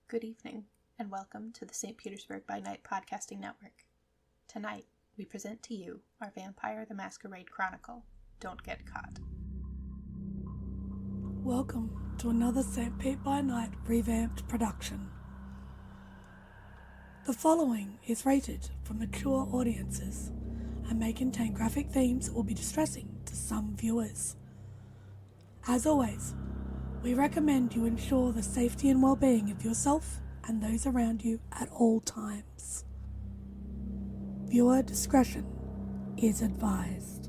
Good evening, and welcome to the St. Petersburg By Night podcasting network. Tonight, we present to you our Vampire the Masquerade Chronicle, Don't Get Caught. Welcome to another St. Pete by Night revamped production. The following is rated for mature audiences and may contain graphic themes that will be distressing to some viewers. As always, we recommend you ensure the safety and well-being of yourself and those around you at all times. Viewer discretion is advised.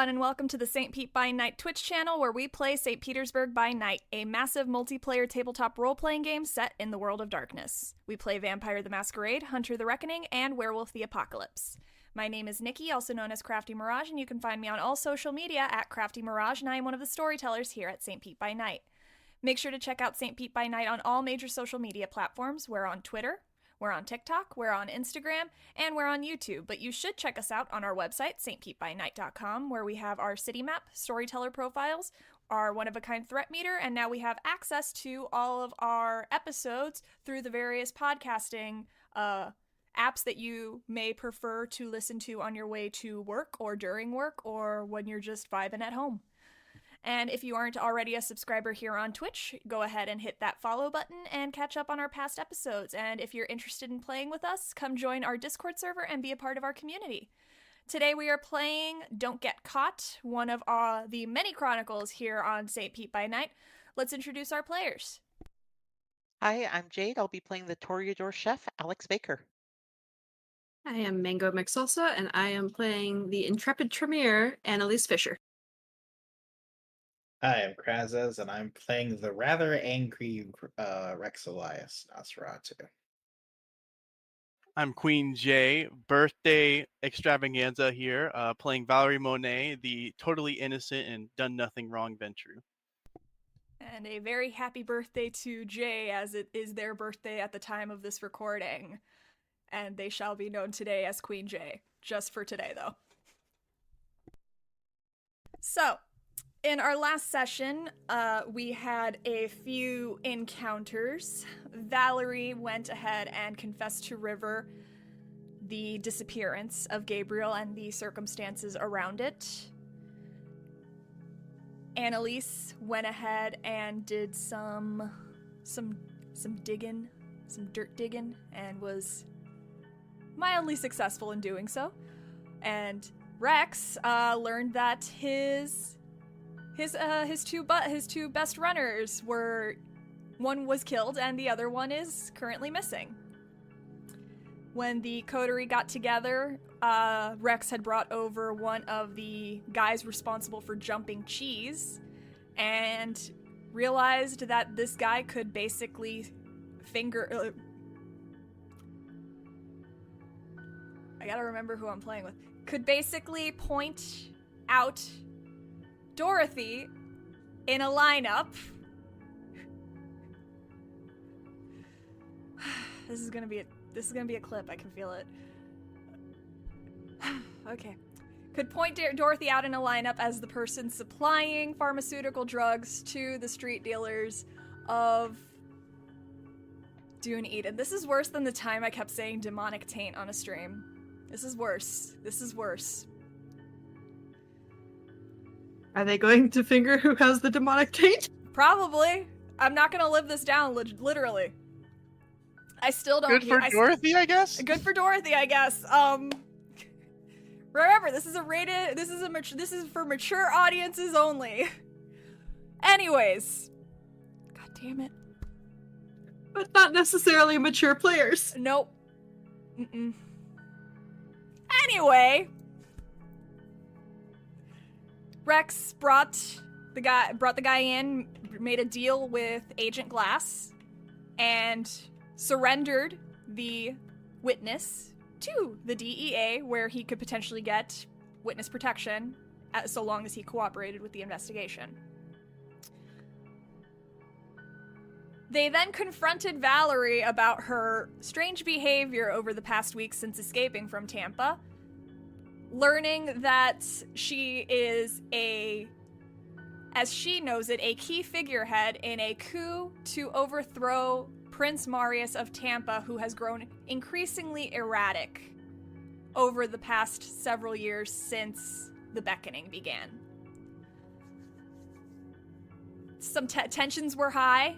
And welcome to the St. Pete by Night Twitch channel, where we play St. Petersburg by Night, a massive multiplayer tabletop role-playing game set in the world of darkness. We play Vampire the Masquerade, Hunter the Reckoning, and Werewolf the Apocalypse. My name is Nikki, also known as Crafty Mirage, and you can find me on all social media at Crafty Mirage, and I am one of the storytellers here at St. Pete by Night. Make sure to check out St. Pete by Night on all major social media platforms. We're on Twitter, we're on TikTok, we're on Instagram, and we're on YouTube, but you should check us out on our website, stpetebynight.com, where we have our city map, storyteller profiles, our one-of-a-kind threat meter, and now we have access to all of our episodes through the various podcasting apps that you may prefer to listen to on your way to work or during work or when you're just vibing at home. And if you aren't already a subscriber here on Twitch, go ahead and hit that follow button and catch up on our past episodes. And if you're interested in playing with us, come join our Discord server and be a part of our community. Today we are playing Don't Get Caught, one of the many chronicles here on St. Pete by Night. Let's introduce our players. Hi, I'm Jade. I'll be playing the Toreador chef, Alex Baker. I am Mango McSalsa, and I am playing the intrepid Tremere, Annalise Fisher. Hi, I'm Krazaz, and I'm playing the rather angry Rex Elias, Nosferatu. I'm Queen J, birthday extravaganza here, playing Valerie Monet, the totally innocent and done nothing wrong Ventru. And a very happy birthday to Jay, as it is their birthday at the time of this recording. And they shall be known today as Queen J, just for today though. So, in our last session, we had a few encounters. Valerie went ahead and confessed to River the disappearance of Gabriel and the circumstances around it. Annalise went ahead and did some digging, some dirt digging, and was mildly successful in doing so. And Rex learned that his two best runners were, one was killed and the other one is currently missing. when the coterie got together, Rex had brought over one of the guys responsible for jumping cheese and realized that this guy could basically finger... I gotta remember who I'm playing with. Could basically point out Dorothy in a lineup. This is gonna be a clip. I can feel it. Okay. Could point Dorothy out in a lineup as the person supplying pharmaceutical drugs to the street dealers of Dune Eden. This is worse than the time I kept saying demonic taint on a stream. This is worse. This is worse. Are they going to finger who has the demonic taint? Probably. I'm not gonna live this down, literally. I still don't... Good for Dorothy, I guess? Good for Dorothy, I guess. Remember, this is for mature audiences only. Anyways. God damn it. But not necessarily mature players. Nope. Mm-mm. Anyway, Rex brought the guy in, made a deal with Agent Glass, and surrendered the witness to the DEA, where he could potentially get witness protection, so long as he cooperated with the investigation. They then confronted Valerie about her strange behavior over the past week since escaping from Tampa, learning that she is as she knows it, a key figurehead in a coup to overthrow Prince Marius of Tampa, who has grown increasingly erratic over the past several years since the Beckoning began. Some tensions were high.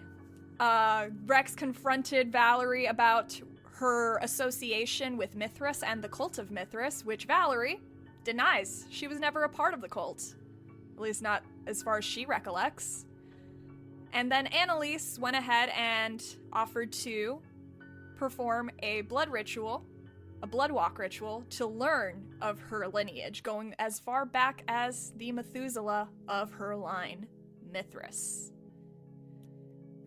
Rex confronted Valerie about her association with Mithras and the cult of Mithras, which Valerie denies. She was never a part of the cult. At least not as far as she recollects. And then Annalise went ahead and offered to perform a blood walk ritual, to learn of her lineage, going as far back as the Methuselah of her line, Mithras.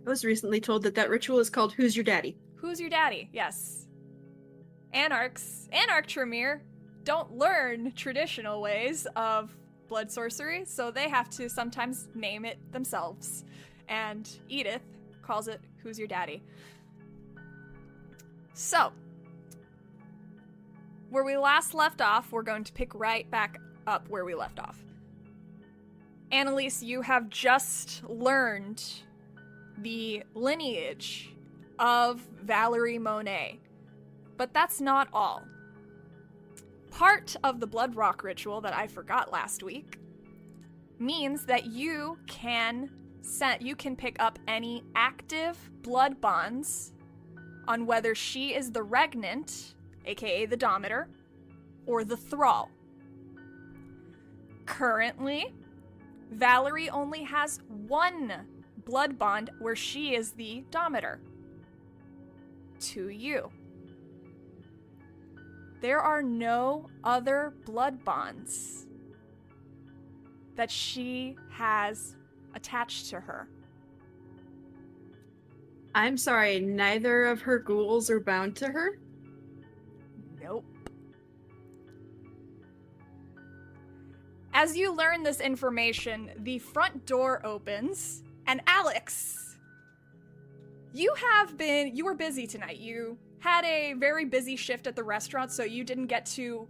I was recently told that ritual is called Who's Your Daddy? Who's Your Daddy? Yes. Anarch Tremere don't learn traditional ways of blood sorcery, so they have to sometimes name it themselves. And Edith calls it Who's Your Daddy? So, where we last left off, we're going to pick right back up where we left off. Annalise, you have just learned the lineage of Valerie Monet. But that's not all. Part of the blood rock ritual that I forgot last week means that you can pick up any active blood bonds on whether she is the regnant, aka the Domitor, or the thrall. Currently, Valerie only has one blood bond where she is the Domitor. To you. There are no other blood bonds that she has attached to her. I'm sorry, neither of her ghouls are bound to her? Nope. As you learn this information, the front door opens, and Alex, you were busy tonight. You had a very busy shift at the restaurant, so you didn't get to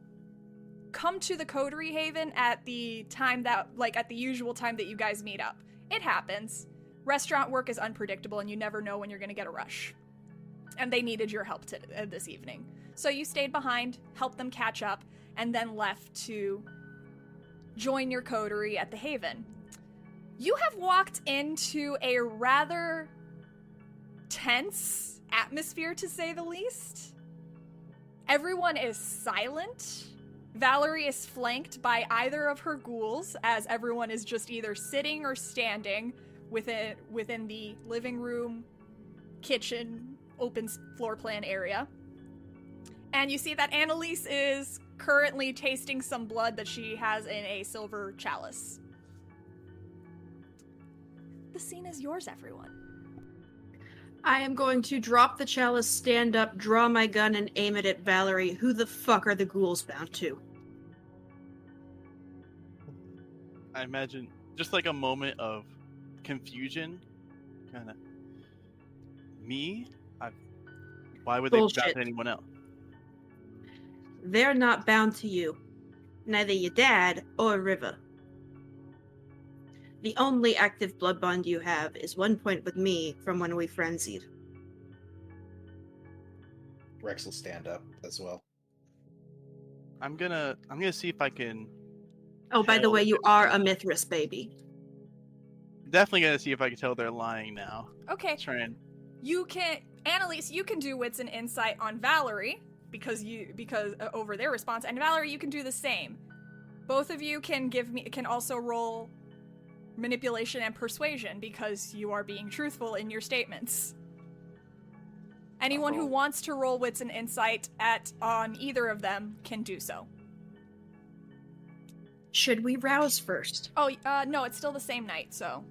come to the Coterie Haven at the time at the usual time that you guys meet up. It happens. Restaurant work is unpredictable, and you never know when you're going to get a rush. And they needed your help this evening. So you stayed behind, helped them catch up, and then left to join your coterie at the Haven. You have walked into a rather tense atmosphere, to say the least. Everyone is silent. Valerie is flanked by either of her ghouls, as everyone is just either sitting or standing within the living room, kitchen, open floor plan area. And you see that Annalise is currently tasting some blood that she has in a silver chalice. The scene is yours, everyone. I am going to drop the chalice, stand up, draw my gun, and aim it at Valerie. Who the fuck are the ghouls bound to? I imagine just like a moment of confusion. Kind of. Me? Why would they be bound Bullshit. to anyone else? They're not bound to you. Neither your dad or River. The only active blood bond you have is 1 point with me from when we frenzied. Rex will stand up as well. I'm gonna see if I can. Oh, by the tell way, if you it's- are a Mithras baby. Definitely gonna see if I can tell they're lying now. Okay. Try and. Annalise, you can do wits and insight on Valerie because over their response, and Valerie, you can do the same. Both of you can also roll manipulation and persuasion because you are being truthful in your statements. Anyone who wants to roll wits and insight on either of them can do so. Should we rouse first? Oh, no, it's still the same night, so.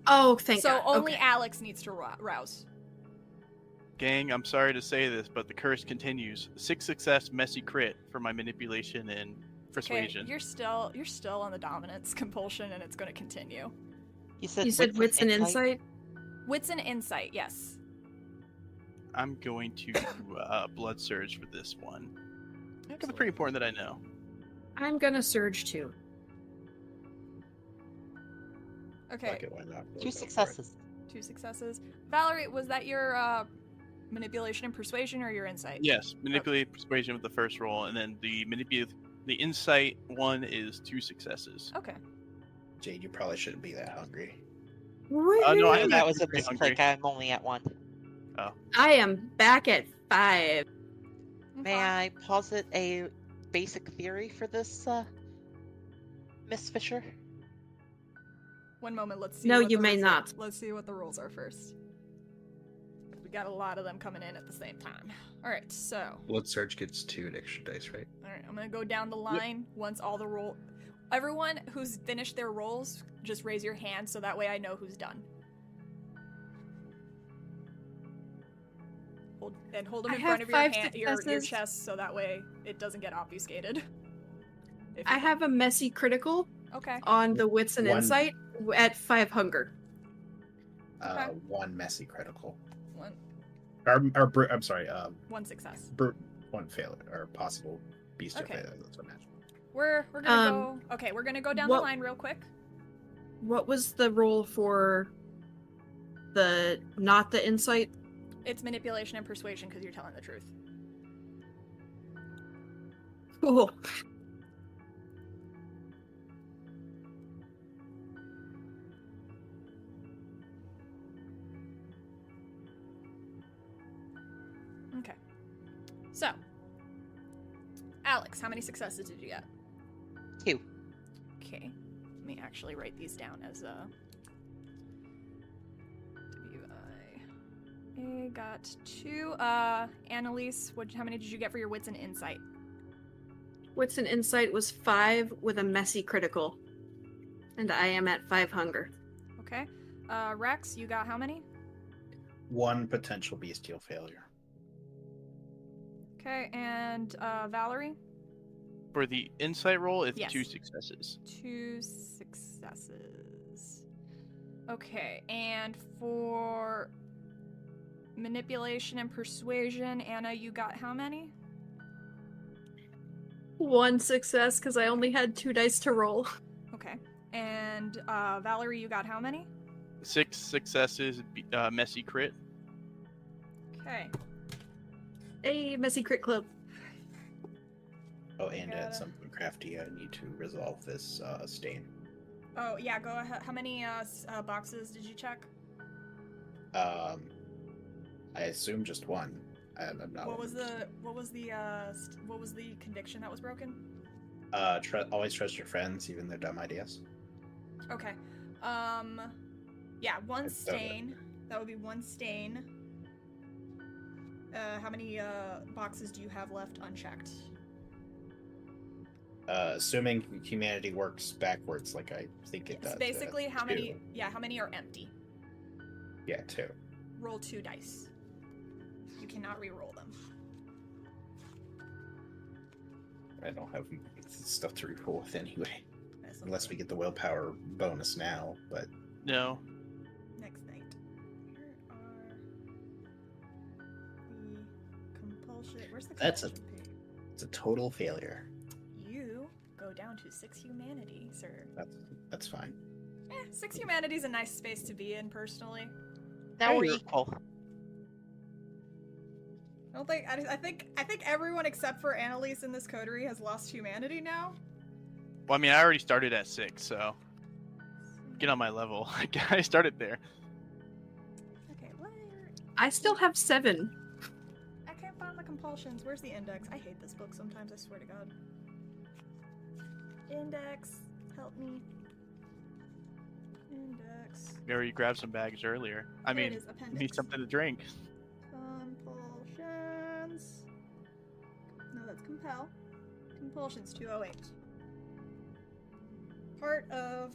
Oh, thank So God. only Okay. Alex needs to rouse. Gang, I'm sorry to say this, but the curse continues. 6 success, messy crit for my manipulation and persuasion. Okay, you're still on the dominance compulsion, and it's going to continue. You said wits and insight? Wits and insight, yes. I'm going to blood surge for this one. It's pretty important that I know. I'm gonna surge too. Okay, Fuck it, why not? 2 Go for it. successes. 2 successes. Valerie, was that your manipulation and persuasion or your insight? Yes, manipulate persuasion with the first roll, and then the insight one is 2 successes. Okay. Jade, you probably shouldn't be that hungry. No, I am That was a pretty misclick. hungry. I'm only at 1. I am back at 5. May I posit a basic theory for this, Miss Fisher? One moment, let's see. No, what you the may rules not. Are. Let's see what the rules are first. We got a lot of them coming in at the same time. All right, so. Blood Surge gets 2 extra dice, right? All right, I'm gonna go down the line once all the roll. Everyone who's finished their rolls, just raise your hand so that way I know who's done. Hold them in front of your chest so that way it doesn't get obfuscated. I have a messy critical Okay. on the wits and One. insight at 5 hunger. Okay. 1 messy critical. One I'm sorry. 1 success. 1 failure or possible beast Okay. failure. That's what I imagine. We're gonna go. Okay, we're gonna go down the line real quick. What was the roll for not the insight? It's manipulation and persuasion because you're telling the truth. Cool. Okay. So, Alex, how many successes did you get? 2. Okay. Let me actually write these down as I got 2. Annalise, how many did you get for your wits and insight? Wits and insight was 5 with a messy critical. And I am at 5 hunger. Okay. Rex, you got how many? 1 potential bestial failure. Okay, and Valerie? For the insight roll, it's Yes. 2 successes. 2 successes. Okay, and for manipulation and persuasion, Anna, you got how many? 1 success because I only had 2 dice to roll. Okay. And Valerie, you got how many? 6 successes, messy crit. Okay. Hey, messy crit club. Oh, and Gotta- something crafty. I need to resolve this stain. Oh, yeah, go ahead. How many boxes did you check? I assume just 1. I'm not. What was the conviction that was broken? Always trust your friends, even their dumb ideas. Okay. Yeah, 1 It's done. stain. That would be 1 stain. boxes do you have left unchecked? Assuming humanity works backwards, like I think it does. Basically, how many? Two. Yeah, how many are empty? Yeah, 2. Roll 2 dice. You cannot re-roll them. I don't have stuff to re-roll with anyway, unless we get the willpower bonus now. But No. Next night. Here are the compulsion. Where's the compulsion page? It's a total failure. You go down to 6 humanity, sir. That's fine. 6 humanity is a nice space to be in, personally. Now we're equal. I think everyone except for Annalise in this coterie has lost humanity now. Well, I mean, I already started at 6, so get on my level. I started there. Okay, where? I still have 7. I can't find the compulsions. Where's the index? I hate this book sometimes, I swear to God. Index, help me. Index. We already grabbed some bags earlier. I There it mean, is, appendix. we need something to drink. Compulsions. No, that's compel. Compulsions 208. Part of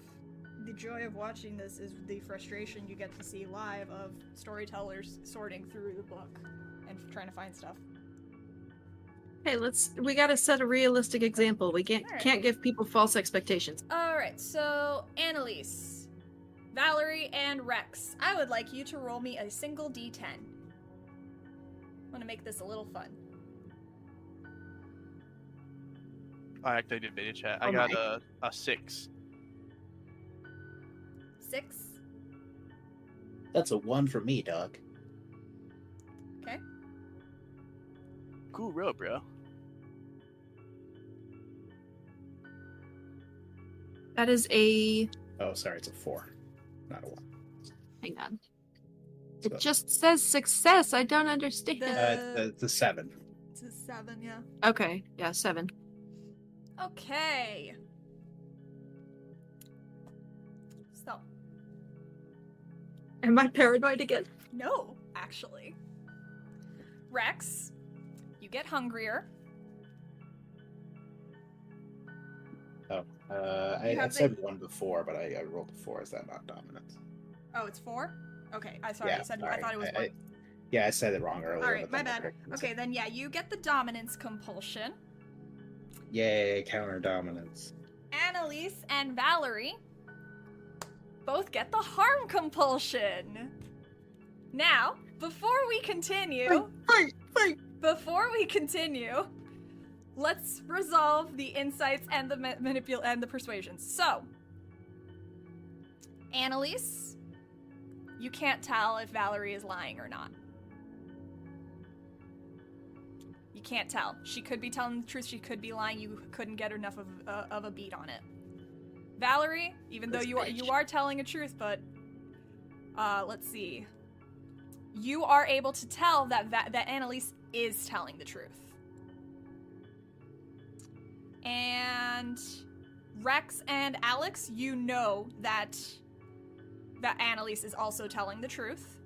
the joy of watching this is the frustration you get to see live of storytellers sorting through the book and trying to find stuff. Hey, we gotta set a realistic example. We Alright. can't give people false expectations. Alright, so Annalise, Valerie, and Rex, I would like you to roll me a single d10. I want to make this a little fun. I actually did beta chat. Oh I got my. a 6. 6. That's a 1 for me, dog. Okay. Cool row, bro. That is a... Oh, sorry, it's a 4, not a 1. Hang on. So, It just says success. I don't understand. it's a 7. It's a 7, yeah. Okay, yeah, 7. Okay. So, Am I paranoid again? no, actually. Rex, you get hungrier. Oh, You I have said 1 before, but I rolled a 4. Is that not dominance? Oh, it's 4? Okay, I thought Yeah, I sorry. thought it was 1. Yeah, I said it wrong earlier. Alright, but my then I bad. corrected Okay, myself. then yeah, you get the dominance compulsion. Yay, counter dominance. Annalise and Valerie both get the harm compulsion. Now, before we continue, let's resolve the insights and the and the persuasions. So, Annalise, you can't tell if Valerie is lying or not. You can't tell. She could be telling the truth. She could be lying. You couldn't get enough of a beat on it. Valerie, even though you are telling a truth, but let's see. You are able to tell that Annalise is telling the truth. And Rex and Alex, you know that Annalise is also telling the truth.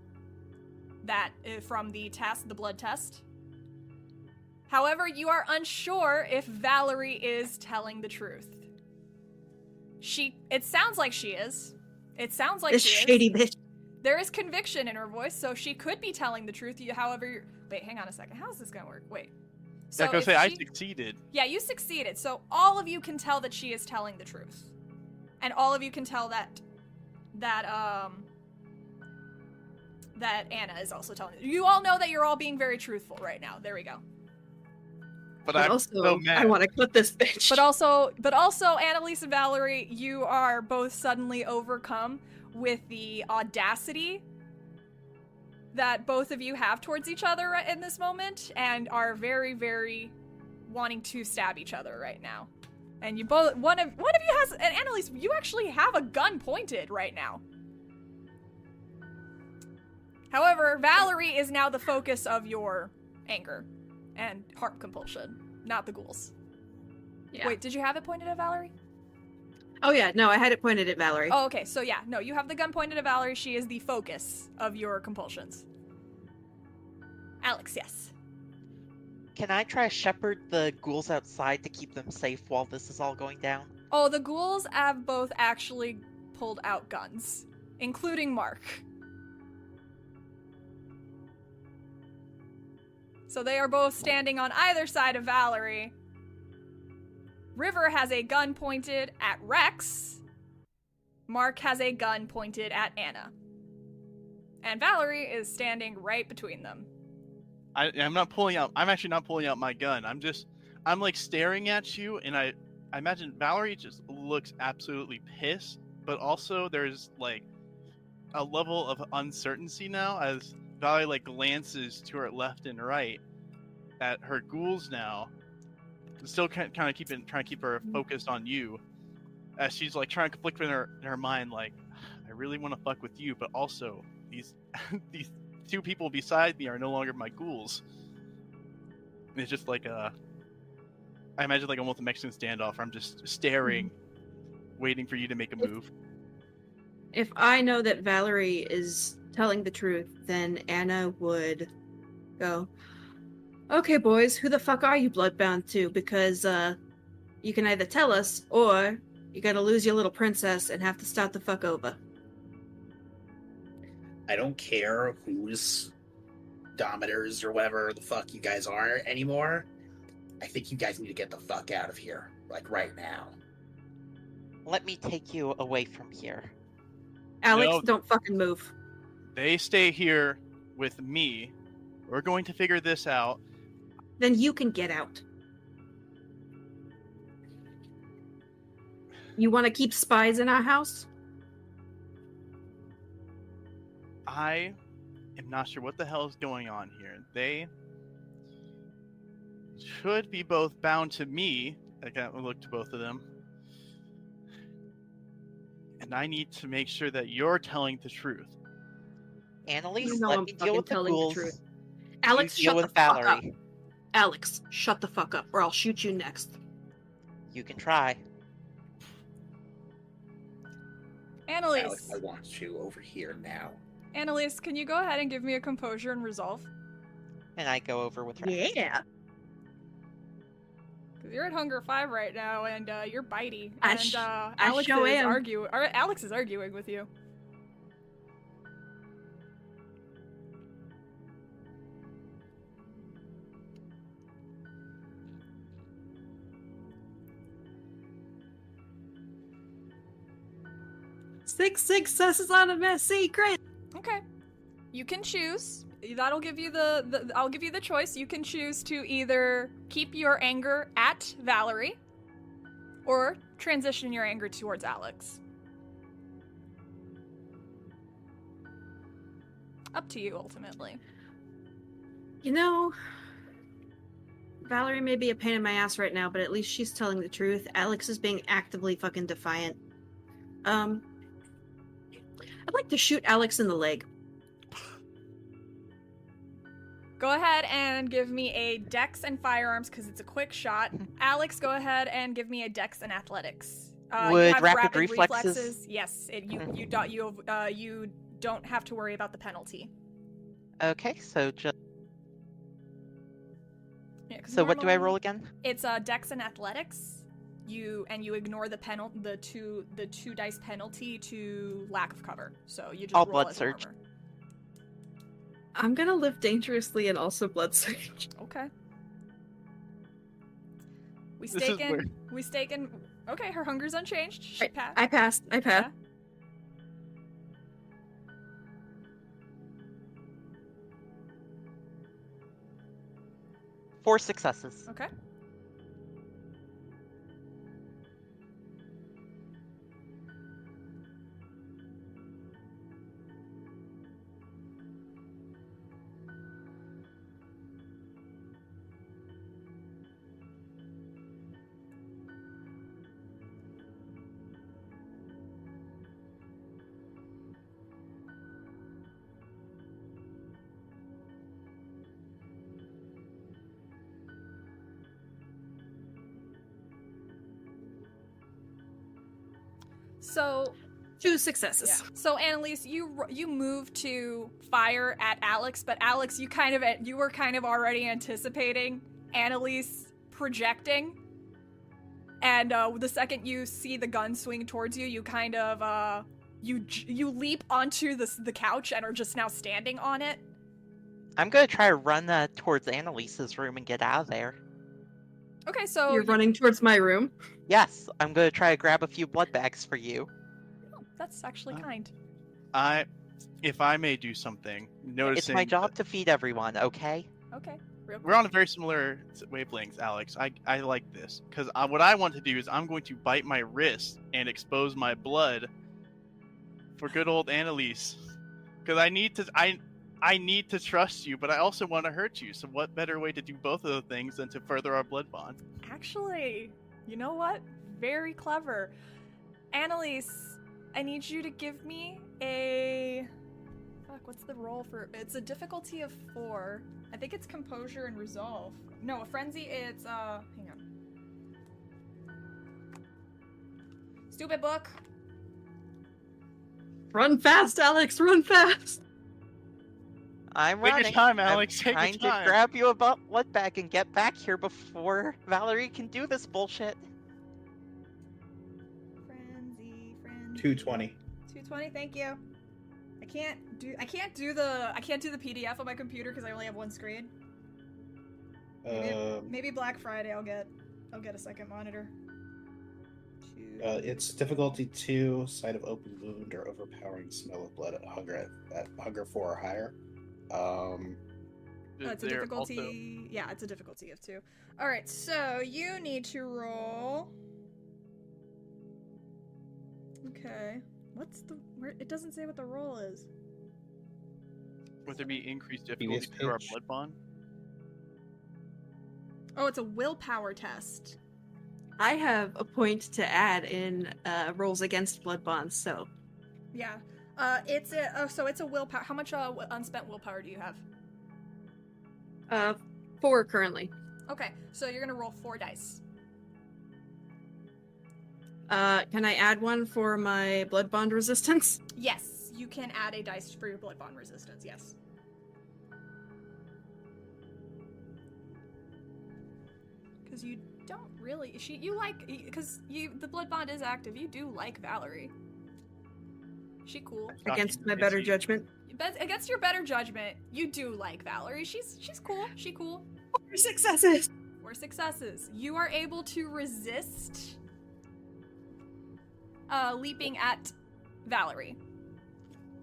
That from the test, the blood test. However, you are unsure if Valerie is telling the truth. It sounds like she is. It sounds like This she shady is. bitch. There is conviction in her voice, so she could be telling the truth. However, wait, hang on a second. How is this gonna work? Wait. So I was if gonna say I she- succeeded. Yeah, you succeeded. So all of you can tell that she is telling the truth, and all of you can tell that Anna is also telling. You all know that you're all being very truthful right now. There we go. But But I'm also, so mad. I want to cut this bitch. But also, Annalise and Valerie, you are both suddenly overcome with the audacity that both of you have towards each other in this moment, and are very, very wanting to stab each other right now. And you both, one of you has, and Annalise, you actually have a gun pointed right now. However, Valerie is now the focus of your anger and heart compulsion, not the ghouls. Yeah. Wait, did you have it pointed at Valerie? Oh yeah, no, I had it pointed at Valerie. Oh, okay. So yeah, no, you have the gun pointed at Valerie. She is the focus of your compulsions. Alex, yes. Can I try to shepherd the ghouls outside to keep them safe while this is all going down? Oh, the ghouls have both actually pulled out guns, including Mark. So they are both standing on either side of Valerie. River has a gun pointed at Rex. Mark has a gun pointed at Anna. And Valerie is standing right between them. I'm actually not pulling out my gun. I'm like staring at you, and I imagine Valerie just looks absolutely pissed, but also there's like a level of uncertainty now as Valerie like glances to her left and right at her ghouls now, still trying to keep her focused on you, as she's like trying to conflict in her mind, like, I really want to fuck with you, but also these these two people beside me are no longer my ghouls. And it's just like I imagine like almost a Mexican standoff where I'm just staring, waiting for you to make a move. If I know that Valerie is telling the truth, then Anna would go, okay, boys, who the fuck are you bloodbound to? Because you can either tell us, or you're gonna lose your little princess and have to start the fuck over. I don't care whose dominators or whatever the fuck you guys are anymore. I think you guys need to get the fuck out of here, like right now. Let me take you away from here. Alex, No. don't fucking move. They stay here with me. We're going to figure this out. Then you can get out. You want to keep spies in our house? I am not sure what the hell is going on here. They should be both bound to me. I can't look to both of them. And I need to make sure that you're telling the truth. Annalise, You know let I'm me deal fucking with the telling the ghouls. truth. Alex, You deal shut the with fuck up. Valerie. Alex, shut the fuck up, or I'll shoot you next. You can try. Annalise. Alex, I want you over here now. Annalise, can you go ahead and give me a composure and resolve? And I go over with her. Yeah. Because you're at Hunger 5 right now, and you're bitey. I And Alex sure is am. Alex is arguing with you. Six successes on a mess secret. Okay. You can choose. That'll give you the I'll give you the choice. You can choose to either keep your anger at Valerie or transition your anger towards Alex. Up to you, ultimately. You know, Valerie may be a pain in my ass right now, but at least she's telling the truth. Alex is being actively fucking defiant. I'd like to shoot Alex in the leg. Go ahead and give me a dex and firearms because it's a quick shot. Alex, go ahead and give me a dex and athletics. You Would have rapid reflexes- Yes, you don't have to worry about the penalty. Okay, so just Yeah, 'cause so what do I normally roll again? It's dex and athletics. You ignore the two dice penalty to lack of cover. So you just All roll blood as surge. armor. I'm gonna live dangerously and also blood surge. Okay. We This is stake in. weird. We stake in. Okay, her hunger's unchanged. She passed. I passed. Yeah. Four successes. Okay. So, 2 successes. Yeah. So Annalise, you move to fire at Alex, but Alex, you were kind of already anticipating Annalise projecting, and the second you see the gun swing towards you, you kind of you leap onto the couch and are just now standing on it. I'm gonna try to run towards Annalise's room and get out of there. Okay, so You're running towards my room? Yes, I'm gonna try to grab a few blood bags for you. Oh, that's actually kind. If I may do something, noticing It's my job to feed everyone, okay? Okay. We're on a very similar wavelengths, Alex. I like this because what I want to do is I'm going to bite my wrist and expose my blood for good old Annalise, because I need to trust you, but I also want to hurt you. So what better way to do both of those things than to further our blood bond? Actually, you know what? Very clever. Annalise, I need you to give me a... Fuck, what's the roll for... It's a difficulty of 4. I think it's composure and resolve. No, a frenzy, it's, hang on. Stupid book. Run fast, Alex, run fast! I'm Take running. your time, Alex. I'm Take trying your to time. grab you a blood bag and get back here before Valerie can do this bullshit. Frenzy. 220. 220, thank you. I can't do the PDF on my computer because I only have one screen. Maybe Black Friday I'll get a second monitor. It's difficulty 2, sight of open wound or overpowering smell of blood at hunger 4 or higher. It's a difficulty. Yeah, it's a difficulty of 2. All right, so you need to roll. Okay, where? It doesn't say what the roll is. Would there be increased difficulty to our blood bond? Oh, it's a willpower test. I have a point to add in rolls against blood bonds, so... Yeah. So it's a willpower. How much unspent willpower do you have? 4 currently. Okay, so you're gonna roll 4 dice. Can I add one for my blood bond resistance? Yes, you can add a dice for your blood bond resistance, yes. Because you don't really... Because the blood bond is active, you do like Valerie. She cool. Against my better judgment? Against your better judgment, you do like Valerie. She's cool. She cool. 4 successes! 4 successes. You are able to resist leaping at Valerie.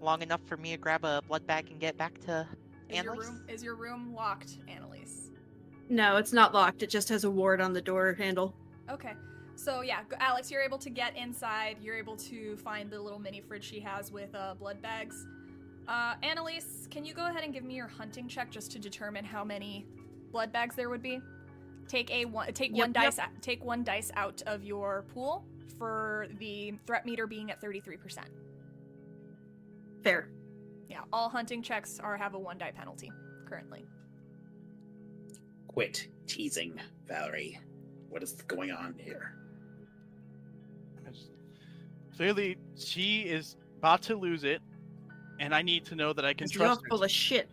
Long enough for me to grab a blood bag and get back to Annalise? Is your room locked, Annalise? No, it's not locked. It just has a ward on the door handle. Okay. So yeah, Alex, you're able to get inside. You're able to find the little mini fridge she has with blood bags. Annalise, can you go ahead and give me your hunting check just to determine how many blood bags there would be? Take one dice out of your pool for the threat meter being at 33%. Fair. Yeah, all hunting checks have a 1 die penalty currently. Quit teasing, Valerie. What is going on here? Clearly, she is about to lose it, and I need to know that I can trust her. You're full of shit.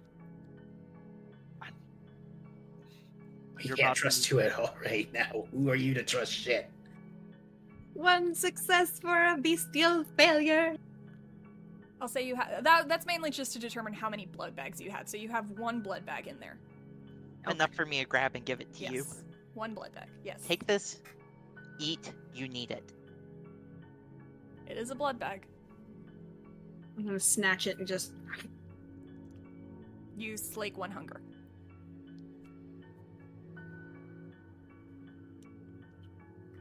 You can't trust you at all right now. Who are you to trust shit? 1 success for a bestial failure. I'll say you have that's mainly just to determine how many blood bags you had. So you have 1 blood bag in there. Enough for me to grab and give it to you. 1 blood bag. Yes. Take this. Eat. You need it. It is a blood bag. I'm gonna snatch it and just... You slake 1 hunger.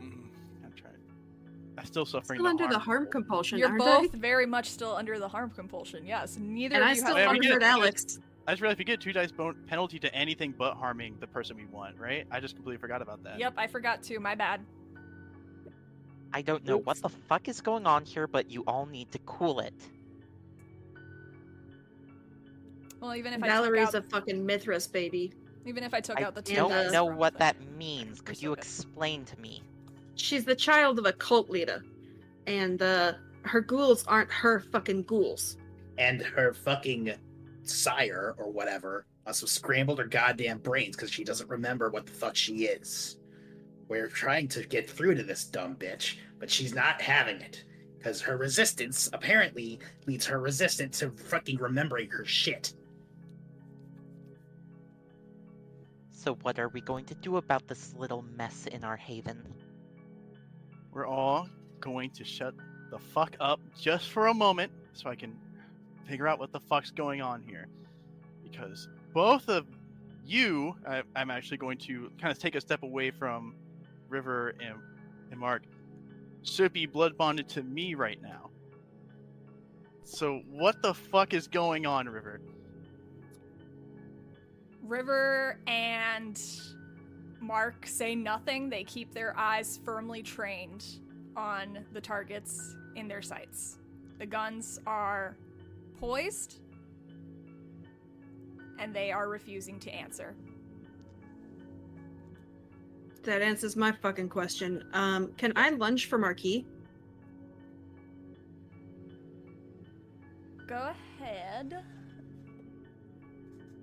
I'm trying. I'm still suffering. Still under the harm compulsion, You're aren't both I? very much still under the harm compulsion. Yes, neither And of I you still have. harmed Alex. I just realized if you get 2 dice penalty to anything but harming the person we want, right? I just completely forgot about that. Yep, I forgot to. My bad. I don't know what the fuck is going on here, but you all need to cool it. Well, even if Valerie's a fucking Mithras baby. Even if I took out the 2 I don't dice know from what the- that means. Could you explain to me? She's the child of a cult leader. And her ghouls aren't her fucking ghouls. And her fucking sire or whatever must have scrambled her goddamn brains because she doesn't remember what the fuck she is. We're trying to get through to this dumb bitch, but she's not having it. Because her resistance apparently leads her resistant to fucking remembering her shit. So what are we going to do about this little mess in our haven? We're all going to shut the fuck up just for a moment so I can figure out what the fuck's going on here. Because both of you, I'm actually going to kind of take a step away from River and Mark, should be blood bonded to me right now. So what the fuck is going on, River? River and Mark say nothing. They keep their eyes firmly trained on the targets in their sights. The guns are poised, and they are refusing to answer. That answers my fucking question. Can I lunge for Marquis? Go ahead.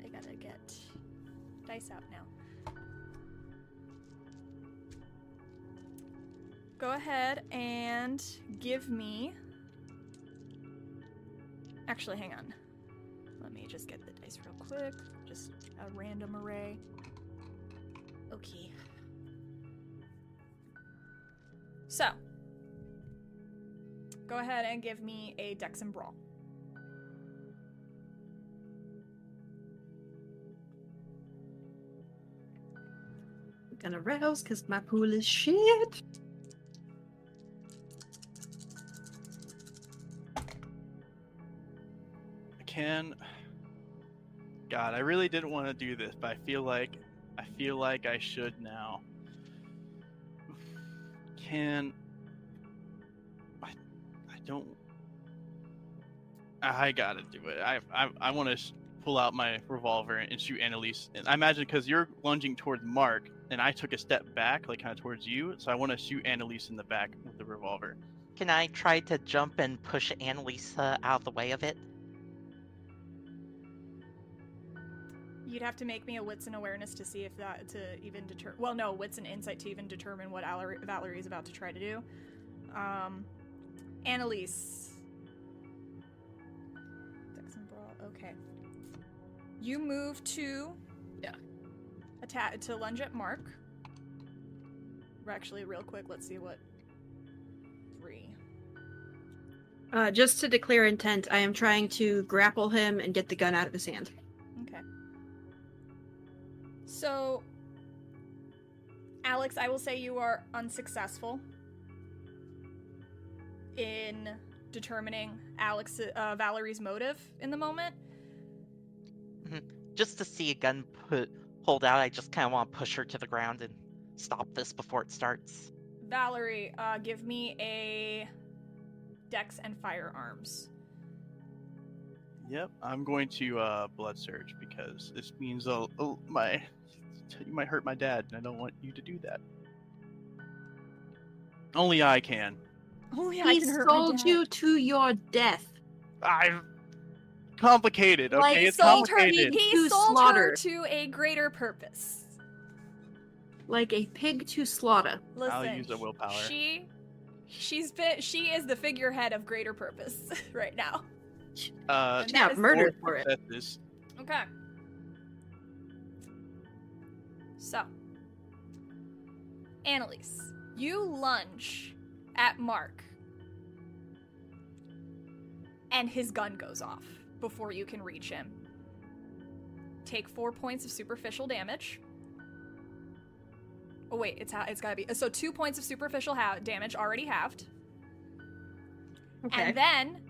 I gotta get dice out now. Go ahead and give me... Actually, hang on. Let me just get the dice real quick. Just a random array. Okay. So, go ahead and give me a Dex and Brawl. I'm gonna rouse because my pool is shit. God, I really didn't want to do this, but I feel like I should now. I gotta do it. I want to pull out my revolver and shoot Annalise. And I imagine because you're lunging towards Mark, and I took a step back, like kind of towards you, so I want to shoot Annalise in the back with the revolver. Can I try to jump and push Annalise out of the way of it? You'd have to make me a wits and awareness to see if that, to even deter. Well, no, wits and insight to even determine what Valerie is about to try to do. Annalise. Dex and Brawl. Okay. You move to. Yeah. Attack to lunge at Mark. Actually, real quick, let's see what. 3. Just to declare intent, I am trying to grapple him and get the gun out of his hand. Okay. So, Alex, I will say you are unsuccessful in determining Valerie's motive in the moment. Just to see a gun pulled out, I just kind of want to push her to the ground and stop this before it starts. Valerie, give me a Dex and Firearms. Yep, I'm going to Blood Surge because this means you might hurt my dad, and I don't want you to do that. Only I can. Only He sold you to your death. I'm complicated, okay? Like, It's sold her, complicated. he sold slaughter. her to a greater purpose. Like a pig to slaughter. Listen, I'll use a willpower. She is the figurehead of greater purpose right now. She got murdered for it. This. Okay. So, Annalise, you lunge at Mark, and his gun goes off before you can reach him. Take 4 points of superficial damage. Oh wait, it's gotta be so 2 points of superficial damage already halved. Okay. And then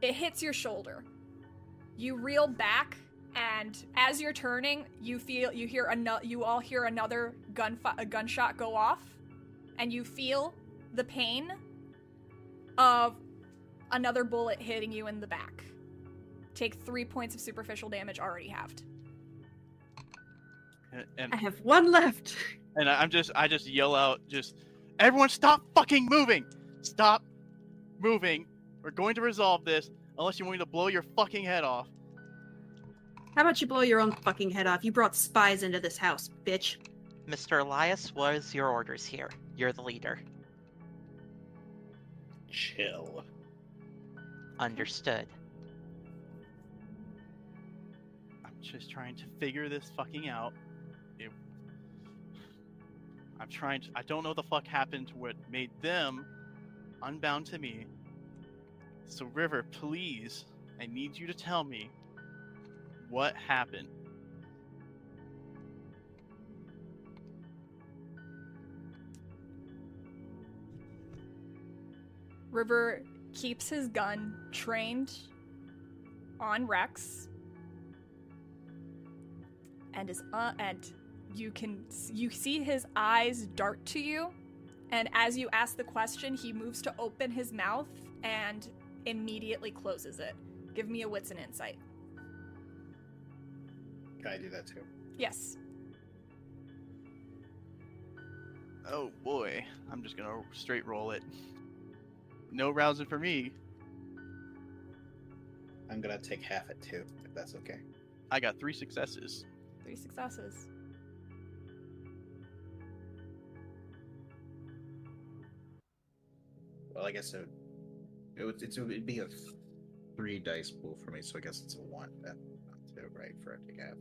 it hits your shoulder. You reel back, and as you're turning, you all hear another gunshot go off, and you feel the pain of another bullet hitting you in the back. Take 3 points of superficial damage already halved. And I have 1 left. And I just yell out, everyone stop fucking moving! Stop moving. We're going to resolve this unless you want me to blow your fucking head off. How about you blow your own fucking head off? You brought spies into this house, bitch. Mr. Elias, what is your orders here? You're the leader. Chill. Understood. I'm just trying to figure this fucking out. I don't know what the fuck happened to what made them unbound to me. So River, please, I need you to tell me what happened. River keeps his gun trained on Rex, and you see his eyes dart to you, and as you ask the question, he moves to open his mouth and immediately closes it. Give me a wits and insight. Can I do that too? Yes. Oh boy, I'm just gonna straight roll it. No rousing for me. I'm gonna take half it too, if that's okay. I got 3 successes. 3 successes. Well, I guess it'd be a 3 dice pool for me, so I guess it's a 1 then, not 2, right? For a take half.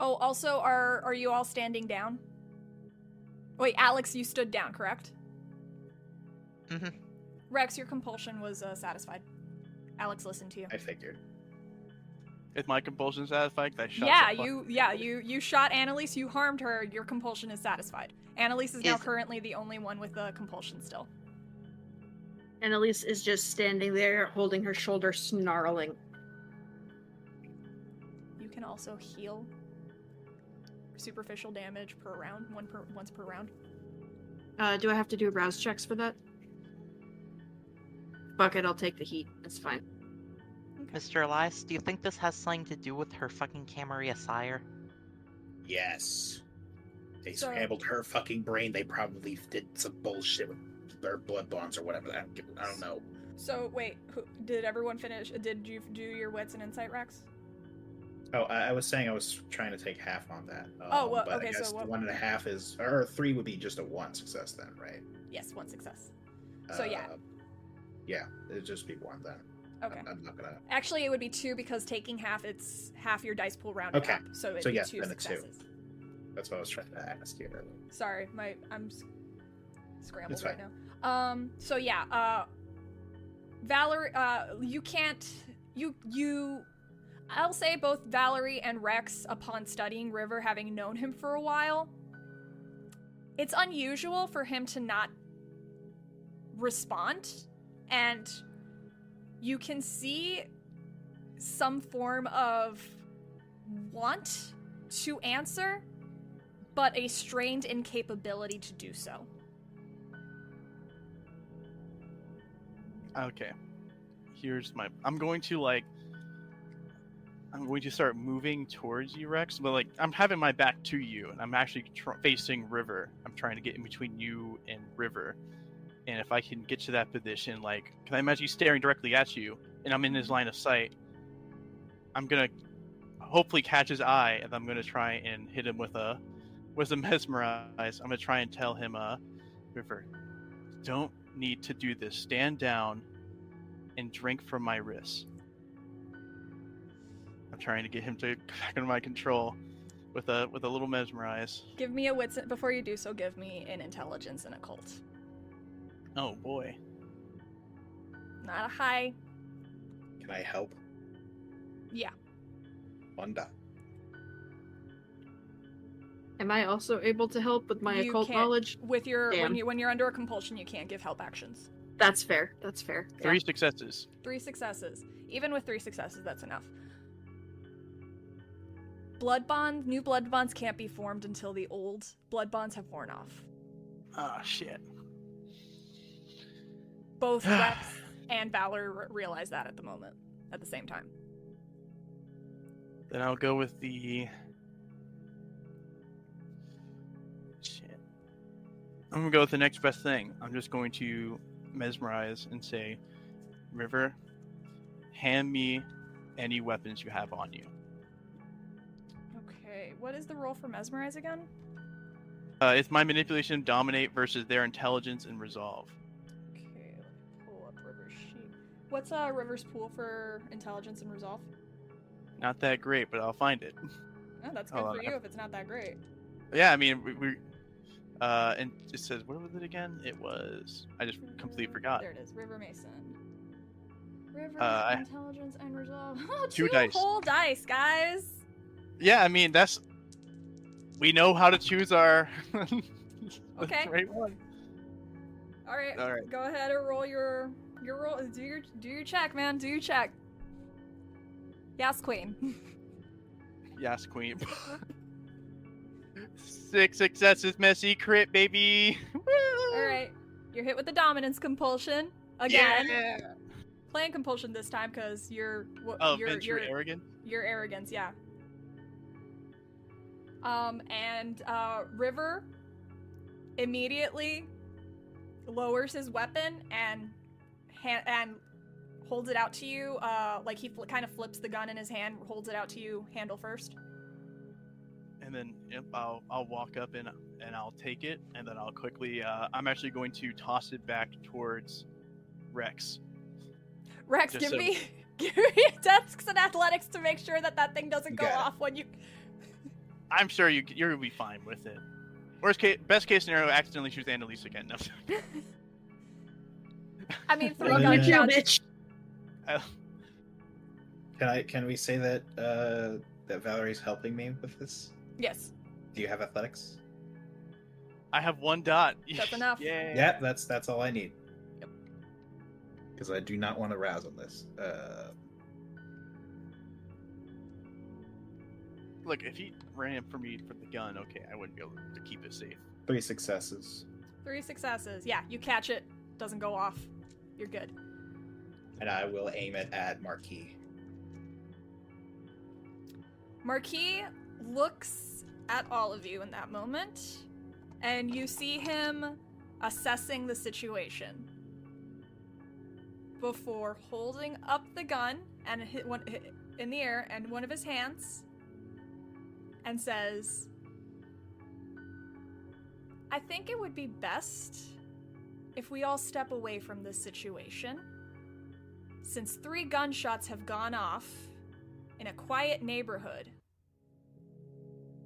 Oh, also, are you all standing down? Wait, Alex, you stood down, correct? Mm-hmm. Rex, your compulsion was satisfied. Alex listened to you. I figured. Is my compulsion satisfied? 'Cause I shot You shot Annalise, you harmed her, your compulsion is satisfied. Annalise is now currently the only one with a compulsion still. Annalise is just standing there, holding her shoulder, snarling. You can also heal superficial damage per round, once per round. Do I have to do rouse checks for that? Fuck it, I'll take the heat. It's fine. Okay. Mr. Elias, do you think this has something to do with her fucking Camarilla sire? Yes. They So- scrambled her fucking brain. They probably did some bullshit with their blood bonds or whatever. I don't know. So, wait, did everyone finish? Did you do your wits and insight, Rex? Oh, I was saying I was trying to take half on that. Oh, well, but okay, I guess so what- 1.5 is, or 3 would be just a 1 success then, right? Yes, 1 success. So, yeah. Yeah, it'd just be 1 then. Okay. I'm not gonna. Actually, it would be 2 because taking half, it's half your dice pool rounded Okay. up. So it'd So be yeah, 2 then it's 2. successes. That's what I was trying to ask you. Sorry, I'm scrambled It's right fine. now. So yeah, Valerie, you can't, I'll say both Valerie and Rex, upon studying River, having known him for a while, it's unusual for him to not respond, and you can see some form of want to answer, but a strained incapability to do so. Okay. I'm going to start moving towards you, Rex, but I'm having my back to you, and I'm actually facing River. I'm trying to get in between you and River. And if I can get to that position, can I imagine you staring directly at you, and I'm in his line of sight, I'm gonna hopefully catch his eye, and I'm gonna try and hit him with a mesmerize. I'm gonna try and tell him, River, don't need to do this. Stand down and drink from my wrist. I'm trying to get him to back under my control with a little mesmerize. Give me a wits, before you do so, give me an intelligence and occult. Oh boy. Not a high. Can I help? Yeah. 1 die. Am I also able to help with my You occult can't- knowledge? With your Damn. when you're under a compulsion, you can't give help actions. That's fair. That's fair. 3 successes. 3 successes. Even with 3 successes, that's enough. New blood bonds can't be formed until the old blood bonds have worn off. Ah, shit. Both Rex and Valerie realize that at the same time. Then I'll go with the... Shit. I'm gonna go with the next best thing. I'm just going to mesmerize and say, River, hand me any weapons you have on you. Okay, what is the roll for mesmerize again? It's my manipulation, dominate versus their intelligence and resolve. Okay, let me pull up River's sheet. What's River's pool for intelligence and resolve? Not that great, but I'll find it. Oh, that's good for you if it's not that great. Yeah, I mean, and it says, what was it again? It was, I just completely forgot. There it is, River Mason. River, intelligence, and resolve. Oh, two dice. whole dice, guys! Yeah, I mean, we know how to choose our Okay. right one. All right, Alright. go ahead and roll your roll. Do your check, man. Do your check. Yes, queen. Yes, queen. 6 successes, messy crit, baby. All right, you're hit with the dominance compulsion again. Yeah. Playing compulsion this time because you're arrogant. Your arrogance, yeah. And River immediately lowers his weapon and holds it out to you. Like he kind of flips the gun in his hand, holds it out to you, handle first. And then I'll walk up and I'll take it, and then I'll quickly. I'm actually going to toss it back towards Rex. Rex, give me desks and athletics to make sure that thing doesn't go off when you. I'm sure you'll be fine with it. Best case scenario, accidentally shoots Annalise again. No. I mean, 3 Welcome to jail, gunshots. bitch. Can we say that that Valerie's helping me with this? Yes. Do you have athletics? I have 1 dot. That's enough. Yeah. Yeah, that's all I need. Yep. Because I do not want to rouse on this. Look, if he ran for me for the gun, okay, I wouldn't be able to keep it safe. 3 successes. 3 successes. Yeah, you catch it. Doesn't go off. You're good. And I will aim it at Marquis. Marquis looks at all of you in that moment, and you see him assessing the situation before holding up the gun and in the air and one of his hands and says, I think it would be best if we all step away from this situation, since 3 gunshots have gone off in a quiet neighborhood,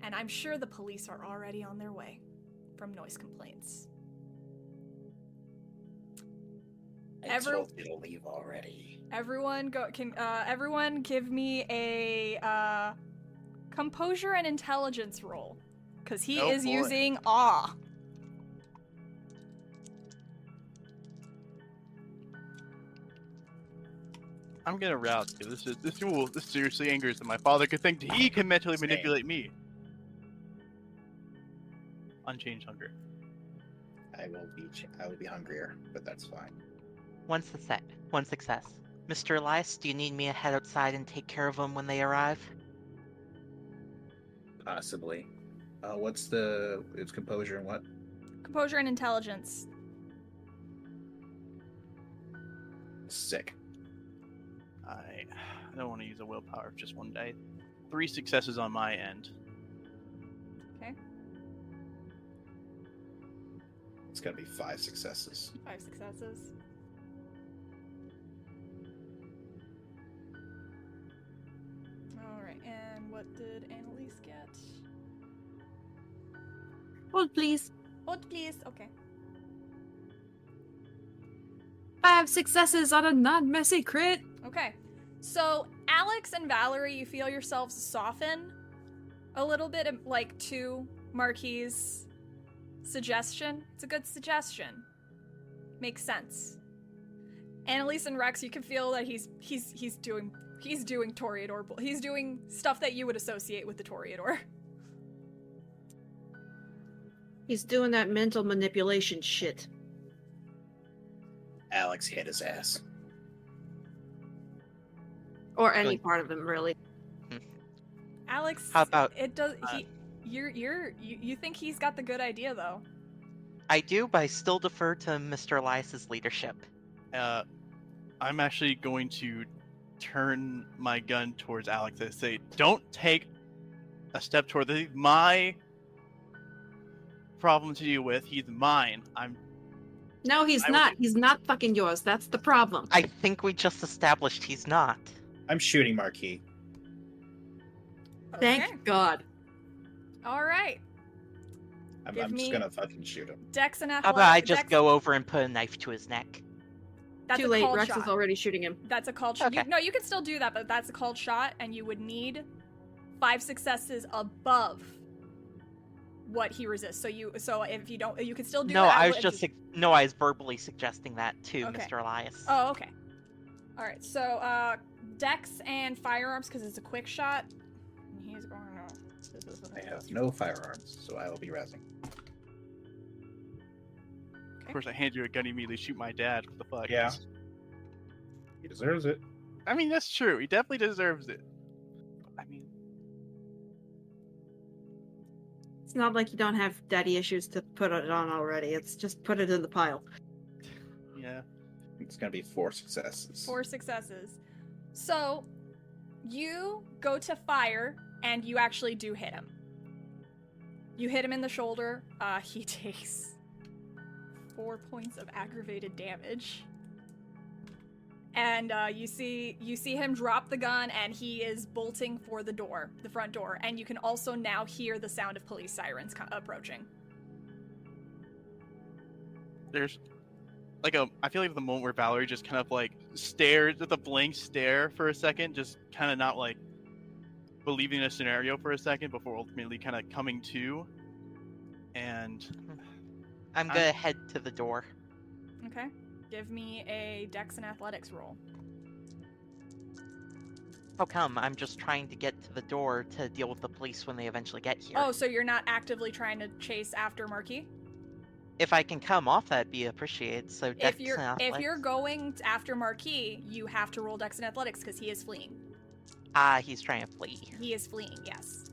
and I'm sure the police are already on their way from noise complaints. I told you to leave already. Everyone everyone give me a composure and intelligence roll, because he is using awe. I'm gonna rouse because this seriously angers him. My father could think he can mentally manipulate me. Unchanged hunger. I will be hungrier, but that's fine. One success. Mr. Elias, do you need me to head outside and take care of them when they arrive? Possibly. It's composure and what? Composure and intelligence. Sick. I don't want to use a willpower of just 1 die. 3 successes on my end. Okay. It's gonna be 5 successes. 5 successes. Alright, and what did Annalise get? Hold, please. Hold, please. Okay. 5 successes on a non-messy crit. Okay. So, Alex and Valerie, you feel yourselves soften a little bit, like, to Marquis' suggestion. It's a good suggestion. Makes sense. Annalise and Rex, you can feel that he's doing Toreador. He's doing stuff that you would associate with the Toreador. He's doing that mental manipulation shit. Alex hit his ass. Or any part of him, really. Alex, How about it? Does he? You think he's got the good idea though? I do, but I still defer to Mr. Elias's leadership. I'm actually going to turn my gun towards Alex and say, don't take a step toward this. My problem to deal with. He's mine. No, he's not. He's not fucking yours. That's the problem. I think we just established he's not. I'm shooting Marquis. Thank God. All right. I'm just gonna fucking shoot him. Dex and How athletics. about I just go over and put a knife to his neck? That's Too a late. called Rex shot. is already shooting him. That's a called shot. Okay. No, you can still do that, but that's a called shot, and you would need 5 successes above what he resists. So if you don't, you can still do No, that. I was just I was verbally suggesting that to Okay. Mr. Elias. Oh, okay. All right. So Dex and firearms because it's a quick shot. And he's going to. I have no firearms, so I will be razzing. Of course, I hand you a gun immediately. Shoot my dad. What the fuck? Yeah. He deserves it. I mean, that's true. He definitely deserves it. I mean, It's not like you don't have daddy issues to put it on already. It's just put it in the pile. yeah. It's gonna be 4 successes. 4 successes. So you go to fire, and you actually do hit him. You hit him in the shoulder. He takes 4 points of aggravated damage. And you see him drop the gun, and he is bolting for the front door. And you can also now hear the sound of police sirens approaching. There's I feel like the moment where Valerie just kind of like stares with a blank stare for a second, just kind of not like believing in a scenario for a second before ultimately kind of coming to. And I'm gonna head to the door. Okay. Give me a Dex and Athletics roll. How come? I'm just trying to get to the door to deal with the police when they eventually get here. Oh, so you're not actively trying to chase after Marquis? If I can come off, that'd be appreciated. So Dex and Athletics. If you're going after Marquis, you have to roll Dex and Athletics because he is fleeing. He's trying to flee. He is fleeing, yes.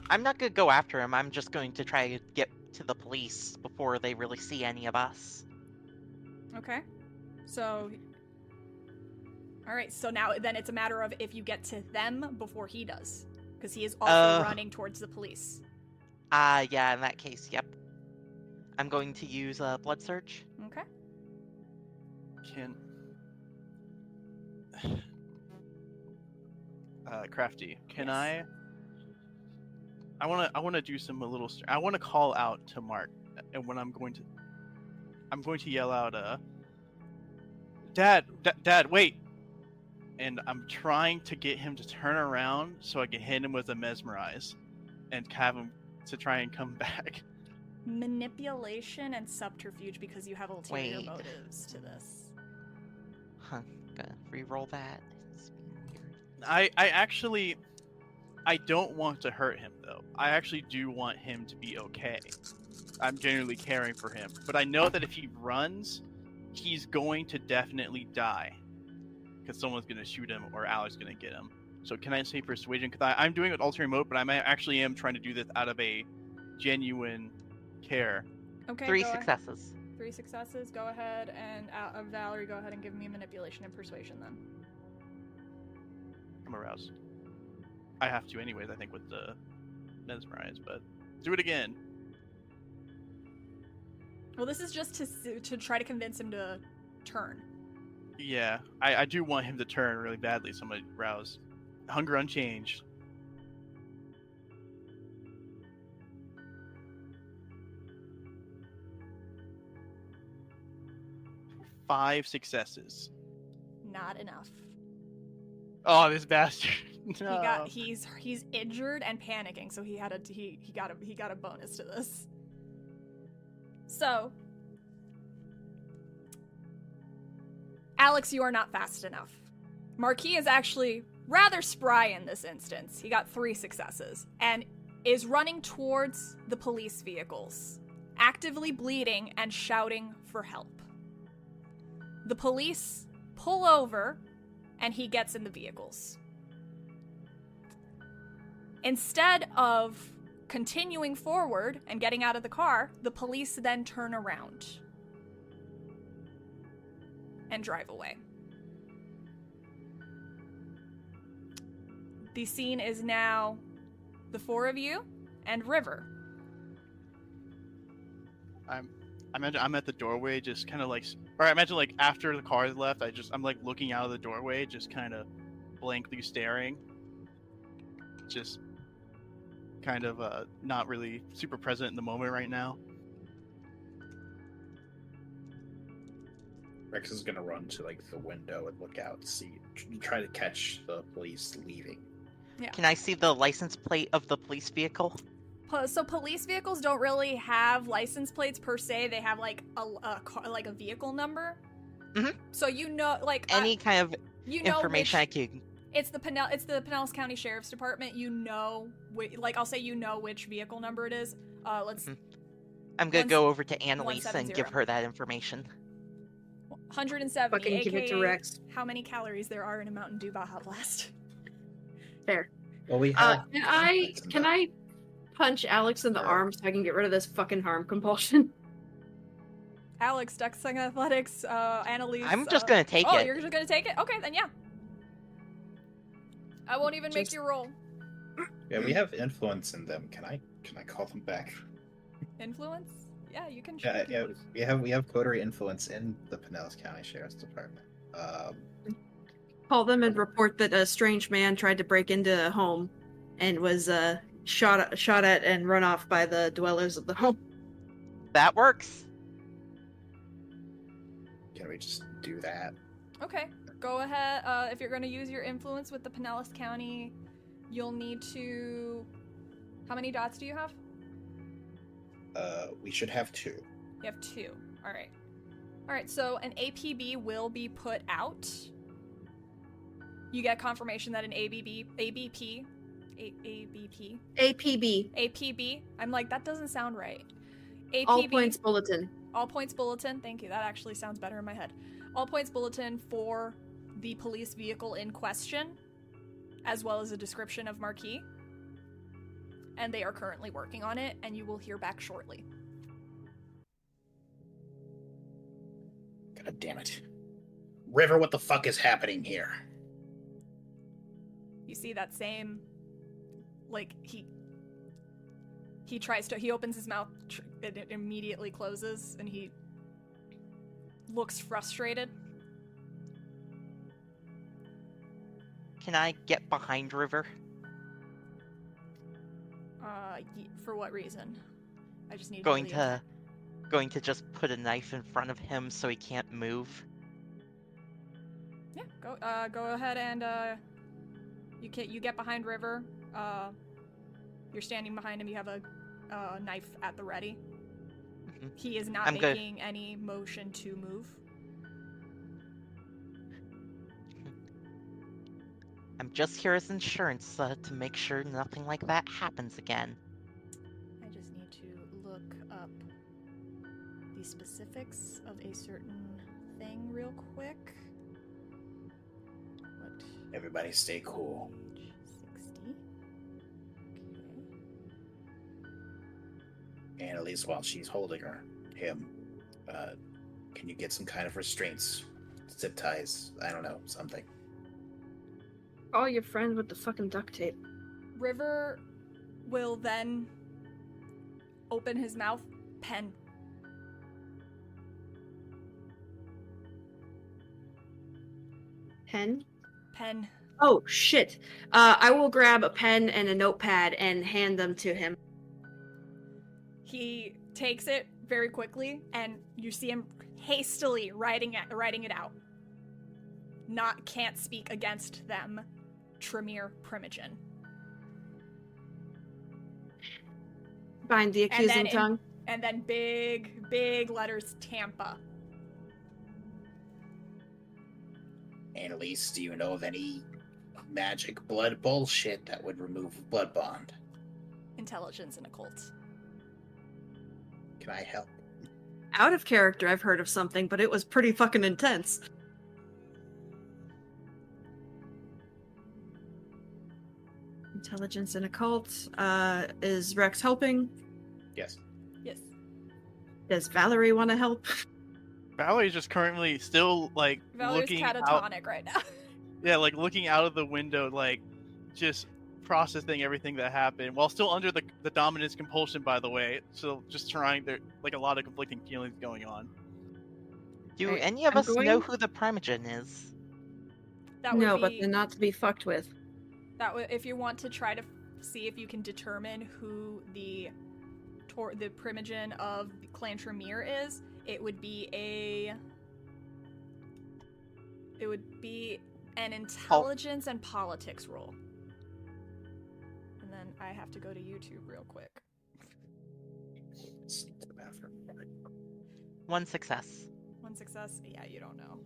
I'm not gonna go after him. I'm just going to try to get to the police before they really see any of us. Okay. So... Alright, so now then it's a matter of if you get to them before he does. Because he is also running towards the police. Yeah, in that case, yep. I'm going to use a blood surge. Okay. Crafty, can Yes. I want to do some I want to call out to Mark, and when I'm going to yell out, Dad, wait! And I'm trying to get him to turn around so I can hit him with a mesmerize, and have him to try and come back. Manipulation and subterfuge because you have ulterior Wait. motives to this. Huh, gonna re-roll that. It's weird. I don't want to hurt him, though. I actually do want him to be okay. I'm genuinely caring for him. But I know that if he runs, he's going to definitely die. Because someone's going to shoot him or Alex is going to get him. So can I say persuasion? Because I'm doing it with ulterior motive, but I actually am trying to do this out of a genuine care. Okay. 3 successes. 3 successes. Go ahead and Valerie, go ahead and give me manipulation and persuasion then. I'm aroused. I have to anyways, I think, with the mesmerize, but do it again. Well, this is just to try to convince him to turn. Yeah, I do want him to turn really badly, so I'm gonna rouse. Hunger unchanged. Five successes. Not enough. Oh, this bastard. No. He's injured and panicking, so he got a bonus to this. So, Alex, you are not fast enough. Marquis is actually rather spry in this instance. He got 3 successes and is running towards the police vehicles, actively bleeding and shouting for help. The police pull over and he gets in the vehicles. Instead of continuing forward and getting out of the car, the police then turn around and drive away. The scene is now the four of you and River. I'm at the doorway, just kind of like, or I imagine like after the car left, I'm like looking out of the doorway, just kind of blankly staring, just kind of not really super present in the moment right now. Rex is gonna run to like the window and look out, try to catch the police leaving. Yeah. Can I see the license plate of the police vehicle? So police vehicles don't really have license plates per se. They have like a car, like a vehicle number. Mhm. So you know, like Any kind of you know information I can. It's the Pinellas County Sheriff's Department. You know, like I'll say you know which vehicle number it is. Let's. I'm gonna go over to Annalise and 170. give her that information. 170. Fucking give it to aka Rex. How many calories there are in a Mountain Dew Baja Blast? Fair. Well, we have. Can I punch Alex in the arm so I can get rid of this fucking harm compulsion? Alex, Dexing Athletics, Annalise. I'm just gonna take it. Oh, you're just gonna take it? Okay, then yeah. I won't even make you roll. Yeah, we have influence in them. Can I call them back? Influence? Yeah, you can. Yeah. We have coterie influence in the Pinellas County Sheriff's Department. Call them and report that a strange man tried to break into a home and was shot at and run off by the dwellers of the home. That works. Can we just do that? Okay, go ahead. If you're going to use your influence with the Pinellas County, you'll need to... How many dots do you have? We should have 2. You have 2. All right. All right, so an APB will be put out. You get confirmation that an ABP. I'm like, that doesn't sound right. APB. All points bulletin. All points bulletin. Thank you. That actually sounds better in my head. All points bulletin for the police vehicle in question, as well as a description of Marquis. And they are currently working on it, and you will hear back shortly. God damn it. River, what the fuck is happening here? You see that same, like, he opens his mouth, it immediately closes, and he looks frustrated. Can I get behind River? For what reason? I just need Going to just put a knife in front of him so he can't move. Yeah, go ahead and you get behind River. You're standing behind him. You have a knife at the ready. Mm-hmm. He is not making any motion to move. I'm just here as insurance to make sure nothing like that happens again. I just need to look up the specifics of a certain thing real quick. What? Everybody stay cool. Page 60. Okay. Annalise, while she's holding him, can you get some kind of restraints? Zip ties? I don't know, something. Call your friend with the fucking duct tape. River will then open his mouth. Pen. Pen? Pen. Oh, shit. I will grab a pen and a notepad and hand them to him. He takes it very quickly, and you see him hastily writing it out. Can't speak against them. Tremere Primogen. Bind the accusing tongue. And then big letters, Tampa. Annalise, do you know of any magic blood bullshit that would remove blood bond? Intelligence and occult. Can I help? Out of character, I've heard of something, but it was pretty fucking intense. Intelligence and occult. Is Rex helping? Yes. Yes. Does Valerie want to help? Valerie's just currently still like Valerie's looking out. catatonic right now. Yeah, like looking out of the window, like just processing everything that happened while still under the dominance compulsion, by the way. So just trying there, like a lot of conflicting feelings going on. Do Right, any of I'm us know going- who the Primogen is? That would No, be, but they're not to be fucked with. that would, if you want to try to see if you can determine who the Primogen of Clan Tremere is, it would be an intelligence and politics roll. And then I have to go to YouTube real quick. Sneak to the bathroom. One success. One success? Yeah, you don't know.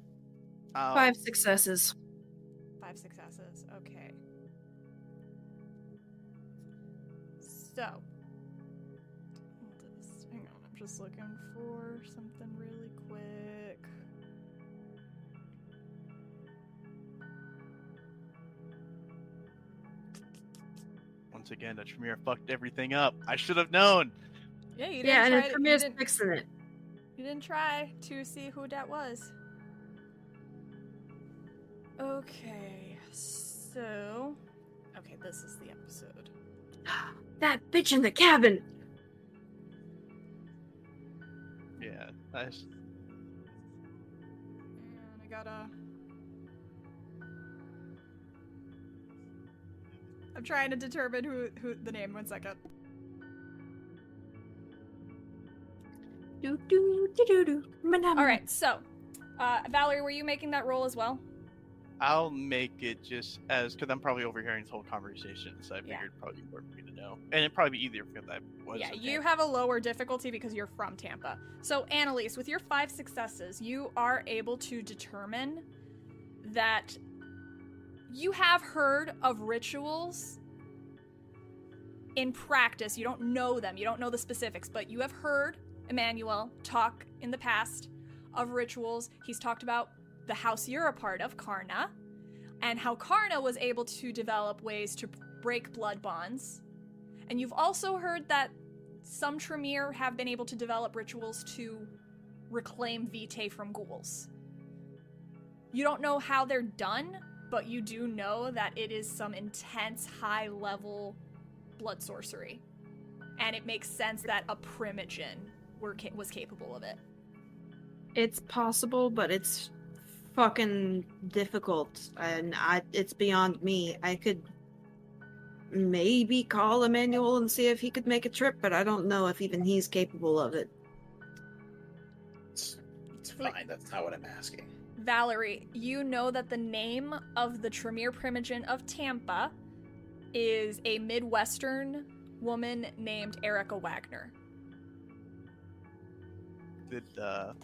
5 successes. 5 successes. Okay. So. Hang on, I'm just looking for something really quick. Once again, the Tremere fucked everything up. I should have known. Yeah, you didn't Yeah, and try it's to, Premier's fixing it. you didn't try to see who that was. Okay, so... Okay, this is the episode. That bitch in the cabin! Yeah, And I gotta... I'm trying to determine who the name. 1 second. Alright, so... Valerie, were you making that roll as well? I'll make it just as because I'm probably overhearing this whole conversation, so I figured Yeah. it'd probably be more for me to know, and it'd probably be easier because I was. Yeah, okay. you have a lower difficulty because you're from Tampa. So, Annalise, with your 5 successes, you are able to determine that you have heard of rituals in practice. You don't know them, you don't know the specifics, but you have heard Emmanuel talk in the past of rituals. He's talked about the house you're a part of, Karna, and how Karna was able to develop ways to break blood bonds. And you've also heard that some Tremere have been able to develop rituals to reclaim Vitae from ghouls. You don't know how they're done, but you do know that it is some intense, high-level blood sorcery. And it makes sense that a Primogen was capable of it. It's possible, but it's fucking difficult, and it's beyond me. I could maybe call Emmanuel and see if he could make a trip, but I don't know if even he's capable of it. It's fine. That's not what I'm asking. Valerie, you know that the name of the Tremere Primogen of Tampa is a Midwestern woman named Erica Wagner. Did the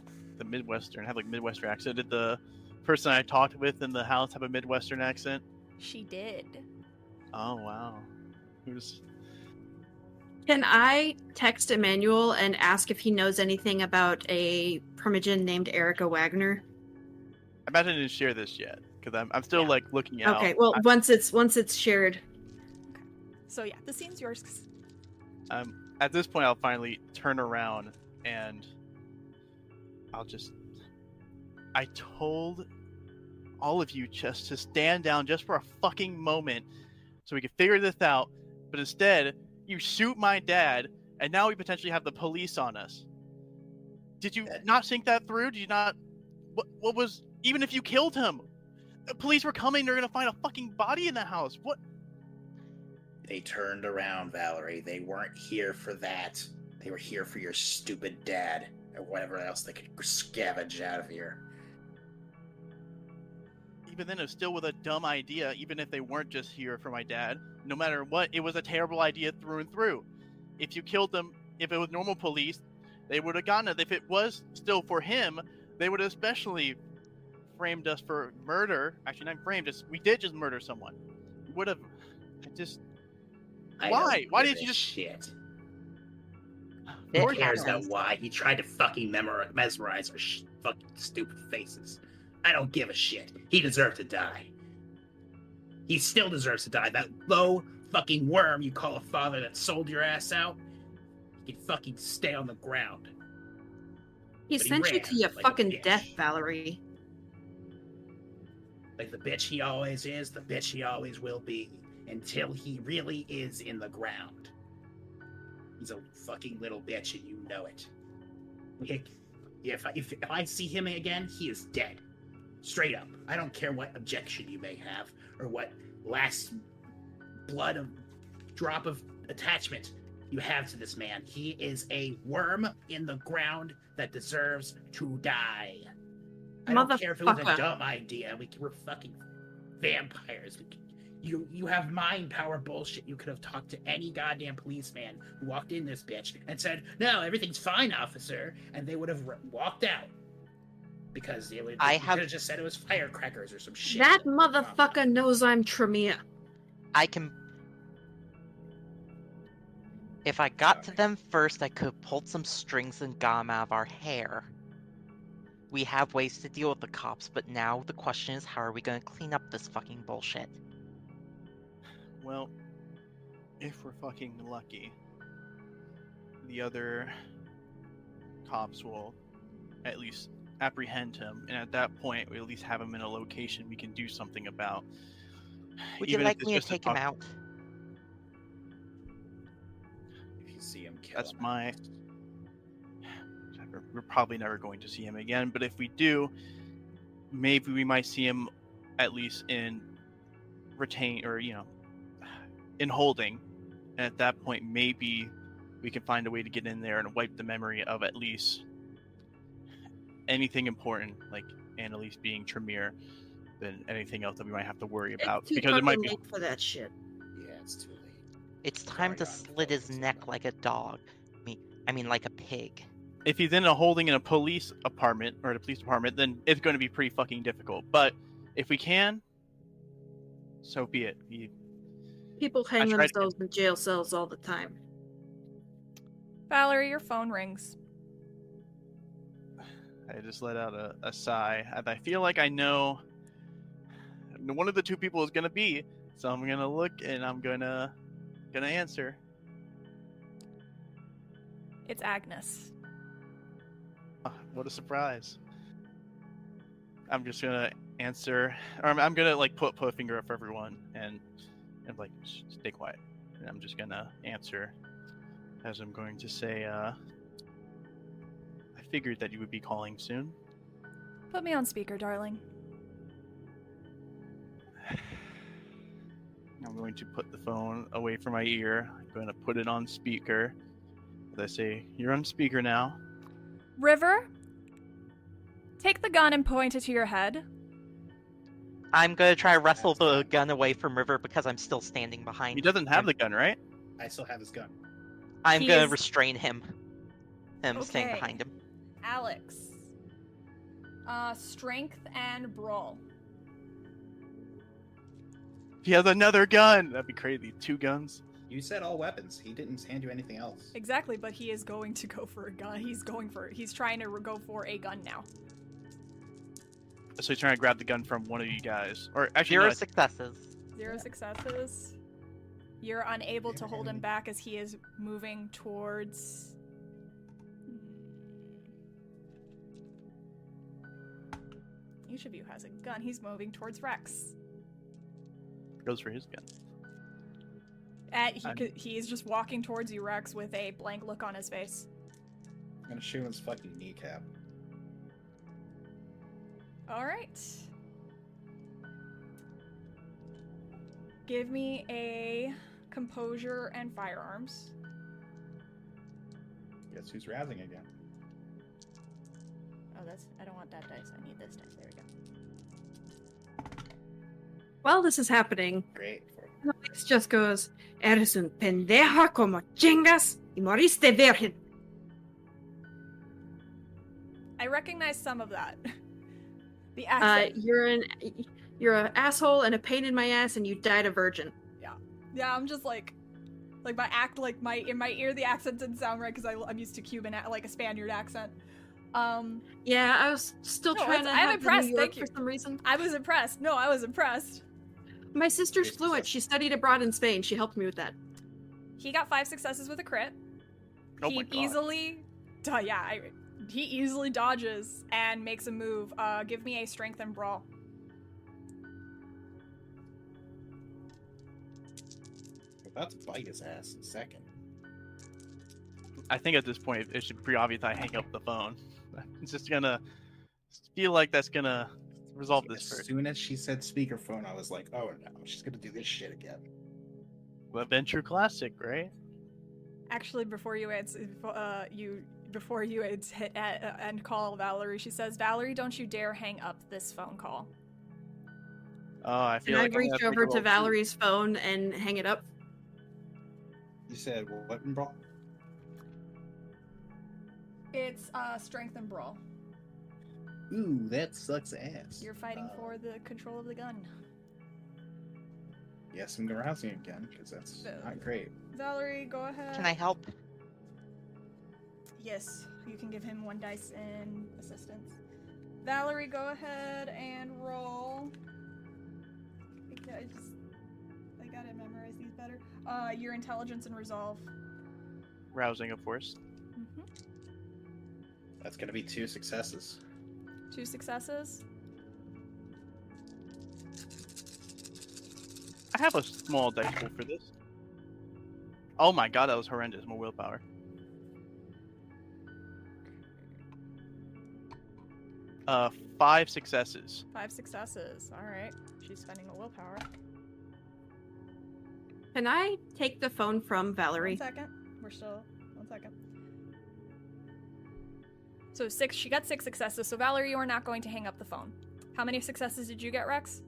Midwestern have like Midwestern accent? Did the person I talked with in the house have a Midwestern accent? She did. Oh wow. Who's? Can I text Emmanuel and ask if he knows anything about a Primogen named Erica Wagner? I imagine I didn't share this yet because I'm still like looking out. Okay, well, once it's shared. So yeah, the scene's yours. At this point, I'll finally turn around and I told all of you just to stand down just for a fucking moment so we could figure this out, but instead, you shoot my dad, and now we potentially have the police on us. Did you not think that through? Did you not... What was... Even if you killed him, the police were coming, they're gonna find a fucking body in the house. What? They turned around, Valerie. They weren't here for that. They were here for your stupid dad, or whatever else they could scavenge out of here. Even then, it was still with a dumb idea, even if they weren't just here for my dad. No matter what, it was a terrible idea through and through. If you killed them, if it was normal police, they would have gotten it. If it was still for him, they would have especially framed us for murder. Actually, not framed, we did just murder someone. We would have Why? Why did you just... Shit. It Who cares about happens. why? He tried to fucking mesmerize our fucking stupid faces. I don't give a shit. He deserved to die. He still deserves to die. That low fucking worm you call a father that sold your ass out, he can fucking stay on the ground. He But sent you ran to your like a fucking bitch. death, Valerie. Like the bitch he always is, the bitch he always will be, until he really is in the ground. He's a fucking little bitch, and you know it. If I see him again, he is dead. Straight up. I don't care what objection you may have, or what last drop of attachment you have to this man. He is a worm in the ground that deserves to die. I don't care if it was a dumb idea. We're fucking vampires. You have mind power bullshit. You could have talked to any goddamn policeman who walked in this bitch and said, "No, everything's fine, officer," and they would have walked out because they could have just said it was firecrackers or some shit. That motherfucker knows I'm Tremere. If I got to them first, I could have pulled some strings and got them out of our hair. We have ways to deal with the cops, but now the question is, how are we going to clean up this fucking bullshit? Well, if we're fucking lucky, the other cops will at least apprehend him, and at that point, we at least have him in a location we can do something about. Would you like me to take him out? If you see him, kill That's him. We're probably never going to see him again, but if we do, maybe we might see him at least in in holding, and at that point maybe we can find a way to get in there and wipe the memory of at least anything important, like Annalise being Tremere, than anything else that we might have to worry about, because it might be for that shit. Yeah, it's too late. It's time to slit his neck like a dog. I mean like a pig. If he's in a holding in a police apartment or the police department, then it's going to be pretty fucking difficult. But if we can, so be it. People hang themselves in jail cells all the time. Valerie, your phone rings. I just let out a sigh. I feel like I know one of the two people is going to be, so I'm going to look and I'm going to answer. It's Agnes. What a surprise. I'm just gonna answer, or I'm gonna like put a finger up for everyone and like stay quiet. And I'm just gonna answer as I'm going to say, I figured that you would be calling soon. Put me on speaker, darling. I'm going to put the phone away from my ear. I'm going to put it on speaker. As I say, you're on speaker now. River, take the gun and point it to your head. I'm gonna try to wrestle the gun away from River because I'm still standing behind. He doesn't have the gun, right? I still have his gun. I'm gonna restrain him. Staying Okay. behind him. Alex. Strength and brawl. He has another gun! That'd be crazy. 2 guns. You said all weapons. He didn't hand you anything else. Exactly, but he is going to go for a gun. He's trying to go for a gun now. So he's trying to grab the gun from one of you guys. Or actually, 0 no, successes. 0 successes. You're unable to hold him back as he is moving towards... Each of you has a gun. He's moving towards Rex. goes for his gun. He's just walking towards you, Rex, with a blank look on his face. I'm gonna shoot his fucking kneecap. Alright. Give me a composure and firearms. Guess who's razzing again? Oh, I don't want that dice. I need this dice. There we go. While this is happening, Great. Alex just goes, "Eres un pendejo como chingas y moriste virgen." I recognize some of that. The accent. You're an asshole and a pain in my ass, and you died a virgin. Yeah, I'm just like in my ear the accent didn't sound right because I'm used to Cuban, like a Spaniard accent. Yeah, I was still trying to I'm have impressed. the New York Thank you. for some reason. I was impressed. No, I was impressed. My sister's Three fluent. successes. She studied abroad in Spain. She helped me with that. He got 5 successes with a crit. Oh He my god. he easily dodges and makes a move. Give me a strength and brawl. About to bite his ass in a second. I think at this point it should be pretty obvious I hang up the phone. It's just gonna feel like that's gonna resolve this As first. soon as she said speakerphone, I was like, oh no, she's gonna do this shit again. Adventure classic, right? Actually, before you hit end call Valerie, she says, "Valerie, don't you dare hang up this phone call." Oh, I feel Can I like I'm gonna reach have to make a over to roll, too. Valerie's phone and hang it up? You said what, bro? It's strength and brawl. Ooh, that sucks ass. You're fighting for the control of the gun. Yes, I'm rousing again because that's not great. Valerie, go ahead. Can I help? Yes, you can give him 1 dice in assistance. Valerie, go ahead and roll. I gotta memorize these better. Your intelligence and resolve. Rousing, of course. Mm-hmm. That's gonna be 2 successes. 2 successes. I have a small dice pool for this. Oh my god, that was horrendous. My willpower. Uh, 5 successes. 5 successes. All right. She's spending a willpower. Can I take the phone from Valerie? 1 second. We're still 1 second. So 6. She got 6 successes. So Valerie, you are not going to hang up the phone. How many successes did you get, Rex?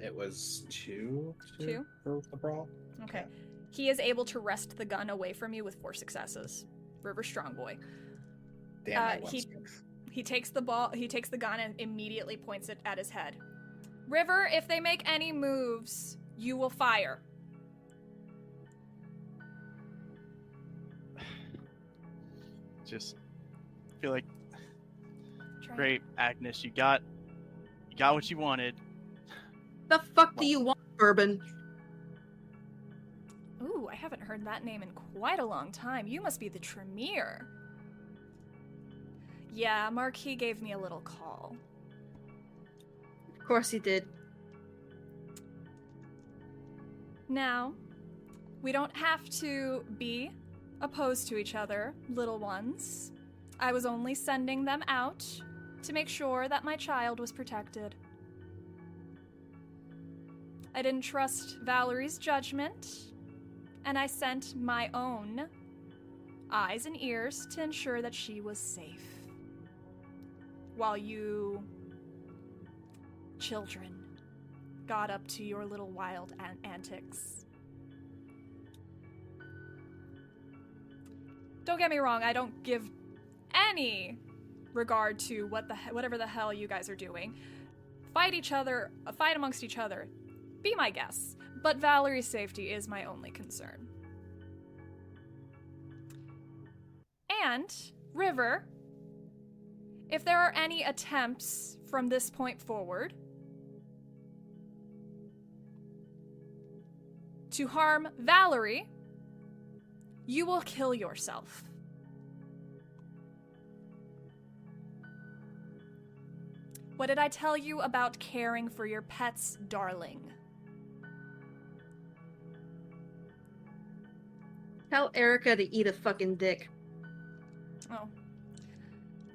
It was 2. 2? For the brawl. Okay. He is able to wrest the gun away from you with 4 successes. River strong boy. Damn, I won strength. He takes the gun and immediately points it at his head. River, if they make any moves, you will fire. Just feel like Try great, Agnes. You got what you wanted. The fuck do you want, Bourbon? Ooh, I haven't heard that name in quite a long time. You must be the Tremere. Yeah, Marquis gave me a little call. Of course he did. Now, we don't have to be opposed to each other, little ones. I was only sending them out to make sure that my child was protected. I didn't trust Valerie's judgment, and I sent my own eyes and ears to ensure that she was safe. While you children got up to your little wild antics. Don't get me wrong, I don't give any regard to whatever the hell you guys are doing. Fight amongst each other. Be my guests. But Valerie's safety is my only concern. And, River, if there are any attempts from this point forward to harm Valerie, you will kill yourself. What did I tell you about caring for your pets, darling? Tell Erica to eat a fucking dick. Oh.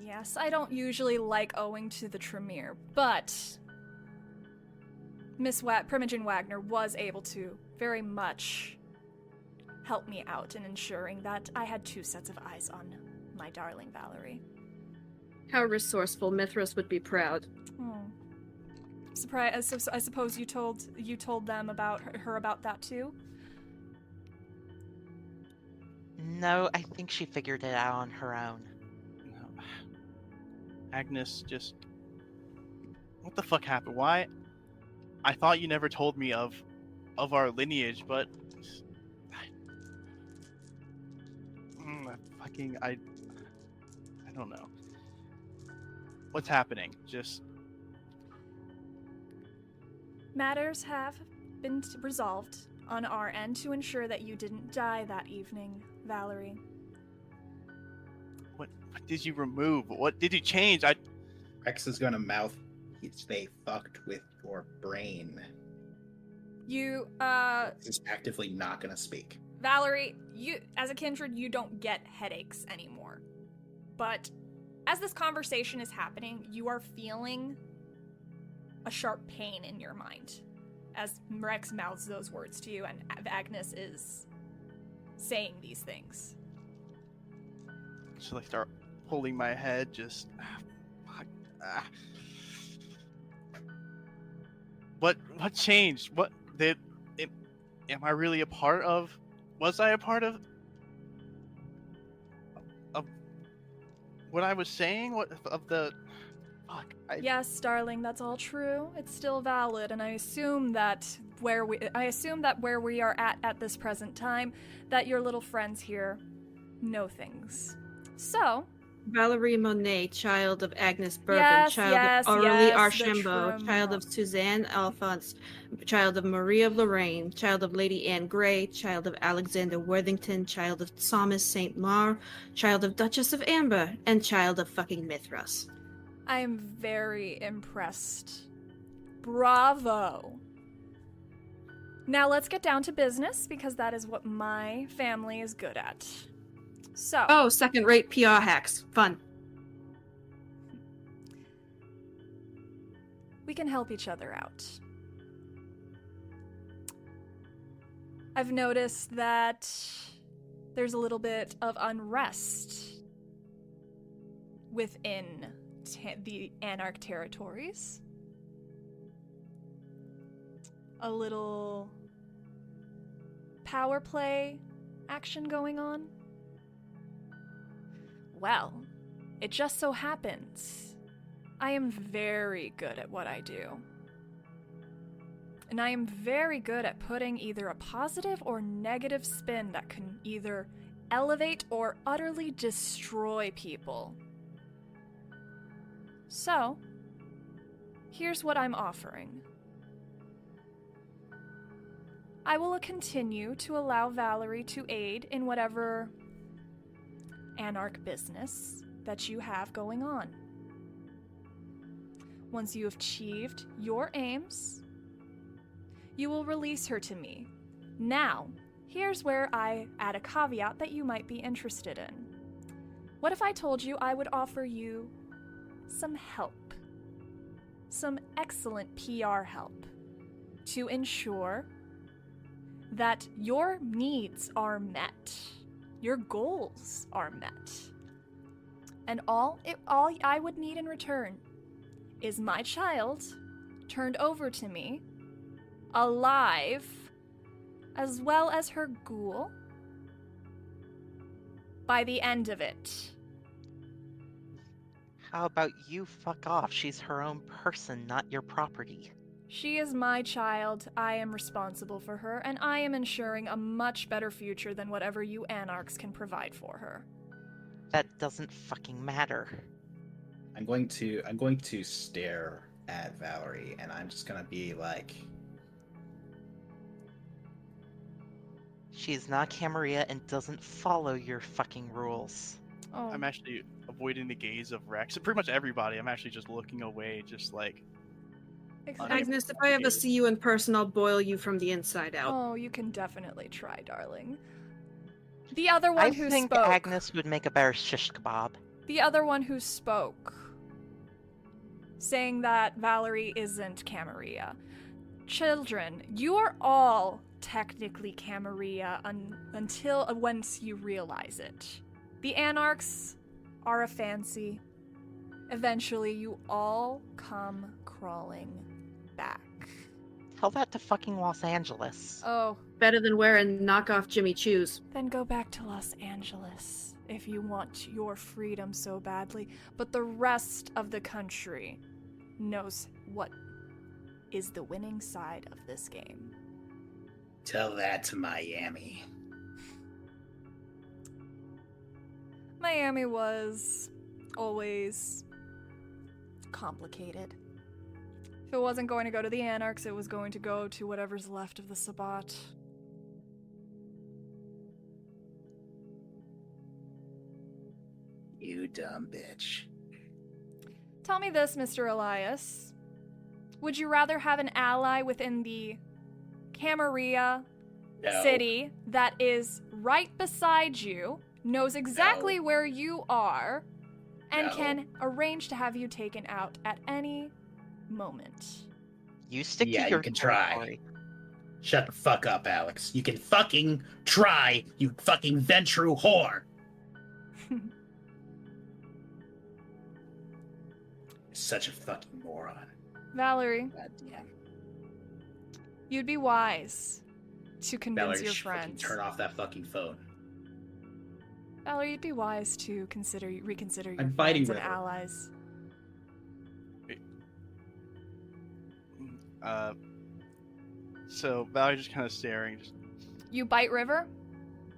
Yes, I don't usually like owing to the Tremere, but Miss Primogen Wagner was able to very much help me out in ensuring that I had 2 sets of eyes on my darling Valerie. How resourceful. Mithras would be proud. Oh. Surprise! I suppose you told them about her about that too. No, I think she figured it out on her own. No. Agnes, just what the fuck happened? Why? I thought you never told me of our lineage, but I don't know. What's happening? Just Matters have been resolved on our end to ensure that you didn't die that evening, Valerie. What did you remove? What did you change? Rex is gonna mouth. They fucked with your brain. You, He's actively not gonna speak. Valerie, you, as a kindred, you don't get headaches anymore. But as this conversation is happening, you are feeling a sharp pain in your mind as Rex mouths those words to you and Agnes is saying these things. Should I start holding my head? Just. What changed? What did? Am I really a part of? Was I a part of what I was saying? What of the? Fuck. Yes, darling, that's all true. It's still valid, and I assume that where we are at this present time, that your little friends here know things. So, Valerie Monet, child of Agnes Bourbon, Yes, child yes, of Aurelie yes, the Archambault, Tremont. child of Suzanne Alphonse, child of Marie of Lorraine, child of Lady Anne Grey, child of Alexander Worthington, child of Thomas St. Maur, child of Duchess of Amber, and child of fucking Mithras. I am very impressed. Bravo. Now let's get down to business, because that is what my family is good at. So. Oh, second-rate PR hacks. Fun. We can help each other out. I've noticed that there's a little bit of unrest within the Anarch territories. A little power play action going on. Well, it just so happens I am very good at what I do. And I am very good at putting either a positive or negative spin that can either elevate or utterly destroy people. So, here's what I'm offering. I will continue to allow Valerie to aid in whatever Anarch business that you have going on. Once you have achieved your aims, you will release her to me. Now, here's where I add a caveat that you might be interested in. What if I told you I would offer you some help? Some excellent PR help to ensure that your needs are met, your goals are met. And all I would need in return is my child turned over to me, alive, as well as her ghoul, by the end of it. How about you fuck off? She's her own person, not your property. She is my child, I am responsible for her, and I am ensuring a much better future than whatever you Anarchs can provide for her. That doesn't fucking matter. I'm going to stare at Valerie, and I'm just gonna be like, She's not Camarilla and doesn't follow your fucking rules. Oh. I'm actually avoiding the gaze of Rex. Pretty much everybody. I'm actually just looking away, just like. Agnes, if I ever see you in person, I'll boil you from the inside out. Oh, you can definitely try, darling. The other one who I think spoke. Agnes would make a better shish kebab. The other one who spoke, saying that Valerie isn't Camarilla. Children, you are all technically Camarilla until once you realize it. The Anarchs are a fancy. Eventually, you all come crawling back. Tell that to fucking Los Angeles. Oh. Better than wearing knockoff Jimmy Choos. Then go back to Los Angeles if you want your freedom so badly. But the rest of the country knows what is the winning side of this game. Tell that to Miami. Miami was always complicated. If it wasn't going to go to the Anarchs, it was going to go to whatever's left of the Sabbat. You dumb bitch. Tell me this, Mr. Elias. Would you rather have an ally within the Camarilla No. city that is right beside you, knows exactly where you are, and No. can arrange to have you taken out at any moment? You stick Yeah, to you your can try. territory. Shut the fuck up, Alex. You can fucking try, you fucking Ventru whore. Such a fucking moron. Valerie, God damn. you'd be wise to convince Valerie, your just fucking friends. turn off that fucking phone. Valerie, you'd be wise to reconsider your I'm fighting friends and River. allies. So Valerie's just kind of staring. Just, You bite River?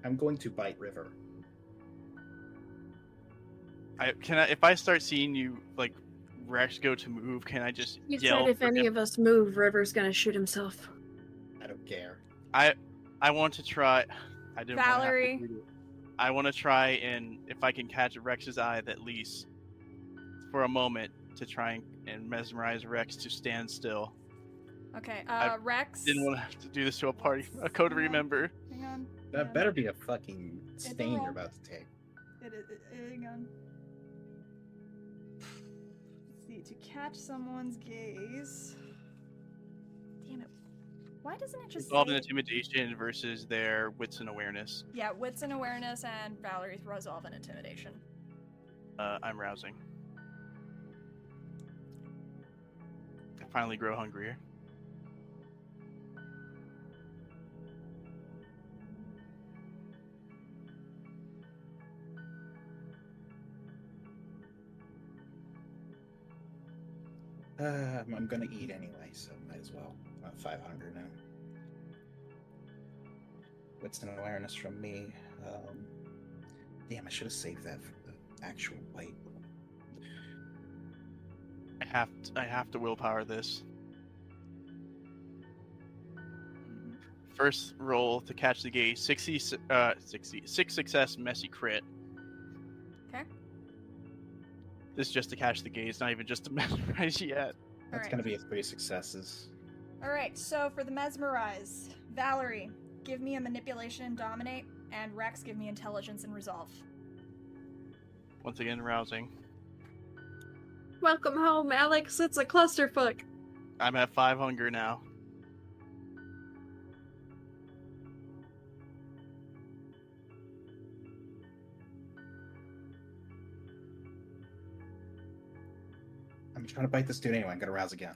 I'm going to bite River. if I start seeing you like Rex go to move, can I just You yell? said if for any him? of us move, River's gonna shoot himself. I don't care. I want to try. I didn't Valerie. Want to have to do it. I want to try and if I can catch Rex's eye at least for a moment to try and mesmerize Rex to stand still. Okay, I Rex. Didn't want to have to do this to a party, a coterie member. Hang on. That better be a fucking stain roll. you're about to take. Hang on. Let's see, to catch someone's gaze. Damn it. Why doesn't it just Resolve say... and intimidation versus their wits and awareness. Yeah, wits and awareness and Valerie's resolve and intimidation. I'm rousing. I finally grow hungrier. I'm gonna eat anyway, so might as well. I'm 500 now. Wits and awareness from me. Damn, I should have saved that for the actual bite. I have to willpower this. First roll to catch the gaze. 6 success, messy crit. Okay. This is just to catch the gaze, not even just to mesmerize yet. That's Alright. gonna be 3 successes. Alright, so for the mesmerize, Valerie, give me a manipulation and dominate, and Rex, give me intelligence and resolve. Once again, rousing. Welcome home, Alex. It's a clusterfuck. I'm at 5 hunger now. I'm trying to bite this dude anyway. I'm gonna rouse again.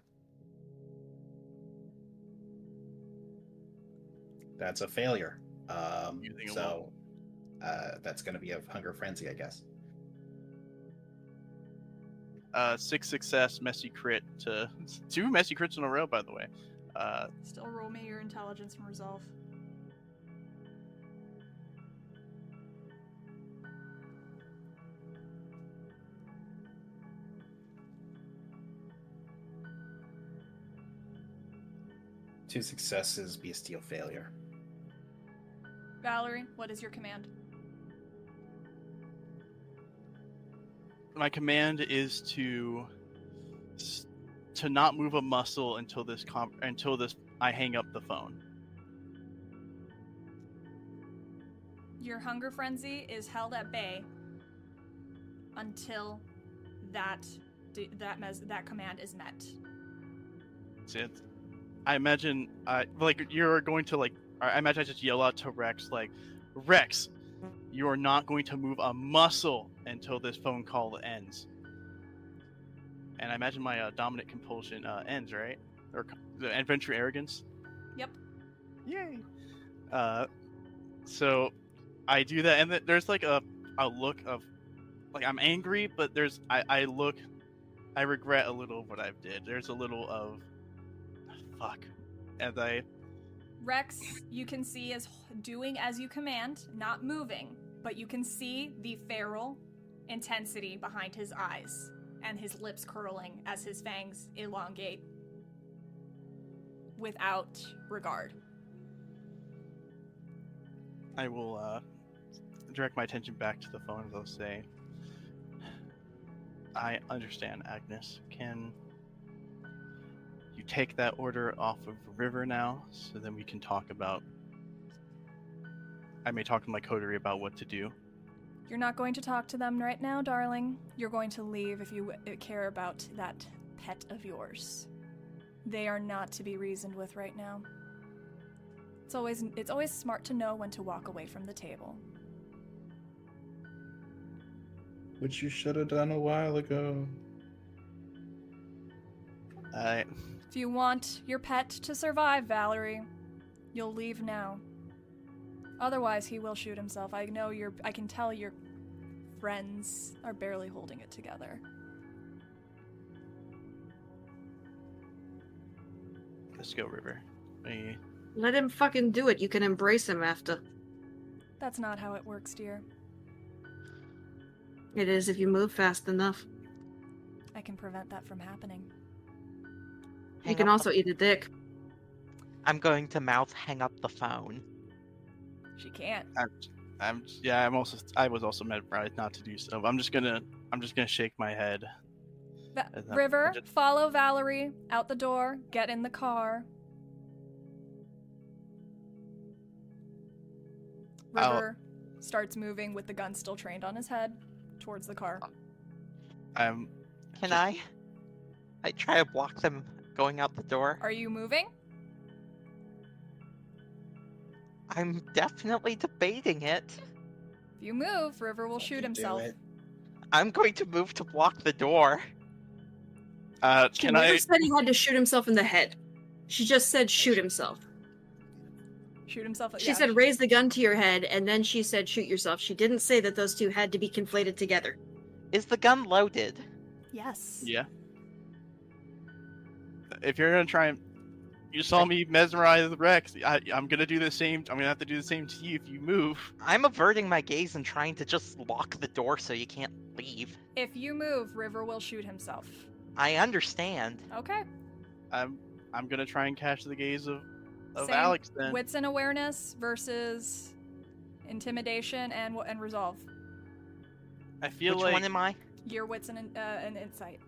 That's a failure. Using a So that's gonna be a hunger frenzy, I guess. 6 success, messy crit to 2 messy crits in a row, by the way. Still roll me your intelligence and resolve. Two successes, be a steel failure. Valerie, what is your command? My command is to not move a muscle until this I hang up the phone. Your hunger frenzy is held at bay until that command is met. That's it. I imagine you're going to I imagine I just yell out to Rex Rex, you are not going to move a muscle until this phone call ends. And I imagine my dominant compulsion ends, right? Or the adventure arrogance. Yep. Yay. So I do that, and there's a look of I'm angry, but there's I regret a little of what I've did. There's a little of fuck, as I. Rex, you can see is doing as you command, not moving, but you can see the feral intensity behind his eyes and his lips curling as his fangs elongate without regard. I will direct my attention back to the phone and I'll say, I understand, Agnes. Can you take that order off of River now, so then we can talk about... I may talk to my coterie about what to do. You're not going to talk to them right now, darling. You're going to leave if you care about that pet of yours. They are not to be reasoned with right now. It's always smart to know when to walk away from the table. Which you should have done a while ago. If you want your pet to survive, Valerie, you'll leave now. Otherwise, he will shoot himself. I can tell your friends are barely holding it together. Let's go, River. Let him fucking do it. You can embrace him after. That's not how it works, dear. It is if you move fast enough. I can prevent that from happening. You can also eat a dick. I'm going to mouth hang up the phone. She can't. I was also meant not to do so. I'm just gonna shake my head. River, follow Valerie out the door. Get in the car. River starts moving with the gun still trained on his head towards the car. Can I try to block them going out the door? Are you moving? I'm definitely debating it. If you move, River will shoot himself. I'm going to move to block the door. She never said he had to shoot himself in the head. She just said shoot himself. Shoot himself? She said raise the gun to your head, and then she said shoot yourself. She didn't say that those two had to be conflated together. Is the gun loaded? Yes. Yeah. If you're gonna try and... You saw me mesmerize Rex. I'm gonna do the same. I'm gonna have to do the same to you if you move. I'm averting my gaze and trying to just lock the door so you can't leave. If you move, River will shoot himself. I understand. Okay. I'm gonna try and catch the gaze of Same Alex then. Wits and awareness versus intimidation and resolve. I feel Which like... one am I? Your wits and insight.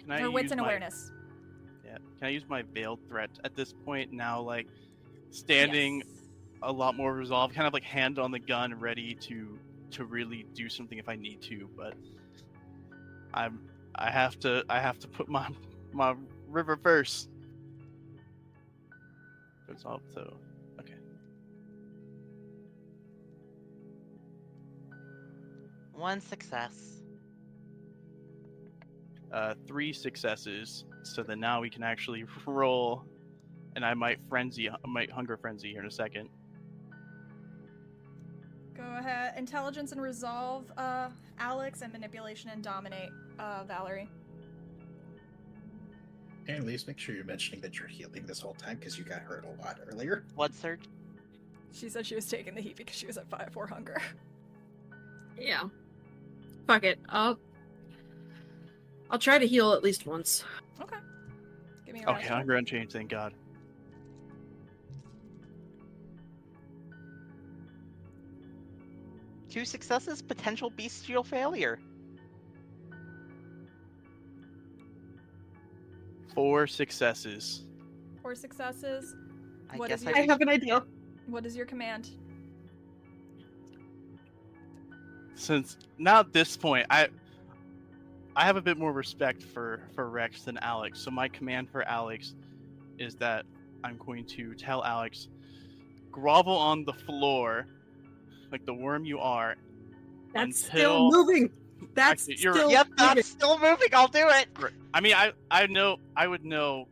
Can I Or wits use and my... awareness. Yeah. Can I use my veiled threat at this point now? Like standing Yes. a lot more resolved, kind of like hand on the gun, ready to really do something if I need to. But I have to put my River first. Resolve. So okay. One success. 3 successes. So then now we can actually roll, and I might hunger frenzy here in a second. Go ahead. Intelligence and resolve, Alex, and manipulation and dominate, Valerie. Annalise, make sure you're mentioning that you're healing this whole time because you got hurt a lot earlier. Blood surge. She said she was taking the heat because she was at 5-4 hunger. Yeah. Fuck it. I'll try to heal at least once. Okay. Give me a Okay, hunger unchanged, thank God. Two successes, potential bestial failure. 4 successes. 4 successes. I What guess is I your- I have an idea. What is your command? Since now at this point, I have a bit more respect for Rex than Alex. So my command for Alex is that I'm going to tell Alex, grovel on the floor, like the worm you are. That's until... still moving. That's Actually, you're- still Yep, moving. that's still moving. I'll do it. I mean, I would know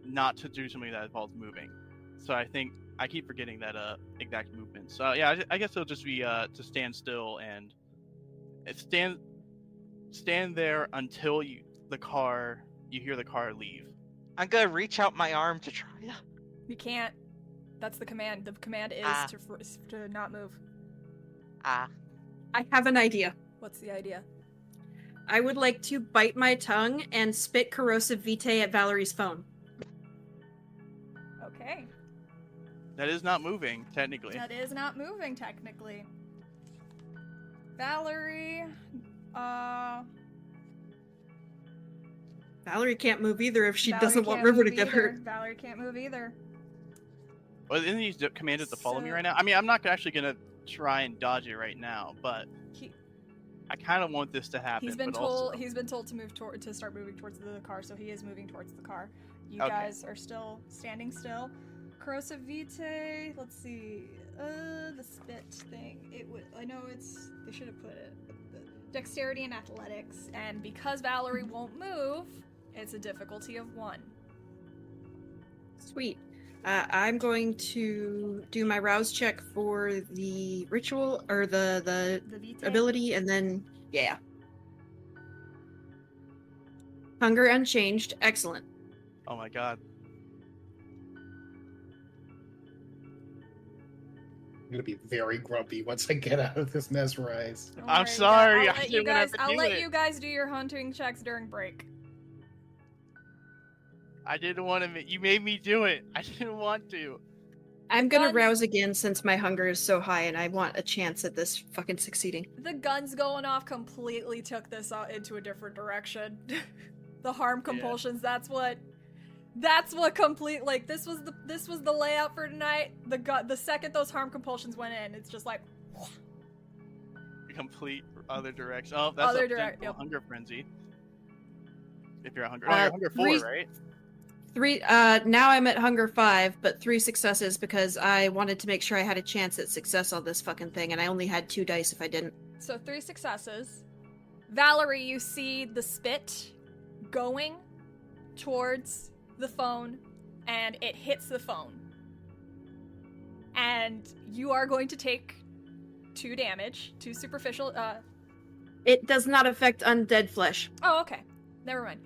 not to do something that involves moving. So I think I keep forgetting that exact movement. So yeah, I guess it'll just be to stand still and stand there until you hear the car leave. I'm gonna reach out my arm to try to. You can't. That's the command. The command is to not move. Ah. I have an idea. What's the idea? I would like to bite my tongue and spit corrosive vitae at Valerie's phone. That is not moving, technically. That is not moving, technically. Valerie, Valerie can't move either if she Valerie doesn't want can't River to move get either. hurt. Valerie can't move either. Well, isn't he commanded to follow me So- right now? I mean, I'm not actually gonna try and dodge it right now, but I kind of want this to happen. He's been but told also... he's been told to start moving towards the car, so he is moving towards the car. You Okay. guys are still standing still. Corrosive Vitae, let's see. The spit thing. I know they should have put it. Dexterity and athletics, and because Valerie won't move, it's a difficulty of 1. Sweet. I'm going to do my rouse check for the ritual, or the Vitae. ability, and then, yeah. Hunger unchanged. Excellent. Oh my god. I'm gonna be very grumpy once I get out of this mesmerize. Don't I'm worry, sorry, I'll I let didn't you wanna have guys. to I'll do let it. you guys do your hunting checks during break. I didn't want to. You made me do it. I didn't want to. I'm gonna Guns- rouse again since my hunger is so high and I want a chance at this fucking succeeding. The guns going off completely took this into a different direction. The harm compulsions. That's what complete. Like this was the layout for tonight. The second those harm compulsions went in, it's just like Complete other direction. Oh, that's Other a direct- potential yep. hunger frenzy. If you're at hunger, you're hunger 4, right? 3. Now I'm at hunger 5, but 3 successes because I wanted to make sure I had a chance at success on this fucking thing, and I only had 2 dice if I didn't. so 3 successes. Valerie, you see the spit going towards the phone, and it hits the phone, and you are going to take 2 damage, 2 superficial. It does not affect undead flesh. Oh, okay. Never mind.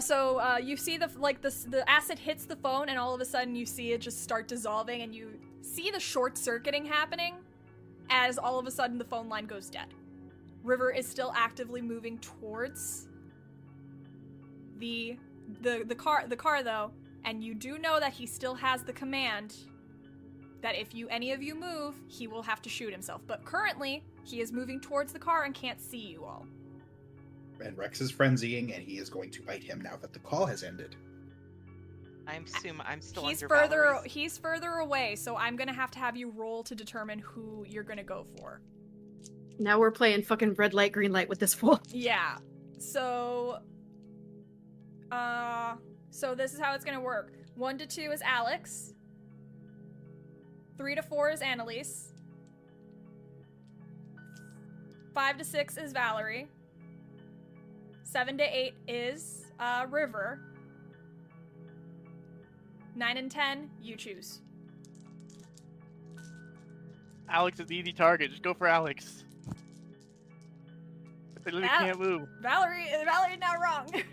So you see the acid hits the phone, and all of a sudden you see it just start dissolving, and you see the short circuiting happening as all of a sudden the phone line goes dead. River is still actively moving towards the car though, and you do know that he still has the command that if any of you move, he will have to shoot himself. But currently, he is moving towards the car and can't see you all. And Rex is frenzying, and he is going to bite him now that the call has ended. I assume I'm still He's under further. Valerie's- He's further away, so I'm gonna have you roll to determine who you're gonna go for. Now we're playing fucking red light, green light with this fool. Yeah. So. So this is how it's gonna work. 1 to 2 is Alex. 3 to 4 is Annalise. 5 to 6 is Valerie. 7 to 8 is River. 9 and 10, you choose. Alex is the easy target. Just go for Alex. They literally Al- can't move. Valerie's not wrong.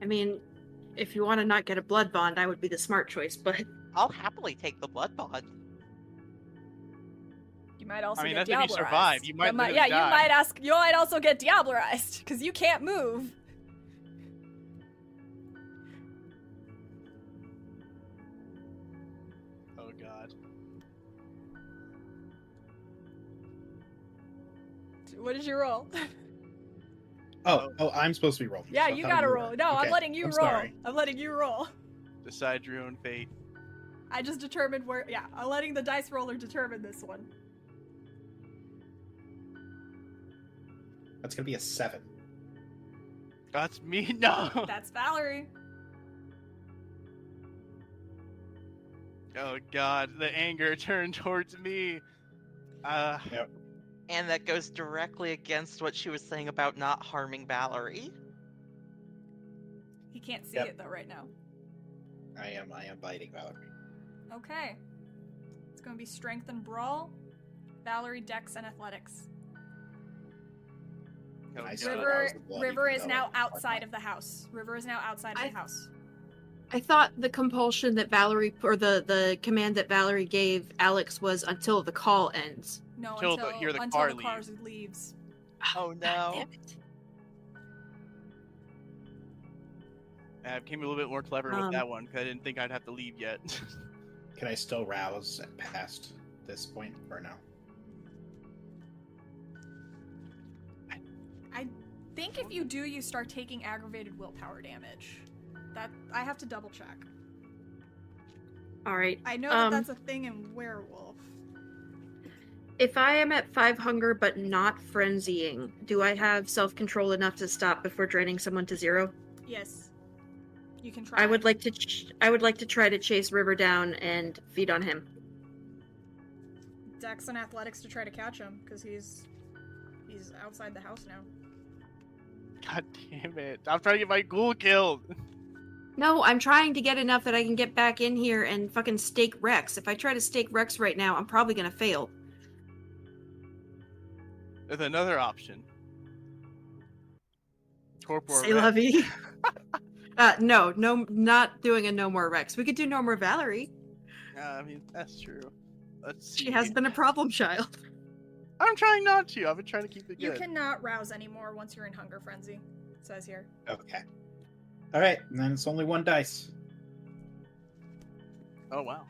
I mean, if you want to not get a blood bond, I would be the smart choice, but I'll happily take the blood bond. You might also I mean, get that's if you Diablerized. survive. You might literally die. You might also get Diablerized because you can't move. Oh god. What did you roll? Oh, I'm supposed to be rolling. Yeah, I you thought gotta you roll. were. No, I'm Okay, letting you I'm roll. sorry. I'm letting you roll. Decide your own fate. I just determined where. Yeah, I'm letting the dice roller determine this one. That's gonna be a 7. That's me. No. That's Valerie. Oh god, the anger turned towards me. Yep. And that goes directly against what she was saying about not harming Valerie. He can't see Yep. it though right now. I am biting Valerie. Okay. It's gonna be strength and brawl. Valerie, dex, and athletics. Oh, I god. still River, rouse the blood, River even is though now I'm outside not. of the house. River is now outside of the house. I thought the compulsion that Valerie, or the command that Valerie gave Alex was until the call ends. No, Until until the until car the car leaves. leaves. Oh God no. damn it. I became a little bit more clever with that one because I didn't think I'd have to leave yet. Can I still rouse past this point or no? I think if you do, you start taking aggravated willpower damage. That I have to double check. All right. I know that that's a thing in Werewolf. If I am at 5 hunger but not frenzying, do I have self-control enough to stop before draining someone to 0? Yes. You can try. I would like to try to chase River down and feed on him. Dex and athletics to try to catch him because he's outside the house now. God damn it! I'm trying to get my ghoul killed. No, I'm trying to get enough that I can get back in here and fucking stake Rex. If I try to stake Rex right now, I'm probably gonna fail. There's another option. Corporal Say la vie. No, not doing a no more Rex. We could do no more Valerie. I mean, that's true. Let's see. She has been a problem child. I'm trying not to. I've been trying to keep it good. You cannot rouse anymore once you're in Hunger Frenzy. It says here. Okay. All right, and then it's only 1 dice. Oh, wow.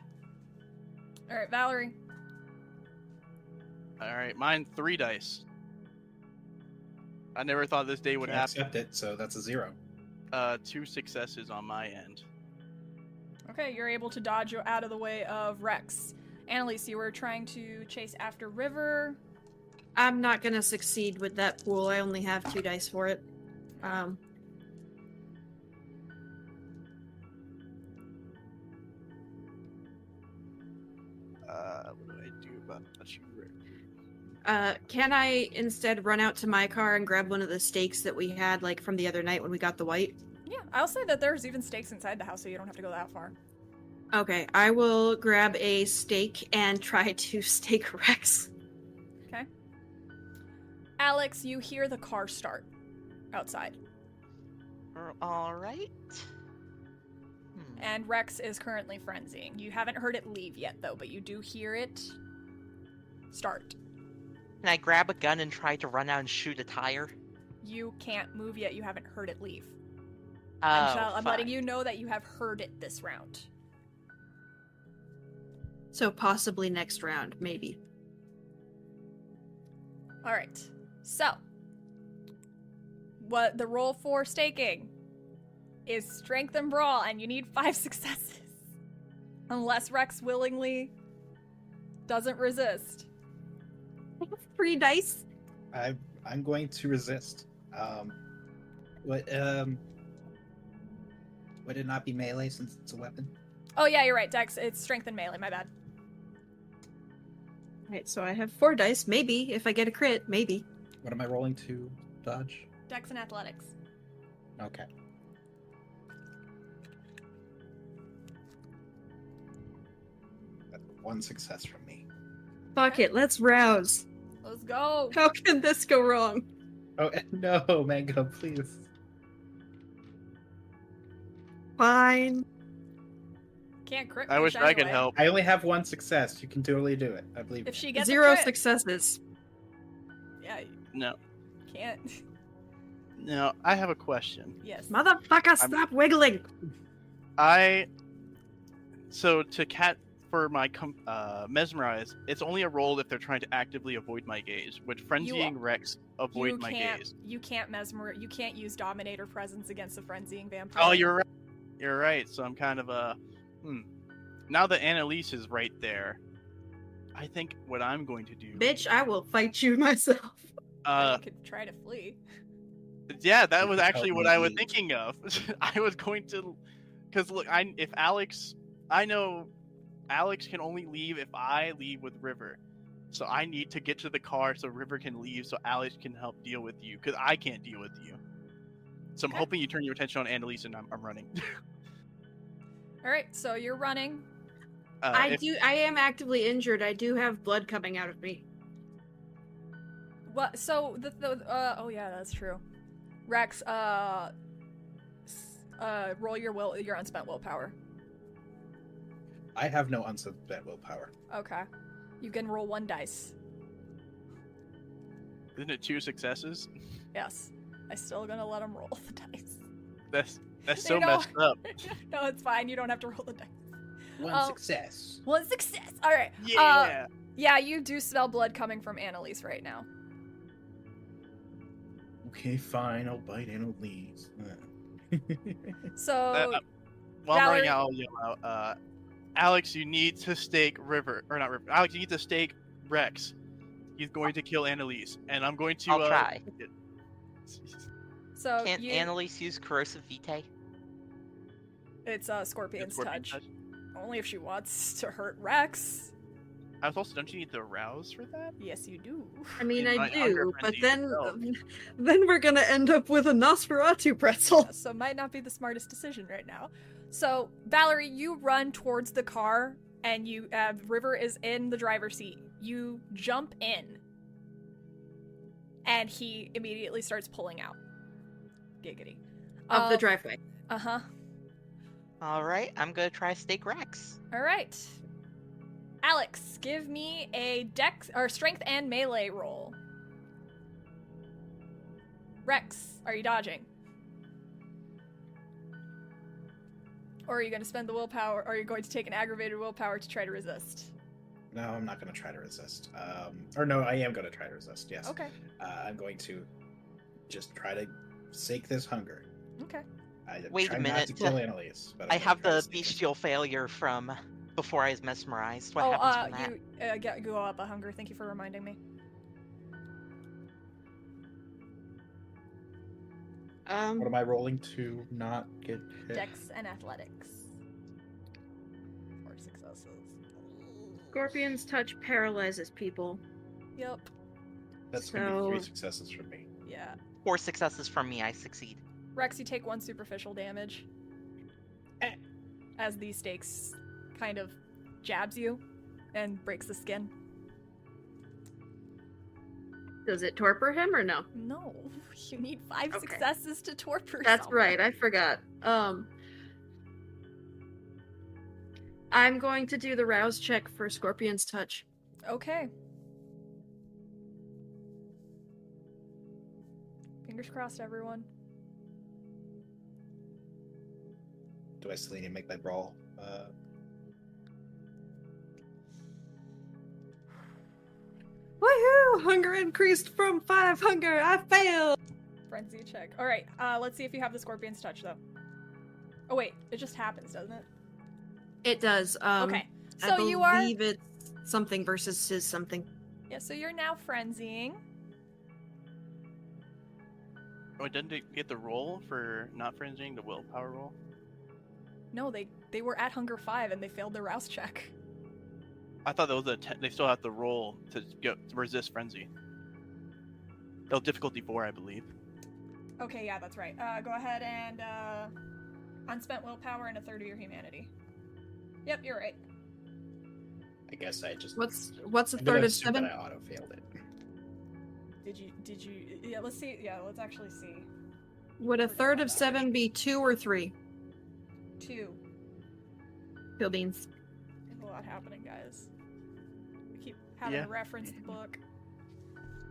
All right, Valerie. All right, mine 3 dice. I never thought this day would Can't happen. accept it, so that's a 0. 2 successes on my end. Okay, you're able to dodge out of the way of Rex. Annalise, you were trying to chase after River. I'm not gonna succeed with that pool. I only have 2 dice for it. What do I do about you, Rick? Can I instead run out to my car and grab one of the stakes that we had, like, from the other night when we got the white? Yeah, I'll say that there's even stakes inside the house, so you don't have to go that far. Okay, I will grab a stake and try to stake Rex. Okay. Alex, you hear the car start outside. All right. And Rex is currently frenzying. You haven't heard it leave yet, though, but you do hear it start. Can I grab a gun and try to run out and shoot a tire? You can't move yet. You haven't heard it leave. Oh, I'm letting fine. you know that you have heard it this round. So possibly next round, maybe. All right. So, what the roll for staking is strength and brawl, and you need 5 successes. Unless Rex willingly doesn't resist. I have 3 dice. I'm going to resist. Would it not be melee since it's a weapon? Oh yeah, you're right, Dex. It's strength and melee, my bad. Right, so I have 4 dice. Maybe, if I get a crit, maybe. What am I rolling to dodge? Dex and athletics. Okay. That's 1 success from me. Fuck it, let's rouse. Let's go. How can this go wrong? Oh, no, Mango, please. Fine. Can't crit. I wish I could anyway. help. I only have 1 success. You can totally do it. I believe If it. she gets 0 a crit, successes. yeah, No. can't. No, I have a question. Yes. Motherfucker, stop wiggling! So for my mesmerize, it's only a roll if they're trying to actively avoid my gaze. Would frenzying Rex avoid my gaze? You can't You can't use Dominator presence against a frenzying vampire. Oh, you're right. You're right. So I'm kind of Now that Annalise is right there, I think what I'm going to do. Bitch, I will fight you myself. You could try to flee. Yeah, that was actually what I was thinking of. I was going to, because look, I know Alex can only leave if I leave with River. So I need to get to the car so River can leave so Alex can help deal with you, because I can't deal with you. So I'm hoping you turn your attention on Annalise and I'm running. All right, so you're running. I am actively injured. I do have blood coming out of me. What? So oh yeah, that's true. Rex, roll your unspent willpower. I have no unspent willpower. Okay. You can roll 1 dice. Isn't it 2 successes? Yes. I'm still gonna let him roll the dice. That's so messed up. No, it's fine. You don't have to roll the dice. One success. One success. All right. Yeah. Yeah, you do smell blood coming from Annalise right now. Okay, fine. I'll bite Annalise. So, While I'm Valerie- running out, I'll yell out, Alex, you need to stake River. Or not River. Alex, you need to stake Rex. He's going to kill Annalise. And I'm going to... I'll try. So Can't Annalise use corrosive vitae? It's Scorpion's Scorpion's touch. Only if she wants to hurt Rex. I was also, don't you need the rouse for that? Yes, you do. I mean, In I my do, hunger but frenzy then we're gonna end up with a Nosferatu pretzel. So might not be the smartest decision right now. So Valerie, you run towards the car, and you River is in the driver's seat. You jump in, and he immediately starts pulling out. Giggity. Of the driveway. Uh-huh. Alright, I'm gonna try stake Rex. All right. Alex, give me a dex or strength and melee roll. Rex, are you dodging? Or are you going to spend the willpower, or are you going to take an aggravated willpower to try to resist? No, I'm not going to try to resist. Or no, I am going to try to resist, yes. Okay. I'm going to just try to sake this hunger. Okay. Wait try a not minute. to kill Annalise, but I I'm have gonna try the to stake it. bestial failure from before I was mesmerized. What happens from that? You go up a hunger. Thank you for reminding me. What am I rolling to not get hit? Dex and athletics. 4 successes. Scorpion's touch paralyzes people. Yep. That's going to be 3 So- successes from me. Yeah. 4 successes from me, I succeed. Rex, you take 1 superficial damage. As these stakes kind of jabs you and breaks the skin. Does it torpor him or no? No, you need 5 Okay. successes to torpor That's someone. right, I forgot. I'm going to do the rouse check for Scorpion's touch. Okay. Fingers crossed, everyone. Do I still need to make my brawl? Woohoo! Hunger increased from 5 hunger. I failed. Frenzy check. All right. Let's see if you have the Scorpion's touch, though. Oh wait, it just happens, doesn't it? It does. Okay. I So you are. believe it's something versus his something. Yeah. So you're now frenzying. Oh, didn't it get the roll for not frenzying, the willpower roll? No, they were at hunger 5 and they failed their rouse check. I thought that was they still have to roll to resist frenzy. They'll difficulty 4, I believe. Okay, yeah, that's right. Go ahead and unspent willpower and a third of your humanity. Yep, you're right. I guess I just... What's a I'm gonna third of assume 7? that I auto-failed it. Did you? Yeah, let's see. Yeah, let's actually see. Would a third of 7 be 2 or 3? 2. Field beans. There's a lot happening, guys. I keep having to reference the book.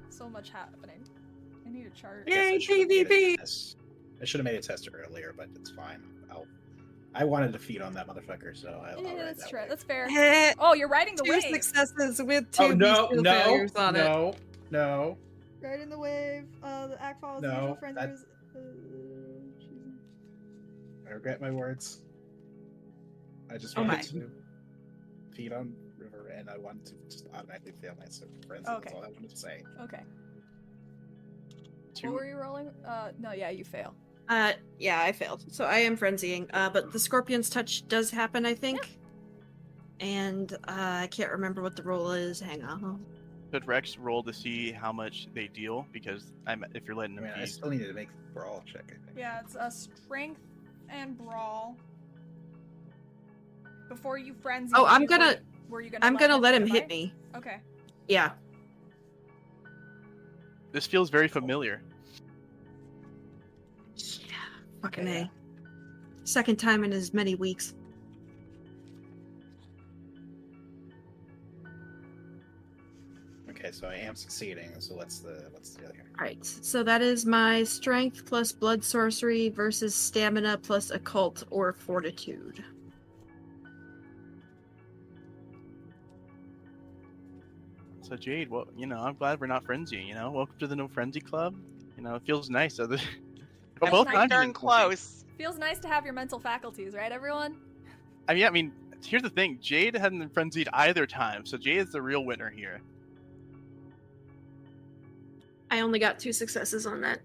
So much happening. I need a chart. Yay, Guess I should've made a PvP! test. I should have made a test earlier, but it's fine. I wanted to feed on that motherfucker, so I'll Yeah, ride that's that true. wave. That's fair. Heh, Oh, you're riding the 2 wave. successes with 2 Oh, no, bestial no, failures on it. no. Riding the wave. The act follows No, the usual frenzy. that- I regret my words. I just Oh wanted my. to feed on River, and I wanted to just automatically fail my frenzy. Okay. That's all I wanted to say. Okay. 2. What were you rolling? No, yeah, you fail. Yeah, I failed. So I am frenzying. But the Scorpion's touch does happen, I think. And I can't remember what the roll is. Hang on. Could Rex roll to see how much they deal? Because if you're letting I them mean, I feed. still needed to make the brawl check, I think. Yeah, it's a strength and brawl. Before you frenzy. Oh, I'm you gonna- Were you gonna? I'm gonna let him get hit by? me. Okay. Yeah. This feels very familiar. Yeah. Fucking A. Second time in as many weeks. Okay, so I am succeeding. So what's the other? Right. So that is my strength plus blood sorcery versus stamina plus occult or fortitude. So Jade, well, I'm glad we're not frenzy. Welcome to the No Frenzy Club. It feels nice. So but I'm both pretty kinds darn of close. Feels nice to have your mental faculties, right, everyone? I mean, here's the thing: Jade hadn't been frenzied either time, so Jade is the real winner here. I only got 2 successes on that.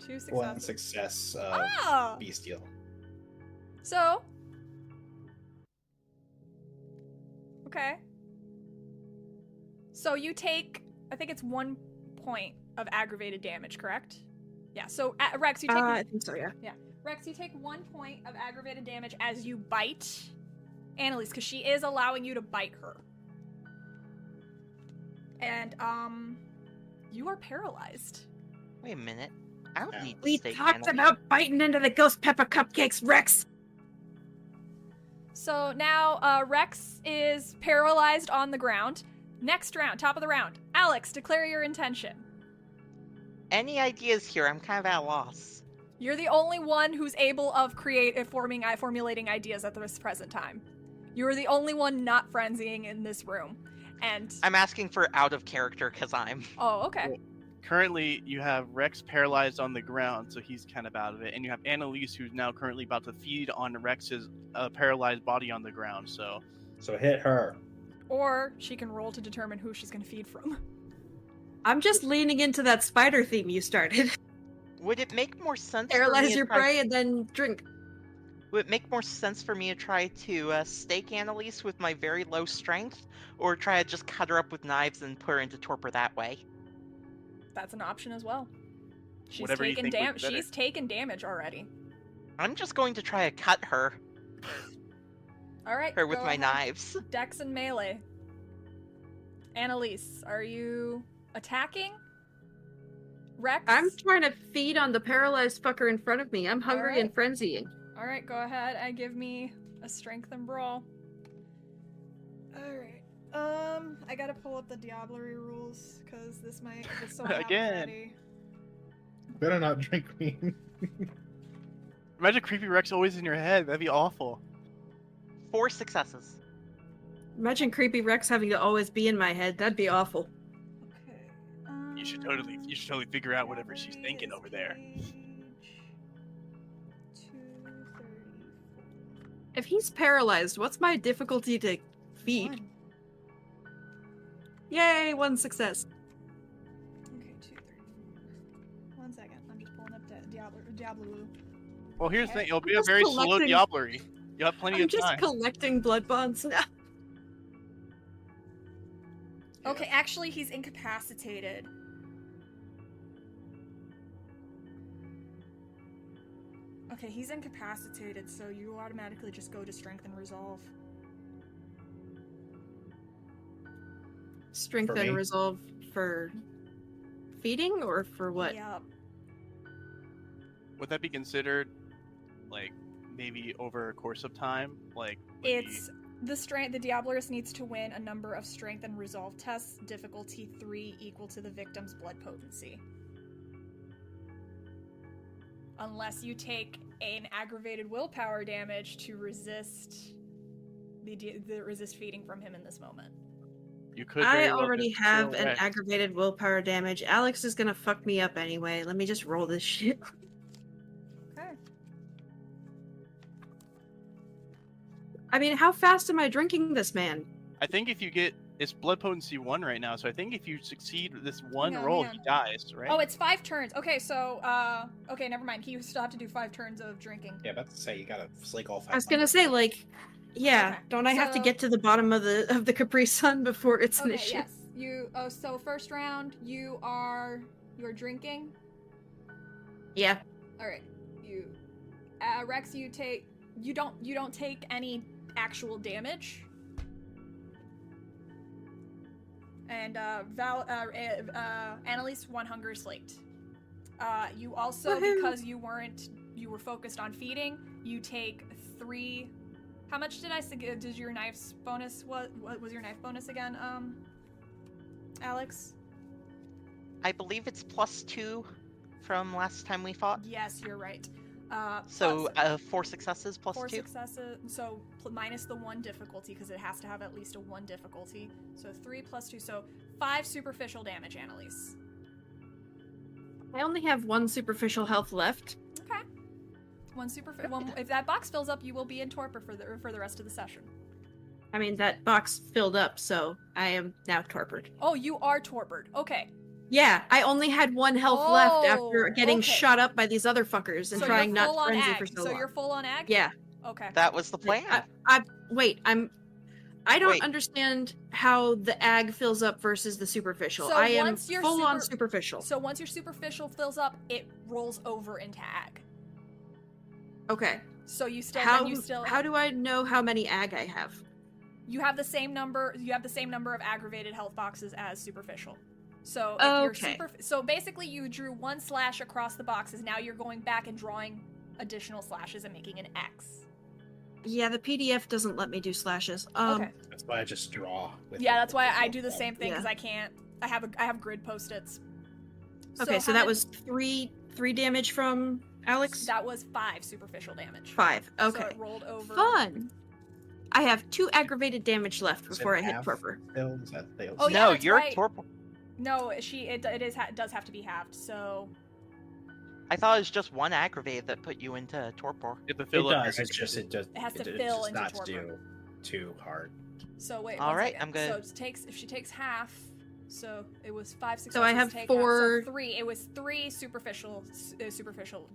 2 successes. One success of Oh! bestial. So. Okay. So you take, I think it's 1 point of aggravated damage, correct? Yeah. So Rex, you take. I think so. Yeah. Yeah. Rex, you take 1 point of aggravated damage as you bite Annalise, because she is allowing you to bite her. And you are paralyzed. Wait a minute. I don't need to We stay talked Annalise. about biting into the ghost pepper cupcakes, Rex. So now Rex is paralyzed on the ground. Next round, top of the round. Alex, declare your intention. Any ideas here? I'm kind of at a loss. You're the only one who's able of formulating ideas at this present time. You're the only one not frenzying in this room. And I'm asking for out of character because I'm. oh, okay. Well, currently, you have Rex paralyzed on the ground, so he's kind of out of it, and you have Annalise, who's now currently about to feed on Rex's paralyzed body on the ground. So hit her. Or she can roll to determine who she's going to feed from. I'm just leaning into that spider theme you started. Would it make more sense? Paralyze for me your to try... prey and then drink. Would it make more sense for me to try to stake Annalise with my very low strength, or try to just cut her up with knives and put her into torpor that way? That's an option as well. She's Whatever you taken think would be better. She's taken damage already. I'm just going to try to cut her. All right. Her with go my ahead. knives. Dex and melee. Annalise, are you attacking? Rex? I'm trying to feed on the paralyzed fucker in front of me. I'm hungry Alright. and frenzying. All right, go ahead and give me a strength and brawl. All right. I gotta pull up the Diablerie rules because this might this so Again. already. Better not drink me. imagine creepy Rex always in your head. That'd be awful. 4 successes. Imagine creepy Rex having to always be in my head. That'd be awful. Okay. You should totally figure out whatever she's thinking over there. If he's paralyzed, what's my difficulty to feed? 1. Yay, 1 success. Okay, 2, 3, 4. 1 second. I'm just pulling up Diablo. Well, here's the thing. It'll be a just very slow collecting- Diablerie. You have plenty I'm of just time. collecting blood bonds now. Okay, actually, he's incapacitated. Okay, he's incapacitated, so you automatically just go to Strength and Resolve. Strength For and me? resolve for feeding or for what? Yep. Would that be considered, like, maybe over a course of time? Like, would It's the strength. The Diablerist needs to win a number of Strength and Resolve tests, difficulty 3 equal to the victim's blood potency. Unless you take an aggravated willpower damage to resist the resist feeding from him in this moment. you could. I very well already just have kill an Rex. aggravated willpower damage. Alex is gonna fuck me up anyway. Let me just roll this shit. Okay. I mean, how fast am I drinking this man? I think if you get it's blood potency 1 right now, so I think if you succeed this one Hang on, roll, hang he dies, right? Oh, it's 5 turns. Okay, so okay, never mind. He still have to do 5 turns of drinking. Yeah, about to say you gotta slake all 5. I was gonna say, like, yeah, Okay, don't I have to so- get to the bottom of the Capri Sun before it's an Okay, issue? yes. You. Oh, so first round, you're drinking. Yeah. All right. You, Rex, you don't take any actual damage. And Annalise, 1 hunger slaked. You also, Woohoo! because you were focused on feeding, you take 3. How much did I say? Did your knife's bonus? What was your knife bonus again? Alex? I believe it's +2 from last time we fought. Yes, you're right. So 4 successes plus 4 2. successes, so minus the 1 difficulty, because it has to have at least a 1 difficulty. So 3 plus 2, so 5 superficial damage, Annalise. I only have 1 superficial health left. Okay. If that box fills up, you will be in torpor for the rest of the session. I mean, that box filled up, so I am now torpored. Oh, you are torpored. Okay. Yeah, I only had 1 health left after getting okay. shot up by these other fuckers and So trying you're not full to on frenzy ag. for so So long. you're full on ag? Yeah. Okay. That was the plan. Wait, I don't Wait. understand how the ag fills up versus the superficial. So I am once your full on superficial. So once your superficial fills up, it rolls over into ag. Okay. So you still How do I know how many ag I have? You have the same number of aggravated health boxes as superficial. So if you're so basically you drew 1 slash across the boxes. Now you're going back and drawing additional slashes and making an X. Yeah, the PDF doesn't let me do slashes. Okay. That's why I just draw. Yeah, that's why I do the same thing because I can't. I have grid post-its. Okay, so that was 3 damage from Alex. That was 5 superficial damage. 5. Okay. So it rolled over. Fun. I have 2 aggravated damage left before I hit torpor. Oh, yeah, no, that's you're right. torpor. No, it does have to be halved. So I thought it was just 1 aggravated that put you into torpor. It It does. It's just it has to fill into not torpor. do too hard. So wait. All one right, second. I'm good. So if she takes half, so it was 5 successes. So I have take 4. Half, so 3. It was 3 superficial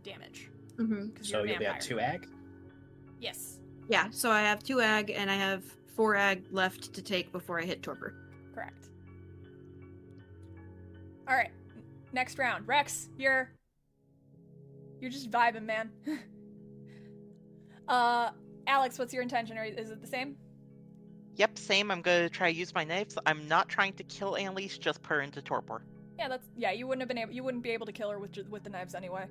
damage. Mm-hmm. So you'll be at 2 ag. Yes. Yeah. So I have 2 ag and I have 4 ag left to take before I hit torpor. Correct. All right. Next round, Rex. You're just vibing, man. Alex, what's your intention? Or is it the same? Yep, same. I'm gonna try to use my knives. I'm not trying to kill Annalise, just put her into torpor. Yeah. You wouldn't be able to kill her with the knives anyway,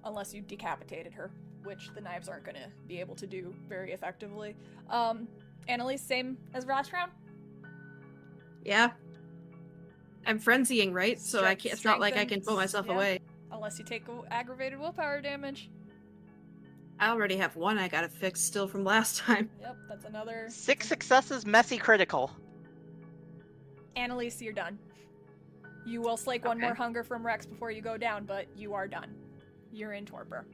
unless you decapitated her, which the knives aren't gonna be able to do very effectively. Annalise, same as last round. Yeah. I'm frenzying, right? So I can't. It's not like I can pull myself away. Unless you take aggravated willpower damage. I already have 1 I gotta fix still from last time. Yep, that's another. 6 successes, messy critical. Annalise, you're done. You will slake one more hunger from Rex before you go down, but you are done. You're in torpor.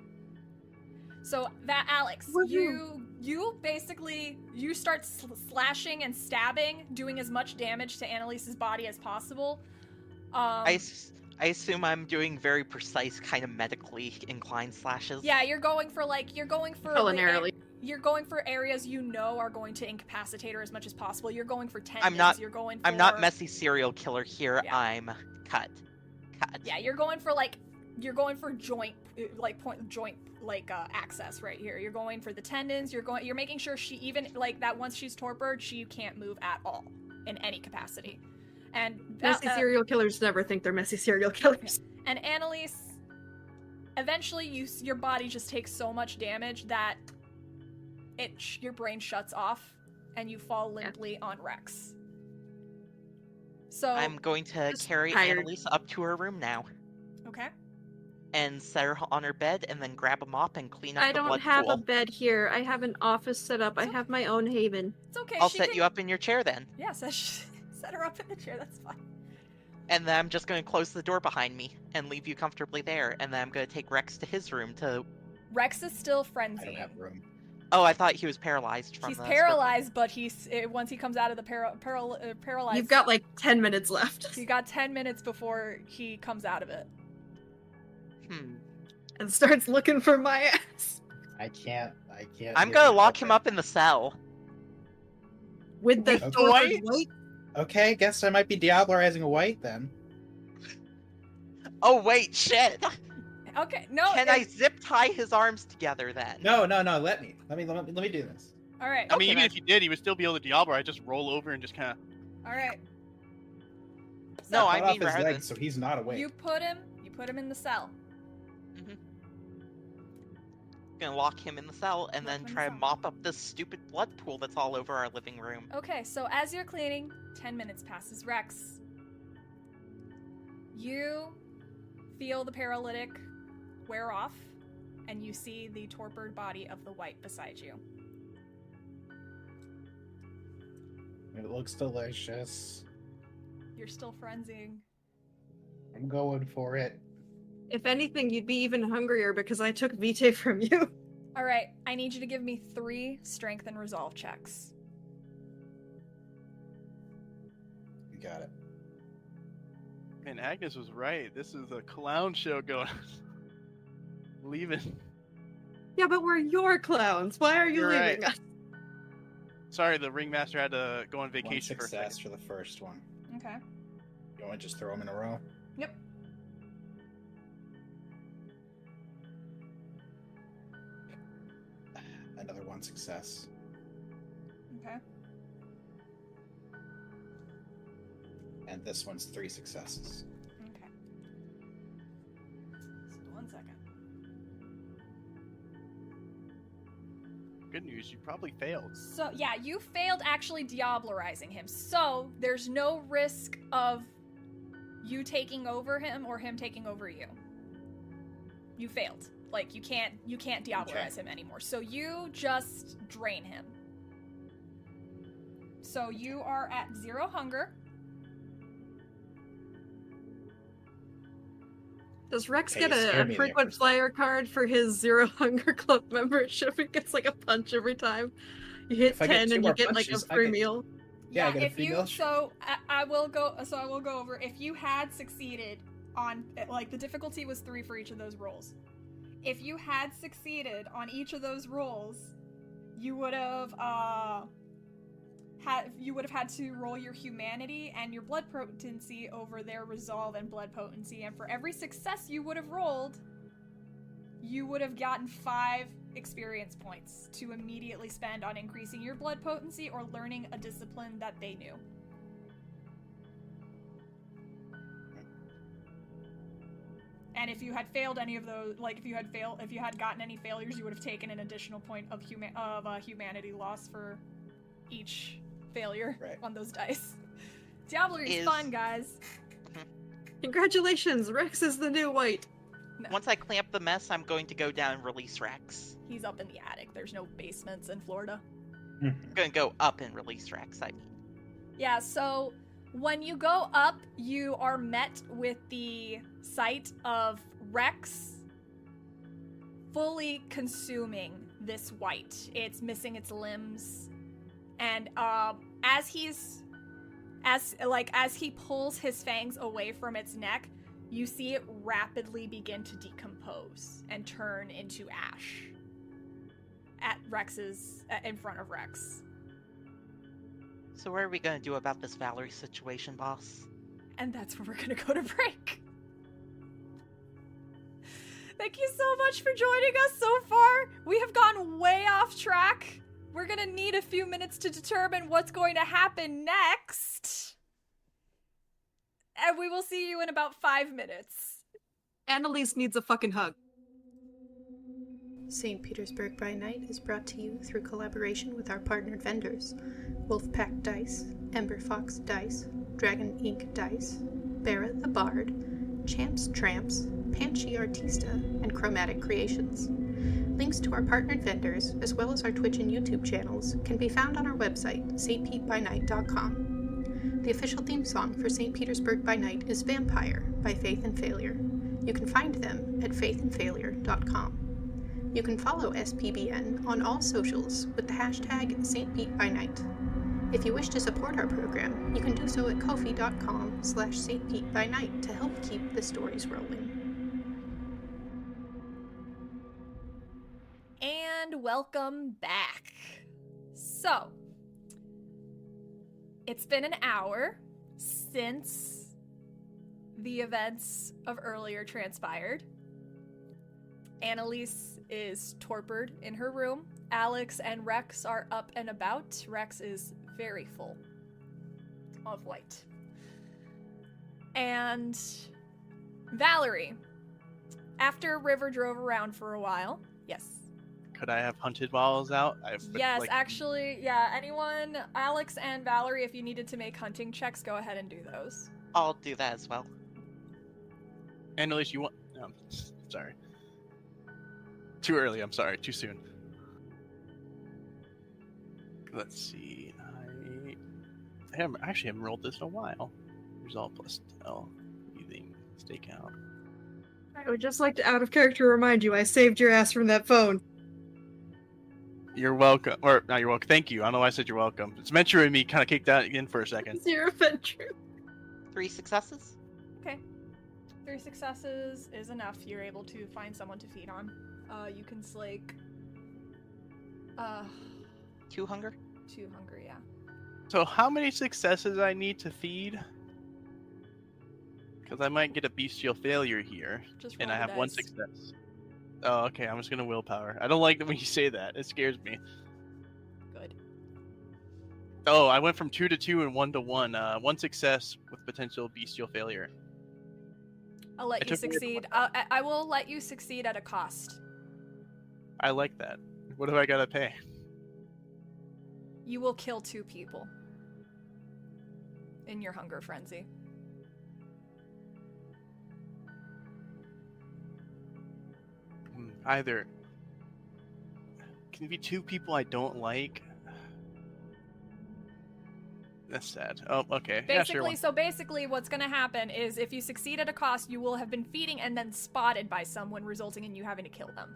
So that Alex, you basically start slashing and stabbing, doing as much damage to Annalise's body as possible. I assume I'm doing very precise, kind of medically inclined slashes. Yeah, you're going for culinarily. You're going for areas you know are going to incapacitate her as much as possible. You're going for tendons. I'm not messy serial killer here. Yeah. I'm cut. Yeah, you're going for joint access right here. You're going for the tendons. You're making sure she even that once she's torpored, she can't move at all in any capacity. And messy serial killers never think they're messy serial killers. And Annalise, eventually your body just takes so much damage that your brain shuts off and you fall limply on Rex. So I'm going to carry Annalise up to her room now. Okay. And set her on her bed and then grab a mop and clean up the blood pool. I don't have a bed here. I have an office set up. I have my own haven. It's okay. I'll set you up in your chair then. Yeah, set her up in the chair. That's fine. And then I'm just going to close the door behind me and leave you comfortably there. And then I'm going to take Rex to his room to... Rex is still frenzied. I don't have room. Oh, I thought he was paralyzed from He's paralyzed, but once he comes out of the paralyzed... You've got 10 minutes left. You got 10 minutes before he comes out of it. And starts looking for my ass. I can't. I'm gonna lock him up in the cell. With the white? Okay, guess I might be Diablerizing a white then. Oh wait, shit! Okay, no. Can I zip tie his arms together then? No. Let me do this. All right. I mean, even if you did, he would still be able to Diablerize. Just roll over and just kind of. All right. So, no, I mean his legs, so he's not awake. You put him in the cell. Gonna lock him in the cell and then try to mop up this stupid blood pool that's all over our living room. Okay, so as you're cleaning, 10 minutes passes. Rex, You feel the paralytic wear off, and you see the torpid body of the white beside you. It looks delicious. You're still frenzying. I'm going for it. If anything, you'd be even hungrier because I took Vitae from you. All right, I need you to give me 3 strength and resolve checks. You got it. Man, Agnes was right. This is a clown show going on. Leaving. Yeah, but we're your clowns. Why are you You're leaving right. us? Sorry, the ringmaster had to go on vacation One for a second. success for the first one. Okay. You want to just throw them in a row? Yep. Another 1 success. Okay. And this one's 3 successes. Okay. Just 1 second. Good news, you probably failed. So, yeah, you failed actually diablerizing him. So, there's no risk of you taking over him or him taking over you. You failed. Like, you can't diablerize him anymore. So you just drain him. So you are at 0 hunger. Does Rex Hey, get you scared a me there frequent for a flyer card for his Zero Hunger Club membership? He gets like a punch every time. You hit If I get 10 2 and more you get like punches, a I free get- meal. Yeah, I get a if free you meal. so I will go over if you had succeeded on like the difficulty was 3 for each of those rolls. If you had succeeded on each of those rolls, you would have had to roll your humanity and your blood potency over their resolve and blood potency, and for every success you would have rolled, you would have gotten 5 experience points to immediately spend on increasing your blood potency or learning a discipline that they knew. And if you had failed any of those, like if you had gotten any failures, you would have taken an additional point of humanity loss for each failure on those dice. Diablery is fun, guys. Congratulations, Rex is the new white. No. Once I clean up the mess, I'm going to go down and release Rex. He's up in the attic. There's no basements in Florida. I'm going to go up and release Rex, I mean. Yeah, so when you go up, you are met with the sight of Rex fully consuming this white. It's missing its limbs. And as he pulls his fangs away from its neck, you see it rapidly begin to decompose and turn into ash in front of Rex. So what are we going to do about this Valerie situation, boss? And that's where we're going to go to break. Thank you so much for joining us so far. We have gone way off track. We're going to need a few minutes to determine what's going to happen next. And we will see you in about 5 minutes. Annalise needs a fucking hug. St. Petersburg by Night is brought to you through collaboration with our partnered vendors, Wolfpack Dice, Ember Fox Dice, Dragon Ink Dice, Barra the Bard, Champs Tramps, Panchi Artista, and Chromatic Creations. Links to our partnered vendors, as well as our Twitch and YouTube channels, can be found on our website, stpetebynight.com. The official theme song for St. Petersburg by Night is Vampire by Faith and Failure. You can find them at faithandfailure.com. You can follow SPbN on all socials with the hashtag StPeteByNight. If you wish to support our program, you can do so at ko-fi.com/StPeteByNight to help keep the stories rolling. And welcome back. So, it's been an hour since the events of earlier transpired. Annalise is torpid in her room. Alex and Rex are up and about. Rex is very full of white. And Valerie, after River drove around for a while, yes. Could I have hunted balls out? Yes, actually, yeah, anyone, Alex and Valerie, if you needed to make hunting checks, go ahead and do those. I'll do that as well. Annalise, you want? Sorry. Too early. I'm sorry. Too soon. Let's see. I actually haven't rolled this in a while. Resolve plus tell. Using stakeout. I would just like to, out of character, remind you I saved your ass from that phone. You're welcome. Or, not you're welcome. Thank you. I don't know why I said you're welcome. It's Venture and me kind of kicked out again for a second. Zero adventure. 3 successes. Okay. 3 successes is enough. You're able to find someone to feed on. You can slake 2 hunger. 2 hunger, yeah. So how many successes I need to feed? Because I might get a bestial failure here, Just and roll I the have 1 dice. success. Oh, okay. I'm just gonna willpower. I don't like it when you say that. It scares me. Good. Oh, I went from 2 to 2 and 1 to 1. 1 success with potential bestial failure. I'll let It you took me succeed. I will let you succeed at a cost. I like that. What do I gotta pay? You will kill 2 people in your hunger frenzy. Either. Can it be 2 people I don't like? That's sad. Oh, okay. Basically, so basically what's going to happen is if you succeed at a cost, you will have been feeding and then spotted by someone, resulting in you having to kill them.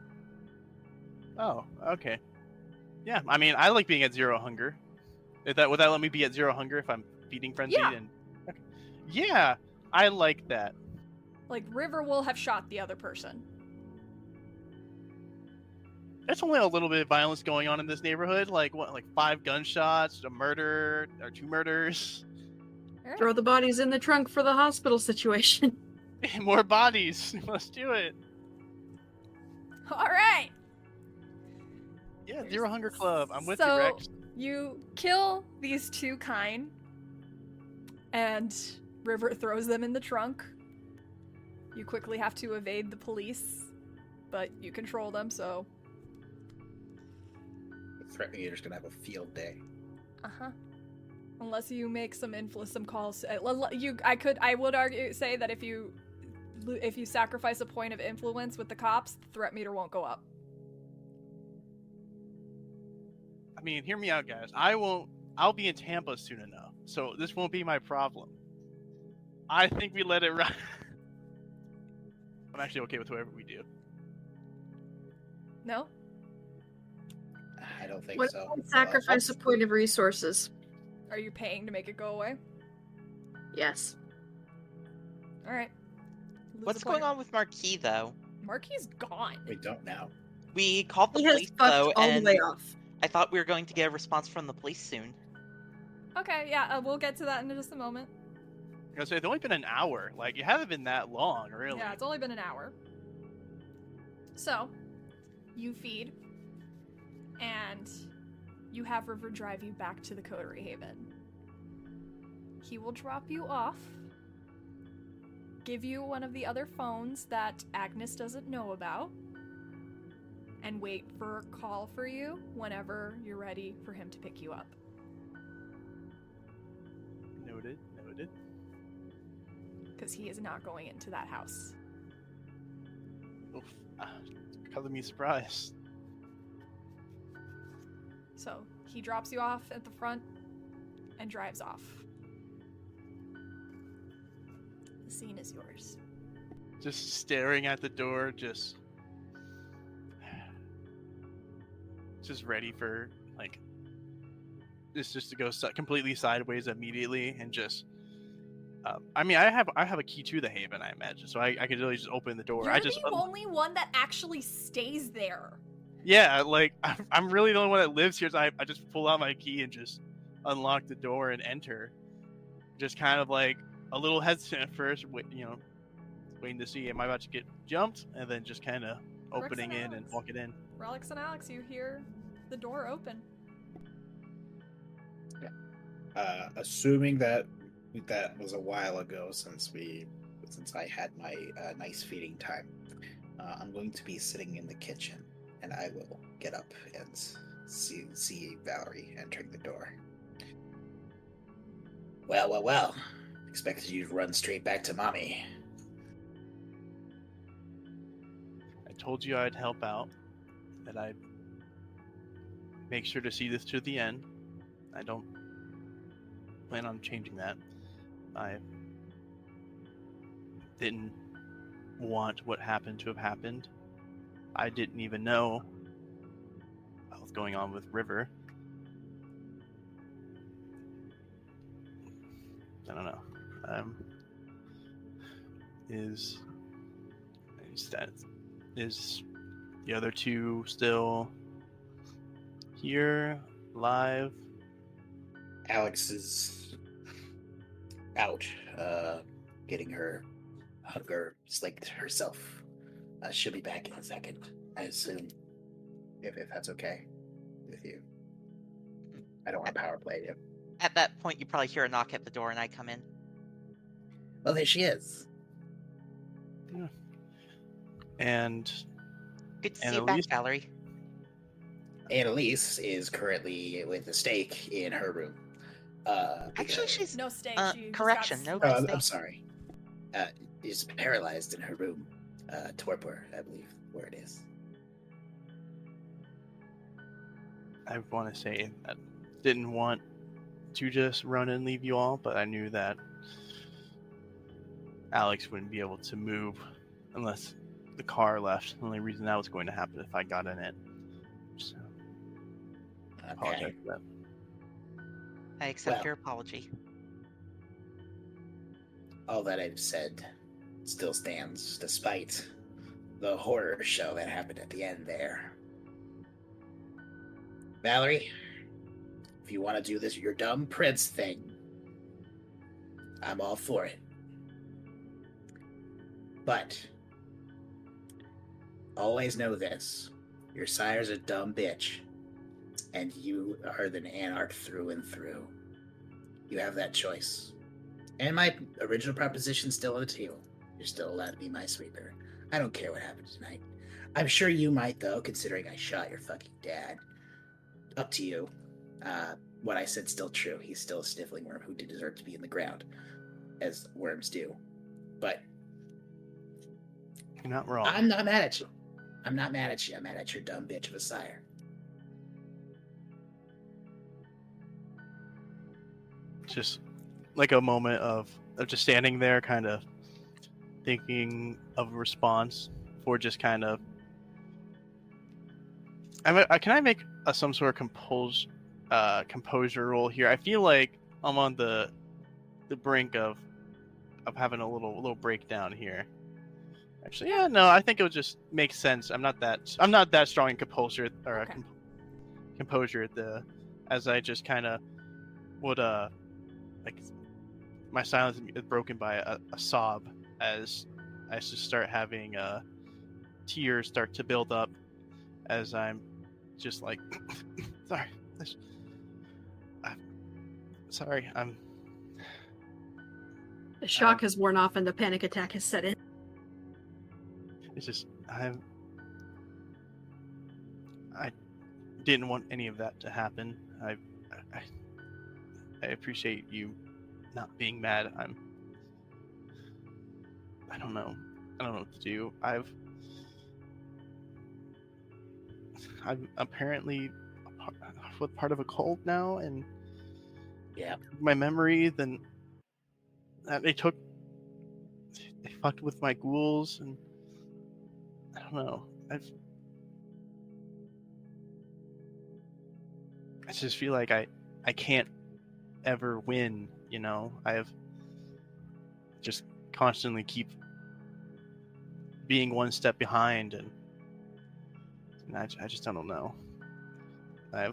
Oh, okay. Yeah, I mean, I like being at 0 hunger. Would that let me be at 0 hunger if I'm feeding frenzied? Yeah. And okay. Yeah, I like that. Like, River will have shot the other person. There's only a little bit of violence going on in this neighborhood. Like 5 gunshots, a murder, or 2 murders. Alright. Throw the bodies in the trunk for the hospital situation. More bodies. Let's do it. Alright! Yeah, 0 hunger club. I'm with So, you, Rex. you kill these 2 kine, and River throws them in the trunk. You quickly have to evade the police, but you control them, so... Threatening you're just gonna have a field day. Uh-huh. Unless you make some calls. I would say that if you sacrifice a point of influence with the cops, the threat meter won't go up. I mean, hear me out, guys. I'll be in Tampa soon enough, so this won't be my problem. I think we let it ride. I'm actually okay with whoever we do. No? I don't think What so. if I sacrifice a point of resources? Are you paying to make it go away? Yes. Alright. What's going on with Marquis, though? Marquis gone. We don't know. We called the He has police, fucked though, all and the way off. I thought we were going to get a response from the police soon. Okay, yeah, we'll get to that in just a moment. I was gonna say, it's only been an hour. Like, it hasn't been that long, really. Yeah, it's only been an hour. So, you feed, and you have River drive you back to the Coterie Haven. He will drop you off, give you one of the other phones that Agnes doesn't know about, and wait for a call for you whenever you're ready for him to pick you up. Noted. Because he is not going into that house. Oof. Color me surprised. So, he drops you off at the front and drives off. The scene is yours. Just staring at the door, just ready for, like, this just to go completely sideways immediately, and just I mean, I have a key to the Haven, I imagine, so I could really just open the door. You're I just the only one that actually stays there. Yeah, like, I'm really the only one that lives here, so I just pull out my key and just unlock the door and enter. Just kind of like a little hesitant at first, waiting to see, am I about to get jumped? And then just kind of opening in and walking in. Rex and Alex, you hear the door open. Assuming that was a while ago, since I had my nice feeding time, I'm going to be sitting in the kitchen, and I will get up and see Valerie entering the door. Well. Expected you to run straight back to mommy. told you I'd help out, that I'd make sure to see this to the end. I don't plan on changing that. I didn't want what happened to have happened. I didn't even know what was going on with River. I don't know. Is the other two still here, live? Alex is out, getting her hunger slaked herself. She'll be back in a second, I assume, if that's okay with you. I don't want to power play you. At that point, you probably hear a knock at the door, and I come in. Well, there she is. Yeah. And Good to see you back, Valerie. Annalise is currently with the stake in her room. Actually, she's No stake. She correction. just got No Oh, stake. I'm sorry. Is paralyzed in her room. Torpor, I believe, where it is. I want to say that didn't want to just run and leave you all, but I knew that Alex wouldn't be able to move unless the car left. The only reason that was going to happen if I got in it. So, I apologize for that. I accept Well, your apology. all that I've said still stands, despite the horror show that happened at the end there. Valerie, if you want to do this your dumb prince thing, I'm all for it. But always know this. Your sire's a dumb bitch, and you are an anarch through and through. You have that choice. And my original proposition's still on the table. You're still allowed to be my sweeper. I don't care what happens tonight. I'm sure you might, though, considering I shot your fucking dad. Up to you. What I said's still true. He's still a sniffling worm who did deserve to be in the ground, as worms do. But You're not wrong. I'm not mad at you. I'm not mad at you. I'm mad at your dumb bitch of a sire. Just like a moment of just standing there, kind of thinking of a response, or just kind of. Can I make some sort of composure roll here? I feel like I'm on the brink of having a little breakdown here. Actually, yeah, no, I think it would just make sense. I'm not that strong in composure or Okay. Composure as I just kind of would like my silence is broken by a sob as I just start having tears start to build up as I'm just like sorry. The shock has worn off and the panic attack has set in. It's just I didn't want any of that to happen. I appreciate you not being mad. I don't know what to do. I'm apparently part of a cult now, and Yeah. my memory. Then they fucked with my ghouls, and I don't know. I just feel like I can't ever win. You know, I've just constantly keep being one step behind, and I just don't know. I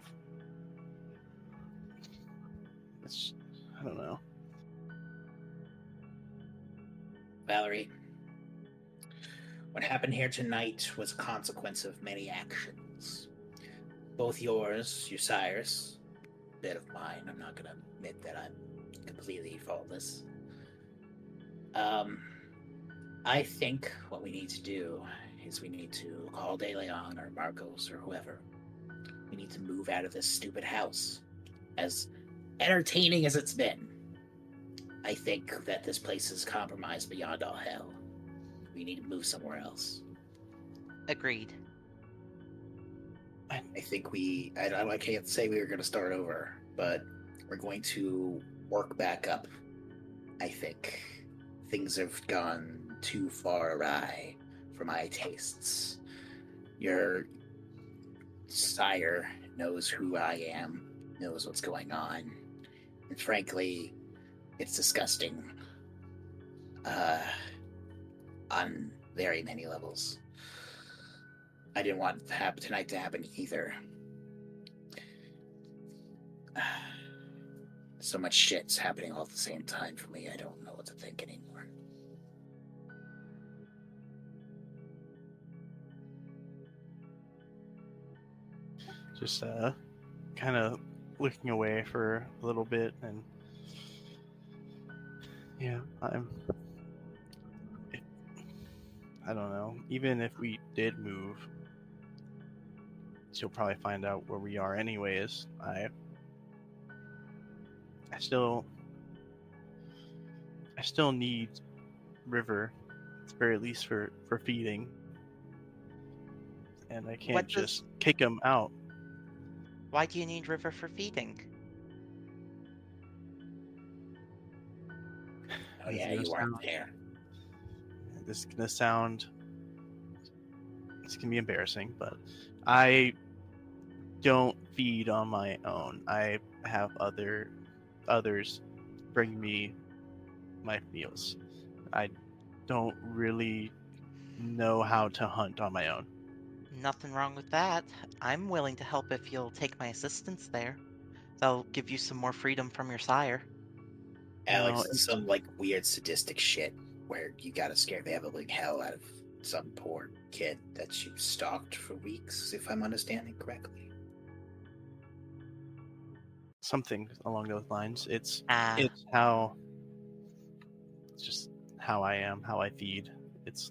don't know. Valerie, what happened here tonight was a consequence of many actions. Both yours, your sire's, a bit of mine. I'm not going to admit that I'm completely faultless. I think what we need to do is we need to call De Leon or Marcos or whoever. We need to move out of this stupid house. As entertaining as it's been, I think that this place is compromised beyond all hell. We need to move somewhere else. Agreed. I think I can't say we were going to start over, but we're going to work back up. I think things have gone too far awry for my tastes. Your sire knows who I am, knows what's going on, and frankly, it's disgusting. On very many levels. I didn't want tonight to happen either. So much shit's happening all at the same time for me, I don't know what to think anymore. Just kind of looking away for a little bit, and yeah, I don't know. Even if we did move, she'll probably find out where we are anyways. I still need River, at the very least for feeding, and I can't just kick him out. Why do you need River for feeding? Oh yeah, you weren't there. This is gonna be embarrassing, but I don't feed on my own. I have others bring me my meals. I don't really know how to hunt on my own. Nothing wrong with that. I'm willing to help if you'll take my assistance there. That'll give you some more freedom from your sire. Alex, some weird sadistic shit where you gotta scare the ever-living hell out of some poor kid that you stalked for weeks, if I'm understanding correctly. Something along those lines. It's just how I am, how I feed. It's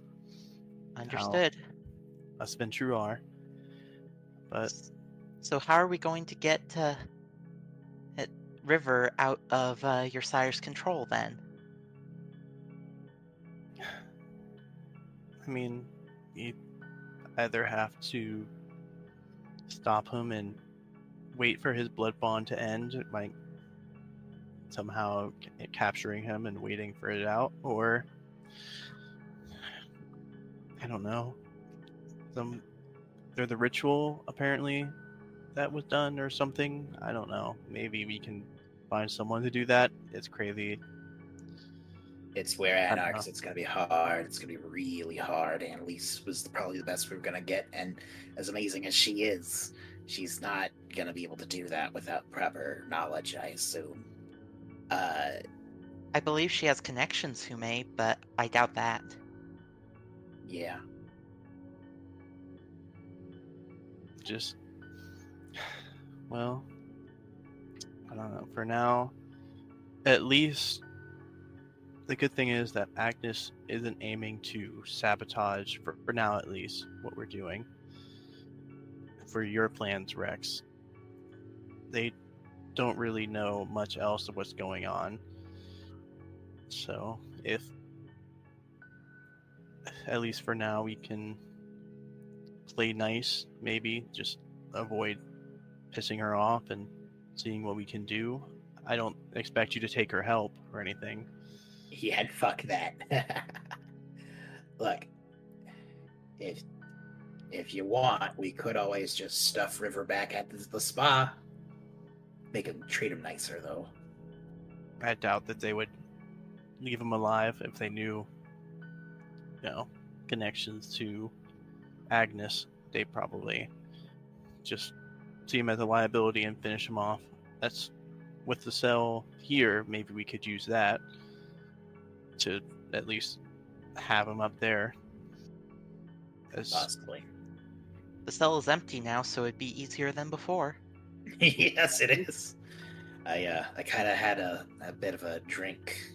understood. How us Ventru are. But so how are we going to get River out of your sire's control then? I mean, you either have to stop him and wait for his blood bond to end, like somehow capturing him and waiting for it out, or I don't know. They're the ritual apparently that was done or something. I don't know. Maybe we can find someone to do that. It's crazy. It's where Anarchs. It's gonna be hard. It's gonna be really hard. Annalise was probably the best we were gonna get, and as amazing as she is, she's not gonna be able to do that without proper knowledge, I assume. I believe she has connections who may, but I doubt that. Yeah. Just, well, I don't know. For now, at least, the good thing is that Agnes isn't aiming to sabotage, for now at least, what we're doing. For your plans, Rex, they don't really know much else of what's going on. So, if, at least for now, we can play nice, maybe, just avoid pissing her off and seeing what we can do. I don't expect you to take her help or anything. Yeah, fuck that. Look, if you want, we could always just stuff River back at the spa. Treat him nicer, though. I doubt that they would leave him alive if they knew, connections to Agnes. They probably just see him as a liability and finish him off. That's with the cell here. Maybe we could use that to at least have him up there. Possibly. The cell is empty now, so it'd be easier than before. Yes, it is. I kind of had a bit of a drink,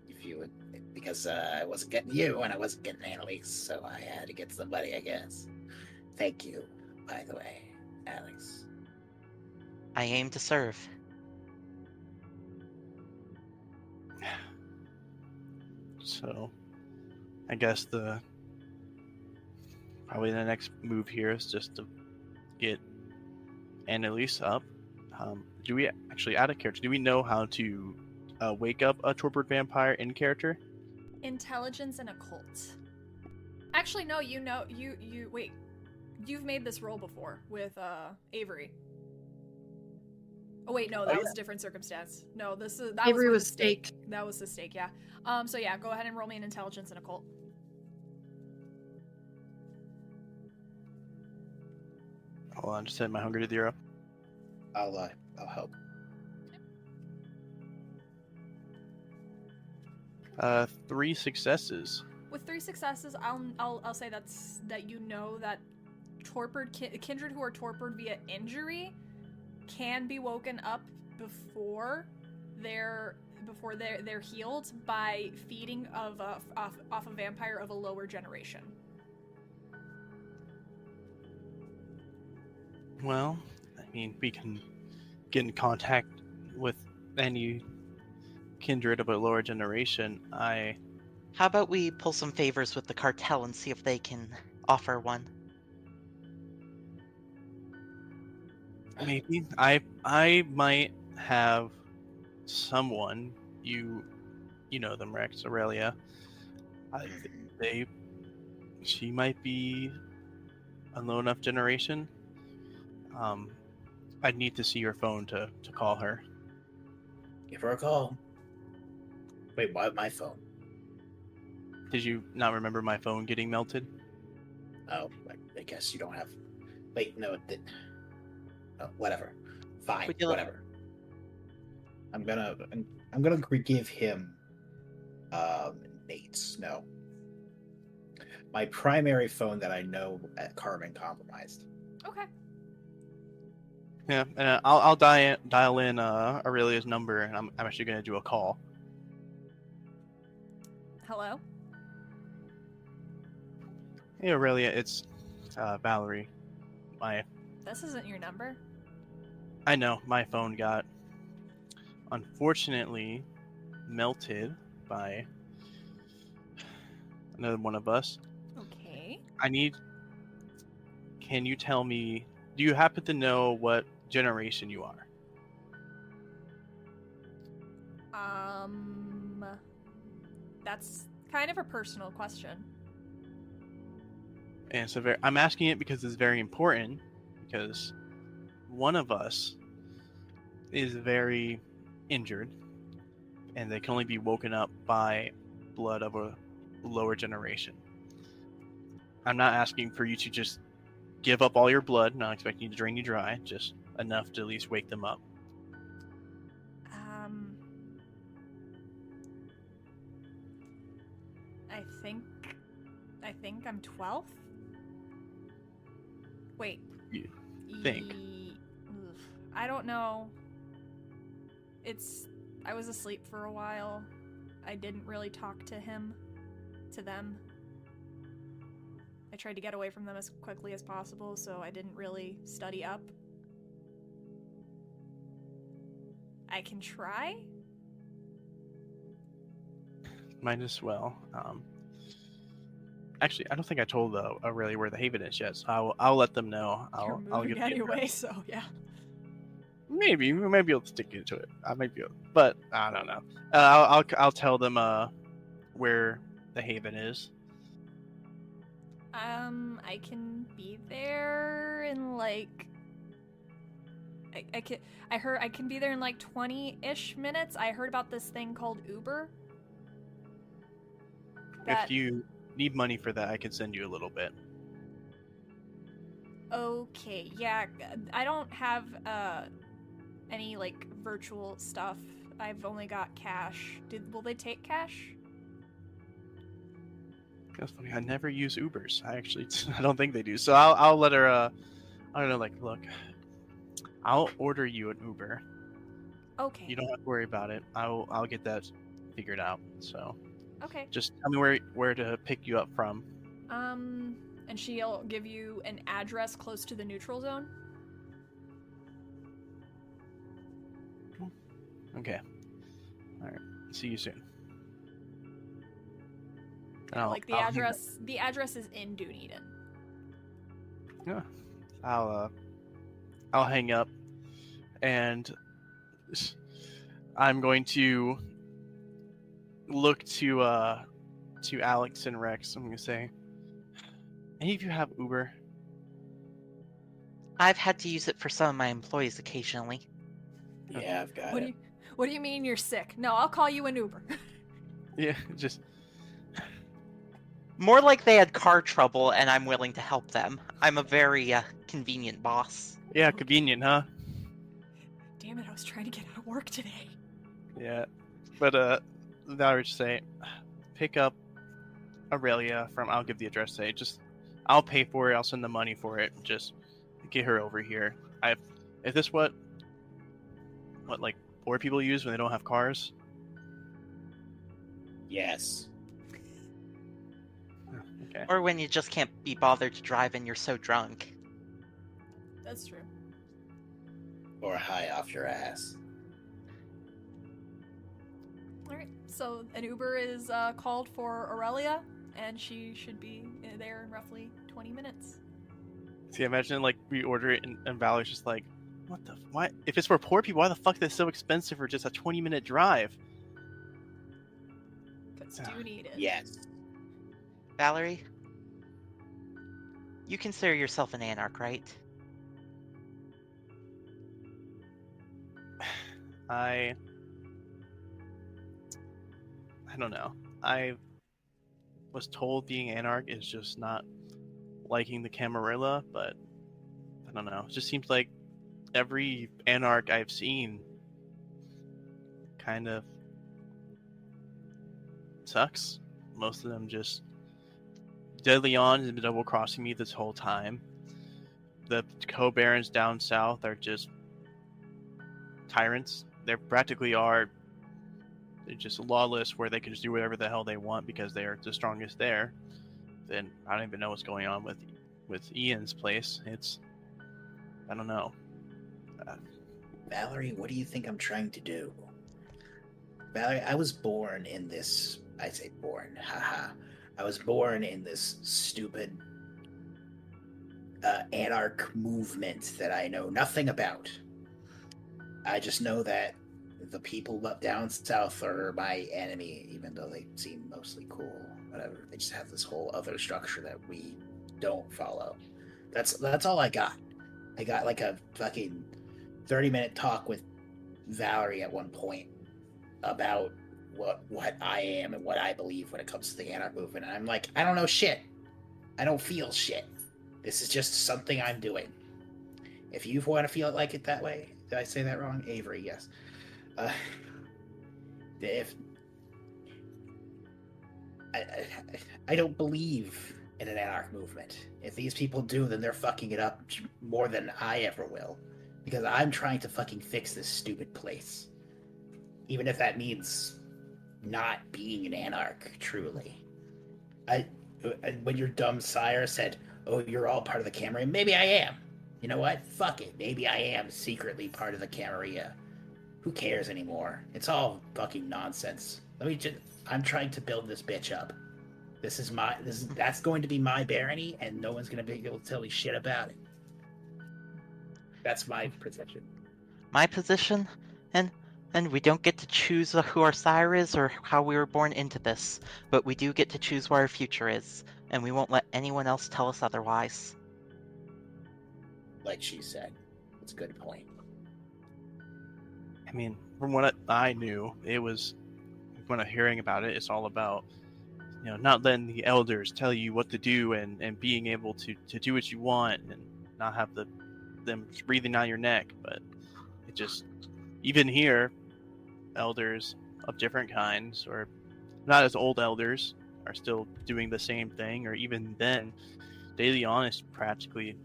if you would, because I wasn't getting you and I wasn't getting Annalise, so I had to get somebody, I guess. Thank you, by the way, Alex. I aim to serve. So, I guess the probably the next move here is just to get Annalise up. Do we actually, out of character, do we know how to wake up a torpid vampire in character? Intelligence and occult. Actually, no. You wait. You've made this roll before with Avery. Oh wait, no, that was a different circumstance. No, that Avery was was stake. That was the stake, yeah. So yeah, go ahead and roll me an intelligence and occult. Hold on, just set my hunger to 0. I'll help. 3 successes. With 3 successes, I'll say that you know that kindred who are torpid via injury can be woken up before they're healed by feeding off a vampire of a lower generation. Well, I mean, we can get in contact with any kindred of a lower generation. How about we pull some favors with the cartel and see if they can offer one? Maybe. I might have someone, you know them, Rex Aurelia. She might be a low enough generation. I'd need to see your phone to call her. Give her a call. Wait, why my phone? Did you not remember my phone getting melted? Oh, I guess you don't have. Wait, no, it didn't. Oh, whatever. Fine, whatever. I'm gonna give him Nate's. No, my primary phone that I know at Carmen compromised. Okay. Yeah, and I'll dial in Aurelia's number, and I'm actually gonna do a call. Hello? Hey Aurelia, it's Valerie. This isn't your number. I know, my phone got unfortunately melted by another one of us. Okay. Can you tell me, do you happen to know what generation you are? That's kind of a personal question. And so I'm asking it because it's very important, because one of us is very injured, and they can only be woken up by blood of a lower generation. I'm not asking for you to just give up all your blood, not expecting you to drain you dry, just enough to at least wake them up. I think I'm 12th? Wait. You think? I don't know. I was asleep for a while. I didn't really talk to them. I tried to get away from them as quickly as possible, so I didn't really study up. I can try? Might as well. Actually, I don't think I told Aurelia where the Haven is yet, so I'll let them know. I'll get anyway, so yeah. Maybe we might be able to stick into it. I might be able, but I don't know. I'll tell them where the Haven is. I can be there in like. I can be there in like 20-ish minutes. I heard about this thing called Uber. If you need money for that, I can send you a little bit. Okay, yeah. I don't have any like virtual stuff. I've only got cash. Will they take cash? That's funny. I never use Ubers. I don't think they do. So I'll let her. I don't know. Like, look, I'll order you an Uber. Okay. You don't have to worry about it. I'll get that figured out. So. Okay. Just tell me where to pick you up from. And she'll give you an address close to the neutral zone. Okay. All right. See you soon. Yeah, like the address is in Dunedin. Yeah. I'll hang up, and I'm going to look to Alex and Rex. I'm going to say, any of you have Uber? I've had to use it for some of my employees occasionally. Yeah, I've got What it. do you mean you're sick? No, I'll call you an Uber. Yeah, just More like they had car trouble and I'm willing to help them. I'm a very convenient boss. yeah, convenient, huh? Damn it, I was trying to get out of work today. Yeah, but Valerie just say, pick up Aurelia from. I'll give the address. Say, just I'll pay for it. I'll send the money for it. Just get her over here. Is this what like poor people use when they don't have cars? Yes. Okay. Or when you just can't be bothered to drive and you're so drunk. That's true. Or high off your ass. Alright, so an Uber is called for Aurelia, and she should be there in roughly 20 minutes. See, imagine like we order it and Valerie's just like, what the? Why? If it's for poor people, why the fuck is it so expensive for just a 20-minute drive? Because do need it. Yes. Valerie, you consider yourself an anarch, right? I don't know. I was told being anarch is just not liking the Camarilla, but I don't know. It just seems like every anarch I've seen kind of sucks. Most of them just De Leon has been double crossing me this whole time. The co-barons down south are just tyrants. They practically are. They're just lawless, where they can just do whatever the hell they want because they're the strongest there. Then I don't even know what's going on with Ian's place. I don't know. Valerie, what do you think I'm trying to do? Valerie, I was born in this. I say born, haha. I was born in this stupid anarch movement that I know nothing about. I just know that the people up down south are my enemy, even though they seem mostly cool. Whatever. They just have this whole other structure that we don't follow. That's all I got. I got like a fucking 30-minute talk with Valerie at one point about what I am and what I believe when it comes to the anarch movement. And I'm like, I don't know shit. I don't feel shit. This is just something I'm doing. If you want to feel it like it that way, did I say that wrong? Avery, yes. If I don't believe in an anarch movement. If these people do, then they're fucking it up more than I ever will. Because I'm trying to fucking fix this stupid place. Even if that means not being an anarch, truly. When your dumb sire said, oh, you're all part of the Camarilla, maybe I am. You know what? Fuck it. Maybe I am secretly part of the Camarilla. Who cares anymore? It's all fucking nonsense. I'm trying to build this bitch up. That's going to be my barony, and no one's going to be able to tell me shit about it. That's my position. My position? And we don't get to choose who our sire is or how we were born into this, but we do get to choose what our future is, and we won't let anyone else tell us otherwise. Like she said. That's a good point. I mean, from what I knew, it was, when I'm hearing about it, it's all about, not letting the elders tell you what to do and being able to do what you want and not have them breathing down your neck. But it just, even here, elders of different kinds, or not as old elders, are still doing the same thing. Or even then, De Leon is practically,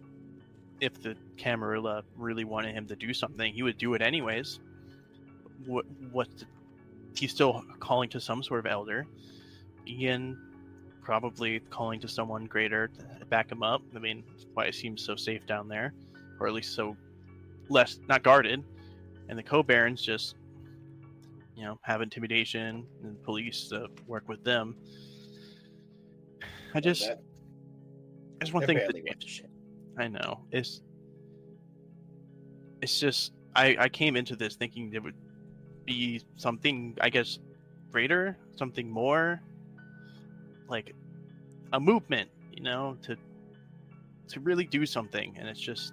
if the Camarilla really wanted him to do something, he would do it anyways. He's still calling to some sort of elder. Ian probably calling to someone greater to back him up. I mean, that's why it seems so safe down there, or at least so less not guarded. And the co-barons just, have intimidation and police to work with them. I just want things to change. I know. It's just I came into this thinking there would be something, I guess, greater, something more, like a movement, to really do something, and it's just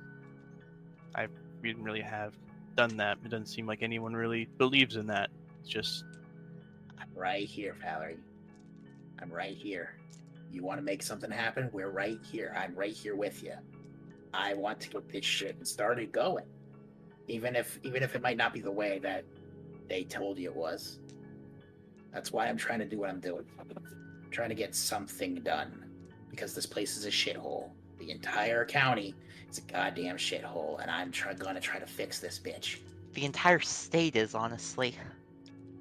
we didn't really have done that. It doesn't seem like anyone really believes in that. It's just I'm right here, Valerie. I'm right here. You want to make something happen? We're right here. I'm right here with you. I want to get this shit started going, even if it might not be the way that they told you it was. That's why I'm trying to do what I'm doing. I'm trying to get something done, because this place is a shithole. The entire county is a goddamn shithole, and I'm gonna try to fix this bitch. The entire state is, honestly.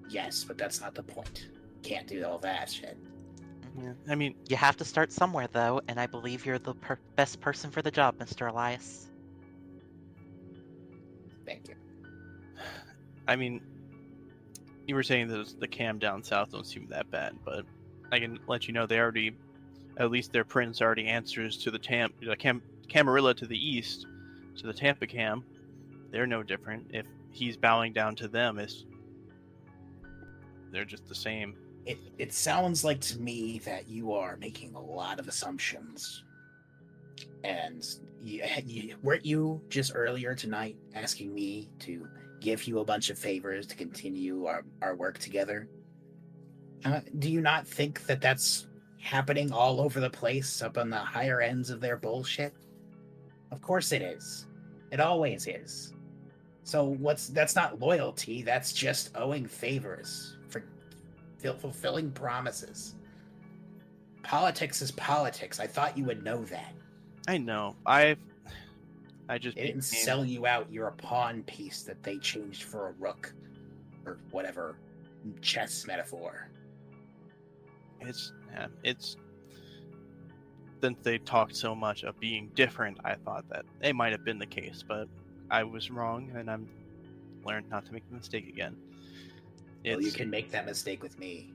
Yes, but that's not the point. Can't do all that shit. Yeah, I mean, You have to start somewhere, though, and I believe you're the best person for the job, Mr. Elias. Thank you. I mean, you were saying that the cam down south don't seem that bad, but I can let you know they already, at least their prince already answers to the Camarilla to the east, to the Tampa cam. They're no different. If he's bowing down to them, they're just the same. It sounds like to me that you are making a lot of assumptions. And weren't you just earlier tonight asking me to give you a bunch of favors to continue our work together? Do you not think that that's happening all over the place up on the higher ends of their bullshit? Of course it is. It always is. So that's not loyalty, that's just owing favors for fulfilling promises. Politics is politics. I thought you would know that. I know. I just They didn't sell you out. You're a pawn piece that they changed for a rook, or whatever chess metaphor. It's since they talked so much of being different, I thought that it might have been the case, but I was wrong, and I'm learned not to make the mistake again. Well, you can make that mistake with me.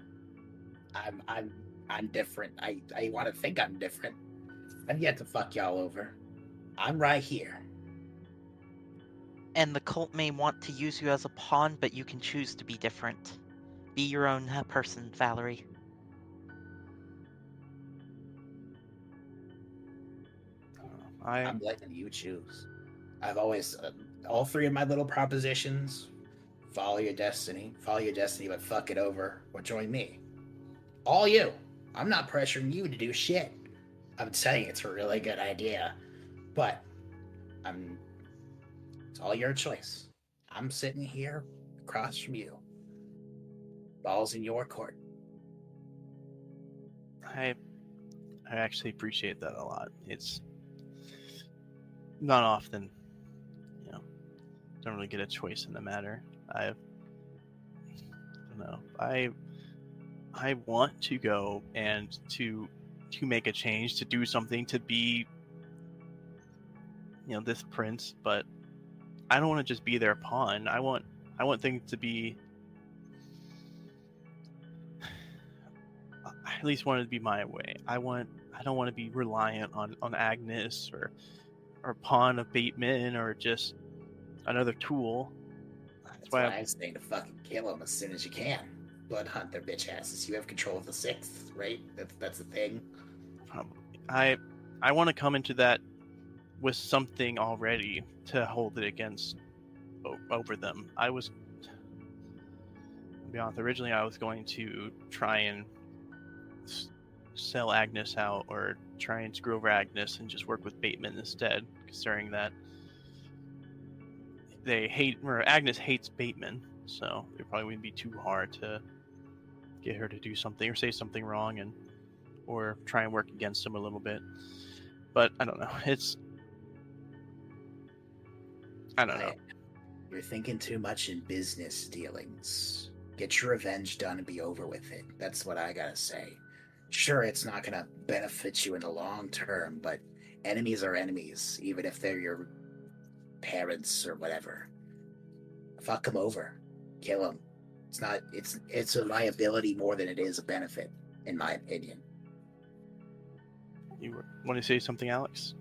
I'm different. I want to think I'm different. I've yet to fuck y'all over. I'm right here. And the cult may want to use you as a pawn, but you can choose to be different. Be your own person, Valerie. I'm letting you choose. I've always, all three of my little propositions, follow your destiny, but fuck it over, or join me. All you. I'm not pressuring you to do shit. I'm saying it's a really good idea, but it's all your choice. I'm sitting here across from you. Ball's in your court. I actually appreciate that a lot. It's not often, don't really get a choice in the matter. I don't know. I want to go and to make a change, to do something, to be this prince, but I don't want to just be their pawn. I want things to be, I at least want it to be my way. I don't want to be reliant on Agnes or pawn of Bateman or just another tool. That's why I'm saying to fucking kill them as soon as you can. Blood hunt their bitch asses. You have control of the 6th, right? That's the thing. I want to come into that with something already to hold it against over them. To be honest, originally I was going to try and sell Agnes out or try and screw over Agnes and just work with Bateman instead, considering that Agnes hates Bateman, so it probably wouldn't be too hard to get her to do something or say something wrong or try and work against him a little bit. But I don't know. I don't know. You're thinking too much in business dealings. Get your revenge done and be over with it. That's what I gotta say. Sure, it's not gonna benefit you in the long term, but enemies are enemies, even if they're your parents or whatever. Fuck them over. Kill them. It's a liability more than it is a benefit, in my opinion. You want to say something, Alex?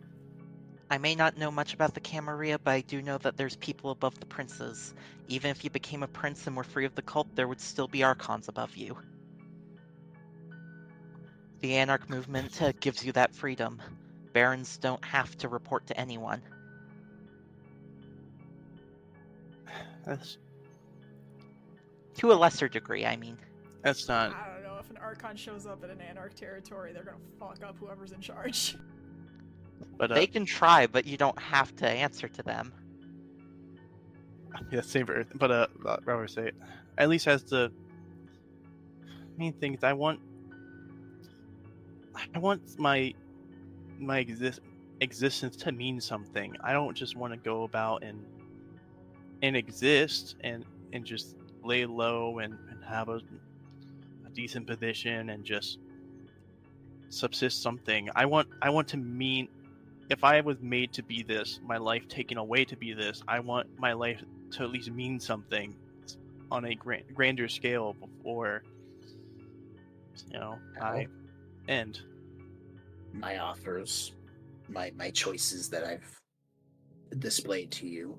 I may not know much about the Camarilla, but I do know that there's people above the princes. Even if you became a prince and were free of the cult, there would still be archons above you. The Anarch movement gives you that freedom. Barons don't have to report to anyone. That's To a lesser degree, I mean. that's not. I don't know, if an Archon shows up in an Anarch territory, they're gonna fuck up whoever's in charge. But They can try, but you don't have to answer to them. yeah, same for. But Robert say, at least has the main thing is I want my existence to mean something. I don't just want to go about and exist and just lay low and have a decent position and just subsist something. I want to mean, if I was made to be this, my life taken away to be this, I want my life to at least mean something on a grander scale before I end. My offers, my choices that I've displayed to you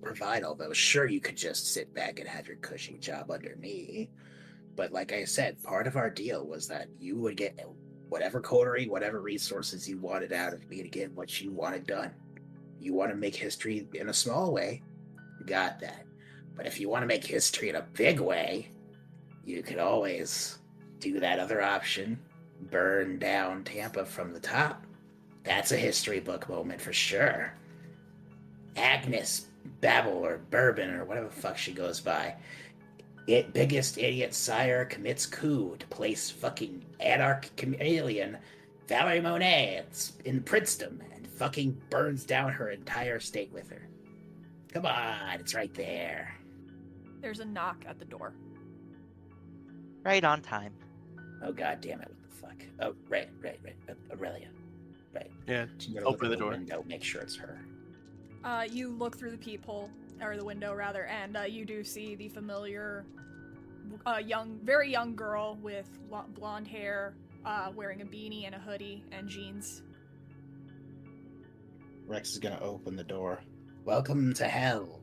provide all those. Sure, you could just sit back and have your cushy job under me, but like I said, part of our deal was that you would get whatever coterie, whatever resources you wanted out of me to get what you wanted done. You want to make history in a small way, you got that. But if you want to make history in a big way, you could always do that other option, burn down Tampa from the top. That's a history book moment for sure. Agnes Babel or Bourbon or whatever the fuck she goes by. Biggest idiot sire commits coup to place fucking anarch chameleon Valerie Monet in Princeton and fucking burns down her entire state with her. Come on, it's right there. There's a knock at the door. Right on time. Oh god damn it, what the fuck? Oh, right. Aurelia. Right. Yeah, I'm gonna look open at the door. window, make sure it's her. You look through the peephole, or the window rather, and you do see the familiar, very young girl with blonde hair, wearing a beanie and a hoodie and jeans. Rex is gonna open the door. Welcome to hell.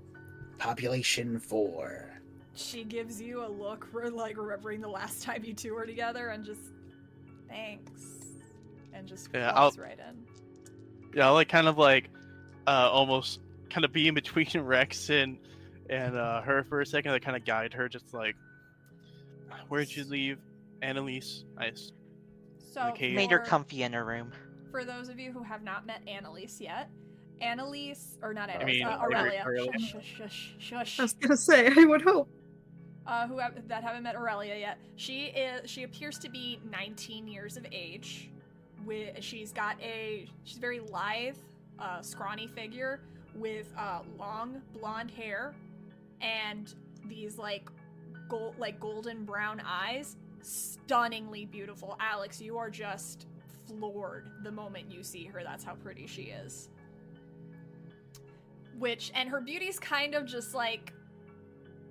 Population 4. She gives you a look for like remembering the last time you two were together, and just thanks, and just walks right in. Yeah, I'll like kind of like almost kind of be in between Rex and her for a second. I kind of guide her, just like, where'd you leave Annalise? So Made her comfy in her room. For those of you who have not met Annalise yet, Annalise, or not I Annalise, mean, Aurelia. Aurelia. Shush. I was gonna say, I would hope. That haven't met Aurelia yet. She appears to be 19 years of age. She's very lithe, scrawny figure with long blonde hair and these golden brown eyes. Stunningly beautiful. Alex, you are just floored the moment you see her. That's how pretty she is. And her beauty's kind of just like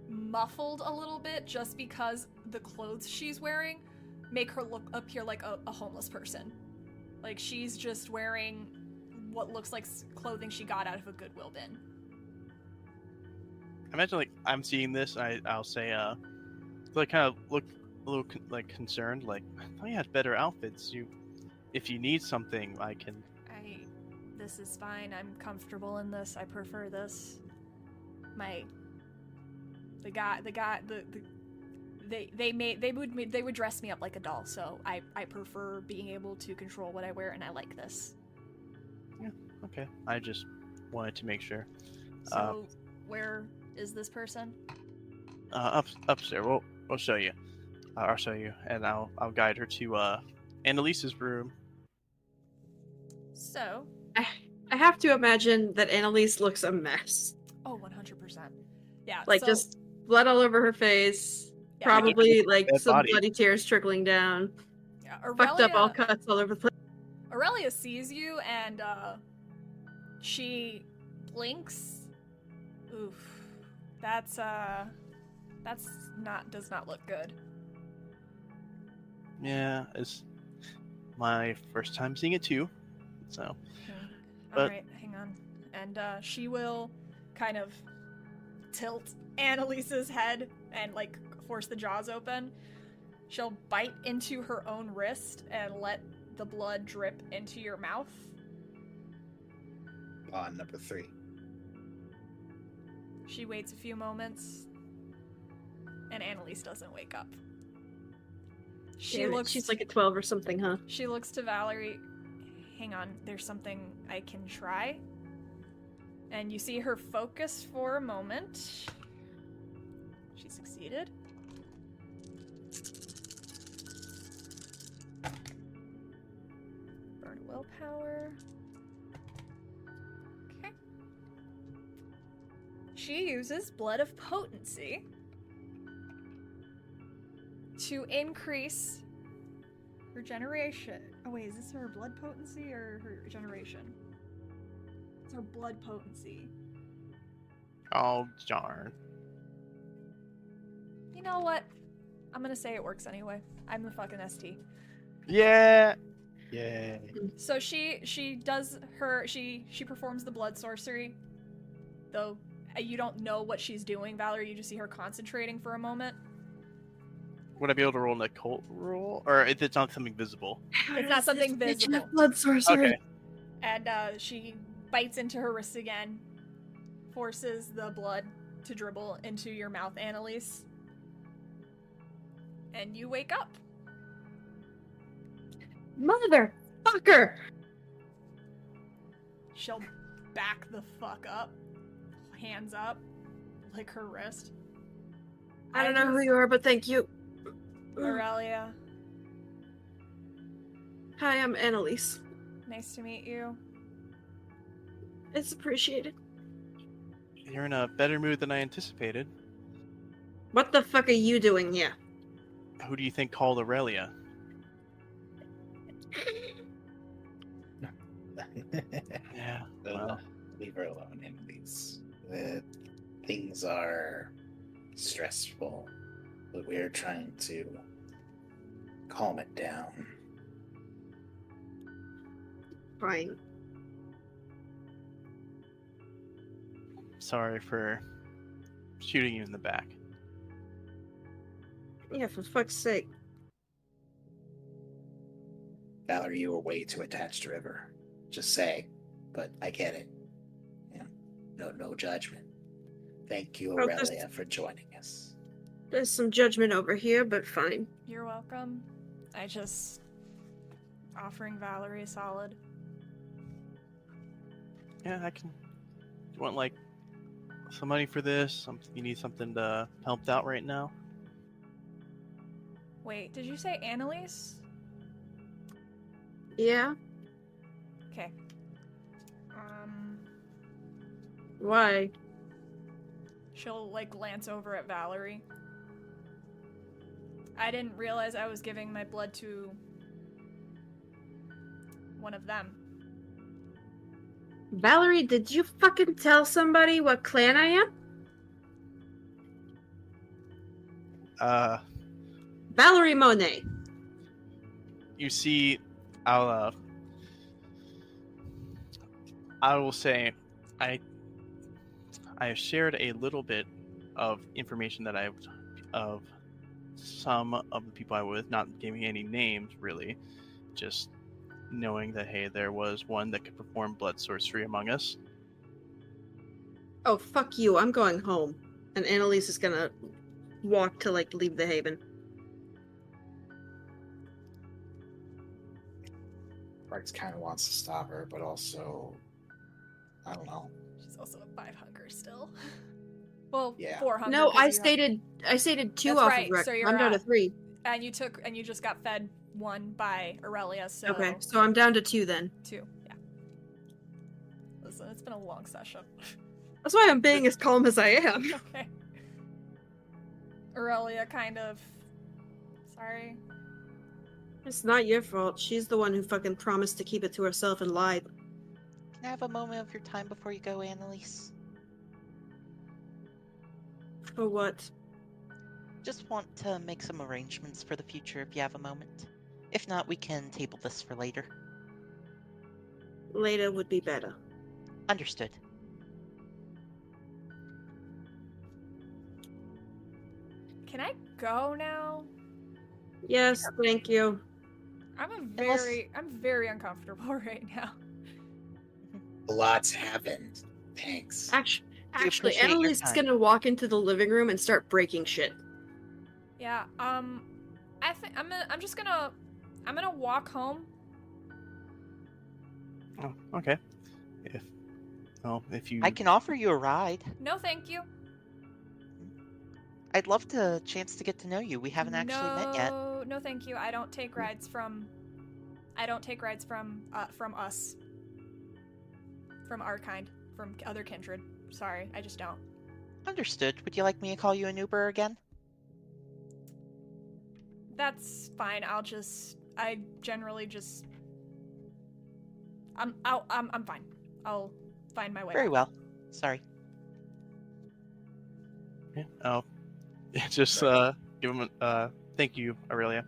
muffled a little bit just because the clothes she's wearing make her appear like a homeless person. Like she's just wearing what looks like clothing she got out of a Goodwill bin. I imagine like I'm seeing this, and I'll say, like kind of look a little like concerned, like I thought you had better outfits. If you need something, I can. This is fine. I'm comfortable in this. I prefer this. They would dress me up like a doll, so I prefer being able to control what I wear, and I like this. Yeah, okay. I just wanted to make sure. So, where is this person? Upstairs. We'll show you. I'll show you, and I'll guide her to Annalise's room. So, I have to imagine that Annalise looks a mess. Oh, 100%. Yeah. Like just blood all over her face. Yeah, probably like some bloody tears trickling down. Yeah, fucked up, all cuts all over the place. Aurelia sees you and she blinks. Oof. Does not look good. Yeah, it's my first time seeing it too. So But- Alright, hang on. And she will kind of tilt Annalise's head and, like, force the jaws open. She'll bite into her own wrist and let the blood drip into your mouth. On number 3. She waits a few moments, and Annalise doesn't wake up. She's like a 12 or something, huh? She looks to Valerie. Hang on, there's something I can try. And you see her focus for a moment. She succeeded. Burn willpower. Okay. She uses Blood of Potency to increase regeneration. Oh wait, is this her blood potency or her regeneration? It's her blood potency. Oh, darn. You know what? I'm gonna say it works anyway. I'm the fucking ST. Yeah! Yay. So she does her she performs the blood sorcery. Though you don't know what she's doing, Valerie, you just see her concentrating for a moment. Would I be able to roll an occult roll? Or if it's not something visible? It's not something visible. Blood sorcery. Okay. And she bites into her wrist again, forces the blood to dribble into your mouth, Annalise. And you wake up. Motherfucker! She'll back the fuck up, hands up, lick her wrist. I don't know who you are, but thank you. Aurelia, Hi, I'm Annalise. nice to meet you. It's appreciated. You're in a better mood than I anticipated. What the fuck are you doing here? Who do you think called Aurelia? Yeah, well. Leave her alone, Annalise. Things are stressful, but we're trying to calm it down. Fine. Sorry for shooting you in the back. Yeah, for fuck's sake. Valerie, you were way too attached to River. Just say, but I get it. Yeah, no judgment. Thank you, Well, just- Aurelia, for joining us. There's some judgment over here, but fine. You're welcome. I just offering Valerie a solid. Yeah, I can. You want like some money for this? You need something to help out right now? Wait, did you say Annalise? Yeah? Okay. Why? She'll like glance over at Valerie. I didn't realize I was giving my blood to one of them. Valerie, did you fucking tell somebody what clan I am? Valerie Monet. You see, I will say, I have shared a little bit of information that of some of the people I was with, not giving any names really, just knowing that hey, there was one that could perform blood sorcery among us. Oh, fuck you. I'm going home. And Annalise is gonna walk to, like, leave the haven. Rex kind of wants to stop her, but also, I don't know. She's also at 5 hunger still. Well, Yeah. 4 hunger. No, 'cause I you stated 2 That's off right, of Rex. so you're I'm down to at- 3. and you just got fed 1 by Aurelia, so Okay, so I'm down to 2 then. 2. Yeah. Listen, it's been a long session. That's why I'm being as calm as I am. Okay. Aurelia kind of sorry. It's not your fault. She's the one who fucking promised to keep it to herself and lied. Can I have a moment of your time before you go, Annalise? For what? Just want to make some arrangements for the future if you have a moment. If not, we can table this for later. Later would be better. Understood. Can I go now? Yes, thank you. I'm very uncomfortable right now. A lot's happened. Thanks. Actually, appreciate your Annalise is time. gonna walk into the living room and start breaking shit. Yeah, I think I'm gonna walk home. Oh, okay. If you I can offer you a ride. No, thank you. I'd love to chance to get to know you. We haven't actually met yet. No, thank you. I don't take rides from us. From our kind. From other kindred. Sorry, I just don't. Understood. Would you like me to call you an Uber again? That's fine. I generally just I'm fine. I'll find my way. Very well. Sorry. Yeah. Oh, just give him thank you, Aurelia.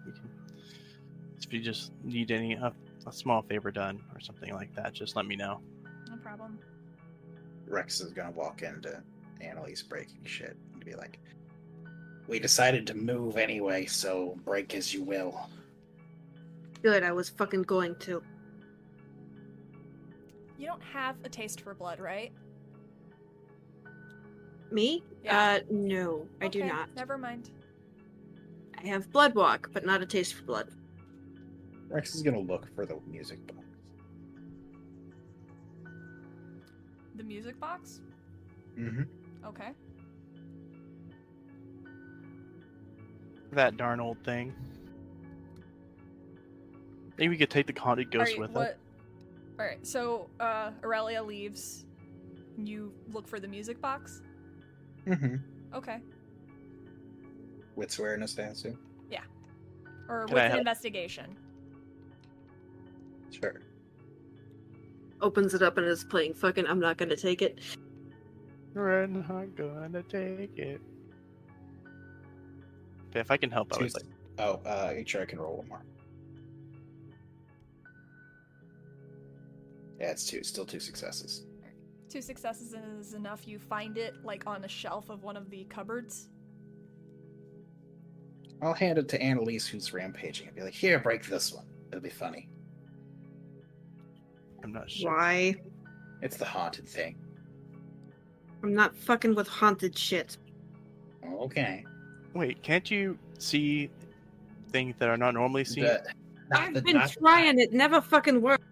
If you just need a small favor done or something like that, just let me know. No problem. Rex is gonna walk into Annalise breaking shit and be like, "We decided to move anyway, so break as you will." Good, I was fucking going to. You don't have a taste for blood, right? Me? Yeah. No, I do Okay, not. Never mind. I have blood walk, but not a taste for blood. Rex is gonna look for the music box. The music box? Mm-hmm. Okay. That darn old thing. Maybe we could take the haunted ghost with us. Alright, so Aurelia leaves. You look for the music box? Mm-hmm. Okay. Wits awareness, I assume? Yeah. Or Can with I an help? investigation. Sure. Opens it up and is playing fucking I'm not gonna take it. We're not gonna take it. Okay, if I can help, I would like. Oh, sure, I can roll one more. Yeah, it's still two successes. 2 successes is enough. You find it like on a shelf of one of the cupboards. I'll hand it to Annalise, who's rampaging, and be like, "Here, break this one. It'll be funny." I'm not sure. Why? It's the haunted thing. I'm not fucking with haunted shit. Okay. Wait, can't you see things that are not normally seen? I've been trying, it never fucking works.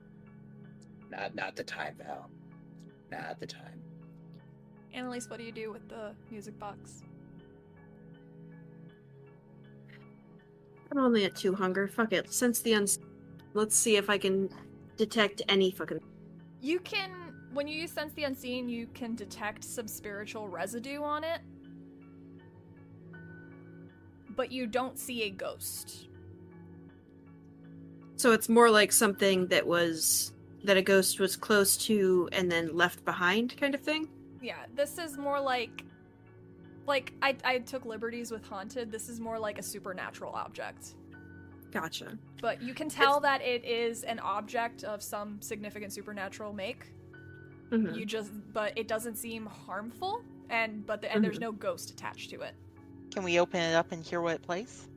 Not the time, Val. Not the time. Annalise, what do you do with the music box? I'm only at 2 hunger. Fuck it. Sense the Let's see if I can detect any fucking. You can, when you use Sense the Unseen, you can detect some spiritual residue on it. But you don't see a ghost. So it's more like something that a ghost was close to and then left behind kind of thing? Yeah, this is more like I took liberties with Haunted. This is more like a supernatural object. Gotcha. But you can tell that it is an object of some significant supernatural make. Mm-hmm. But it doesn't seem harmful, and there's no ghost attached to it. Can we open it up and hear what it plays?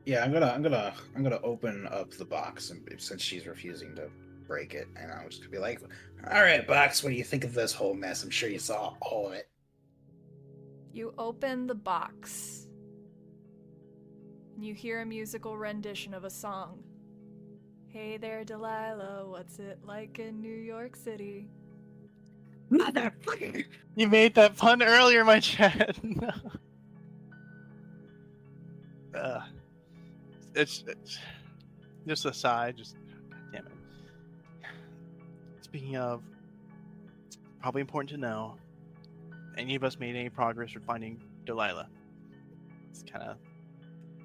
Yeah, I'm gonna open up the box, and since she's refusing to break it, and I'm just gonna be like, "All right, box, what do you think of this whole mess? I'm sure you saw all of it." You open the box. And you hear a musical rendition of a song. Hey there, Delilah, what's it like in New York City? Motherfucker! You made that pun earlier, my chat. No. It's just a sigh. Just damn it. Speaking of, probably important to know. Any of us made any progress with finding Delilah? It's kind of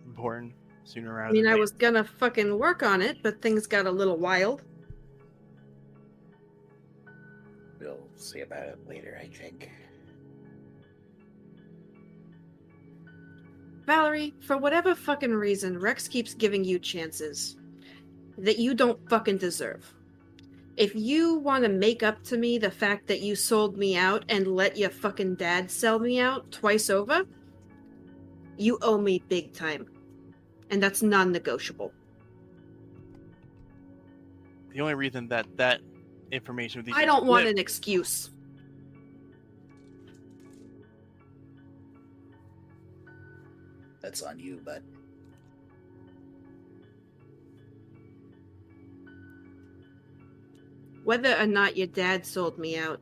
important. Sooner rather. I mean, than I later. was gonna fucking work on it, but things got a little wild. We'll see about it later, I think. Valerie, for whatever fucking reason, Rex keeps giving you chances that you don't fucking deserve. If you want to make up to me the fact that you sold me out and let your fucking dad sell me out twice over, you owe me big time. And that's non-negotiable. The only reason that information with these I don't want an excuse. That's on you, bud. Whether or not your dad sold me out,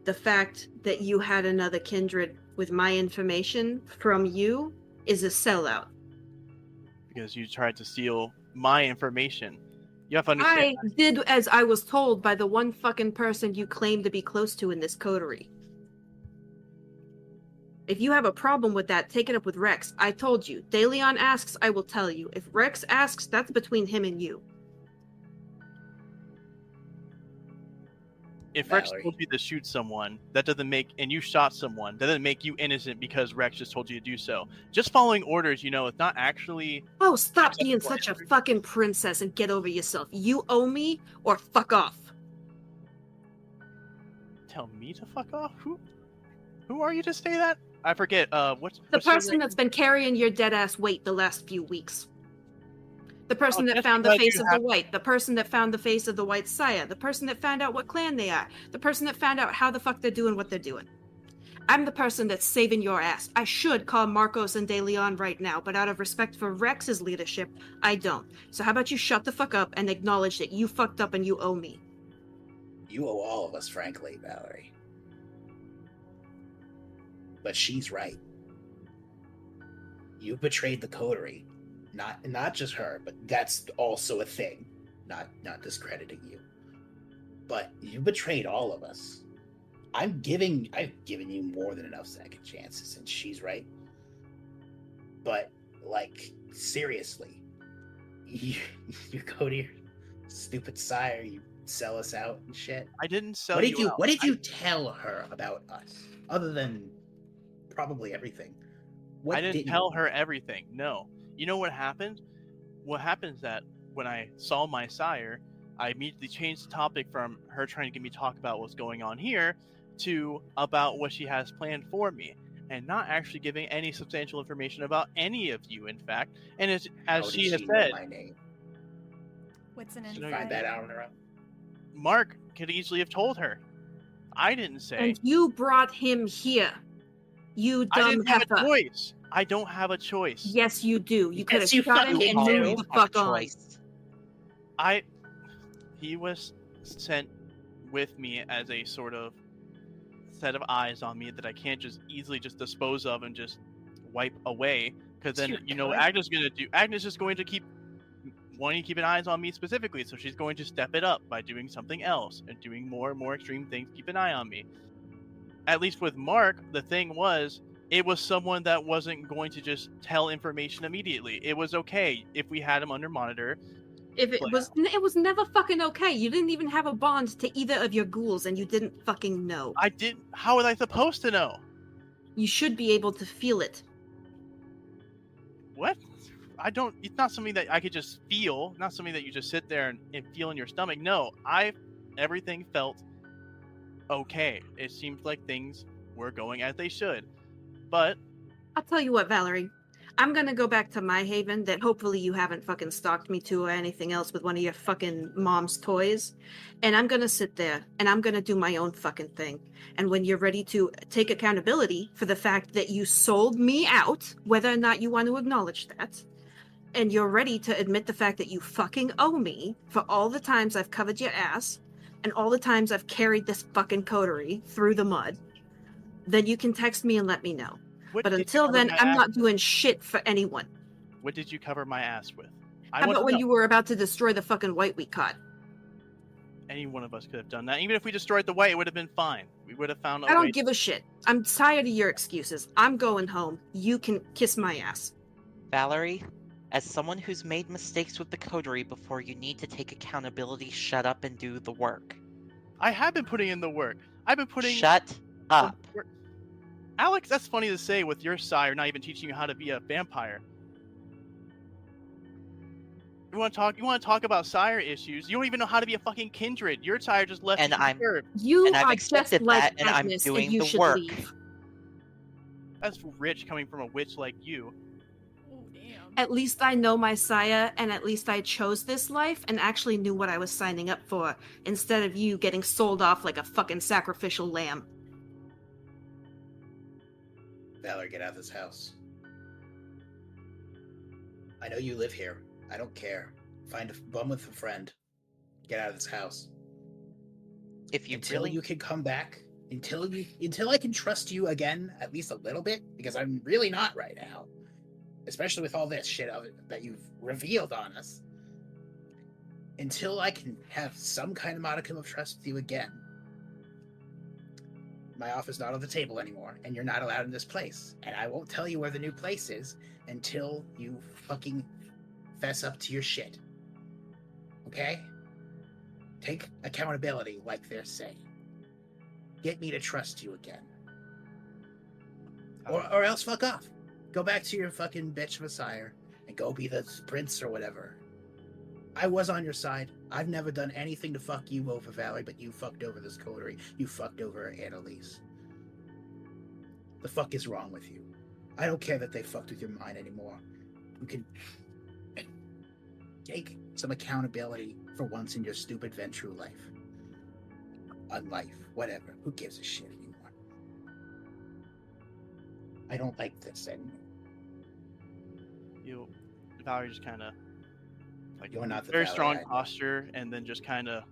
the fact that you had another kindred with my information from you is a sellout. because you tried to steal my information. You have to understand. I did as I was told by the one fucking person you claim to be close to in this coterie. If you have a problem with that, take it up with Rex. I told you. DeLeon asks, I will tell you. If Rex asks, that's between him and you. If Rex Valerie. told you to shoot someone, that doesn't make, and you shot someone, that doesn't make you innocent because Rex just told you to do so. Just following orders, it's not actually. Oh, stop being such a fucking princess and get over yourself. You owe me, or fuck off. Tell me to fuck off? Who are you to say that? I forget. What's The what's your person name? that's been carrying your dead ass weight the last few weeks. The person that just found the because face you of the white. The person that found the face of the white sire. The person that found out what clan they are. The person that found out how the fuck they're doing what they're doing. I'm the person that's saving your ass. I should call Marcos and DeLeon right now, but out of respect for Rex's leadership, I don't. So how about you shut the fuck up and acknowledge that you fucked up and you owe me? You owe all of us, frankly, Valerie. But she's right. You betrayed the coterie. Not just her, but that's also a thing. Not discrediting you. But you betrayed all of us. I've given you more than enough second chances, and she's right. But, like, seriously, you go to your stupid sire, you sell us out and shit. I didn't sell What did you out. What did you tell her about us, other than probably everything? What I didn't tell her everything. No. You know what happened? What happened is that when I saw my sire, I immediately changed the topic from her trying to get me to talk about what's going on here to about what she has planned for me, and not actually giving any substantial information about any of you, in fact. And as How did she has know said, my name? What's an So insight? now Find that out on her own. Mark could easily have told her. I didn't say. And you brought him here. You I dumb didn't have heifer. a choice. I don't have a choice. Yes, you do. You could have Yes, you shot him fucking and do. moved the fuck on. He was sent with me as a sort of set of eyes on me that I can't just easily just dispose of and just wipe away. Because then, Agnes is going to keep wanting to keep an eyes on me specifically, so she's going to step it up by doing something else and doing more and more extreme things to keep an eye on me. At least with Mark, the thing was, it was someone that wasn't going to just tell information immediately. It was okay if we had him under monitor. If it was never fucking okay. You didn't even have a bond to either of your ghouls, and you didn't fucking know. I didn't. How was I supposed to know? You should be able to feel it. What? I don't. It's not something that I could just feel. Not something that you just sit there and feel in your stomach. No, everything felt okay. It seemed like things were going as they should. But I'll tell you what, Valerie. I'm gonna go back to my haven that hopefully you haven't fucking stalked me to or anything else with one of your fucking mom's toys. And I'm gonna sit there and I'm gonna do my own fucking thing. And when you're ready to take accountability for the fact that you sold me out, whether or not you want to acknowledge that, and you're ready to admit the fact that you fucking owe me for all the times I've covered your ass and all the times I've carried this fucking coterie through the mud, then you can text me and let me know. But until then, I'm not doing shit for anyone. What did you cover my ass with? How about when you were about to destroy the fucking white we caught? Any one of us could have done that. Even if we destroyed the white, it would have been fine. We would have found a I way. don't give a shit. I'm tired of your excuses. I'm going home. You can kiss my ass. Valerie, as someone who's made mistakes with the coterie before, you need to take accountability, shut up, and do the work. I have been putting in the work. I've been putting. Shut up. Alex, that's funny to say with your sire not even teaching you how to be a vampire. You want to talk about sire issues? You don't even know how to be a fucking kindred. Your sire just left And you I'm- disturbed. You And I've are just accepted like that, and I'm Agnes, doing and you the should work. leave. That's rich coming from a witch like you. Oh, damn. At least I know my sire, and at least I chose this life and actually knew what I was signing up for, instead of you getting sold off like a fucking sacrificial lamb. Valerie, get out of this house. I know you live here. I don't care. Find a bum with a friend. Get out of this house. If you Until really you can come back, until I can trust you again, at least a little bit, because I'm really not right now. Especially with all this shit that you've revealed on us. Until I can have some kind of modicum of trust with you again, my offer's not on the table anymore, and you're not allowed in this place. And I won't tell you where the new place is until you fucking fess up to your shit. Okay? Take accountability, like they're saying. Get me to trust you again. Or else fuck off. Go back to your fucking bitch of a sire and go be the prince or whatever. I was on your side. I've never done anything to fuck you over, Valerie, but you fucked over this coterie. You fucked over Annalise. The fuck is wrong with you? I don't care that they fucked with your mind anymore. You can take some accountability for once in your stupid Ventru life. On life, whatever. Who gives a shit anymore? I don't like this anymore. Valerie just kind of like You're not the very Valerie strong I know. posture, and then just kind of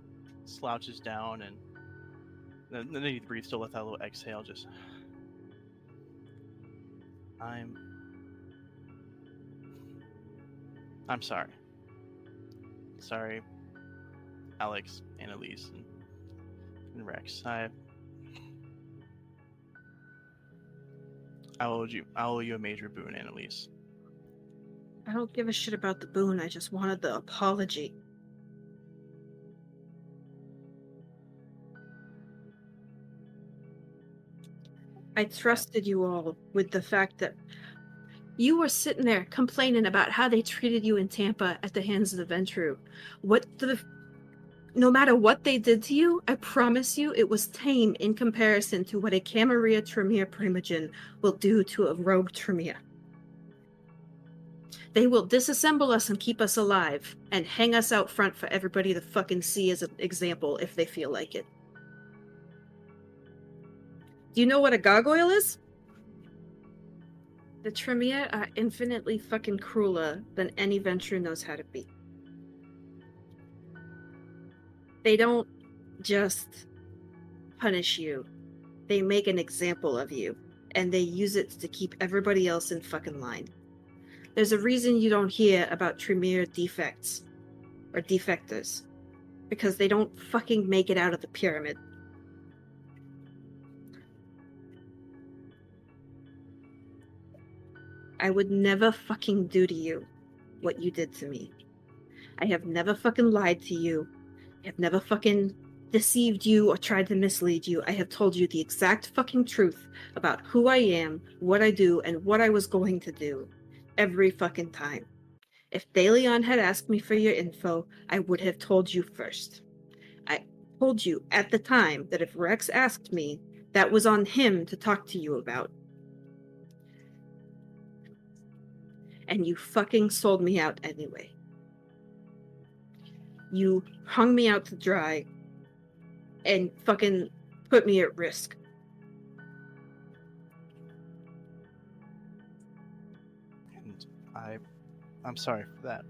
slouches down, and then he breathes to let that little exhale. Just, I'm sorry. Sorry, Alex, Annalise, and Rex. I owe you a major boon, Annalise. I don't give a shit about the boon, I just wanted the apology. I trusted you all with the fact that you were sitting there complaining about how they treated you in Tampa at the hands of the Ventru. No matter what they did to you, I promise you it was tame in comparison to what a Camarilla Tremere Primogen will do to a rogue Tremere. They will disassemble us and keep us alive, and hang us out front for everybody to fucking see as an example if they feel like it. Do you know what a gargoyle is? The Tremere are infinitely fucking crueler than any Ventru knows how to be. They don't just punish you. They make an example of you, and they use it to keep everybody else in fucking line. There's a reason you don't hear about Tremere defects or defectors, because they don't fucking make it out of the pyramid. I would never fucking do to you what you did to me. I have never fucking lied to you. I have never fucking deceived you or tried to mislead you. I have told you the exact fucking truth about who I am, what I do, and what I was going to do. Every fucking time. If DeLeon had asked me for your info, I would have told you first. I told you at the time that if Rex asked me, that was on him to talk to you about. And you fucking sold me out anyway. You hung me out to dry and fucking put me at risk. And I'm sorry for that.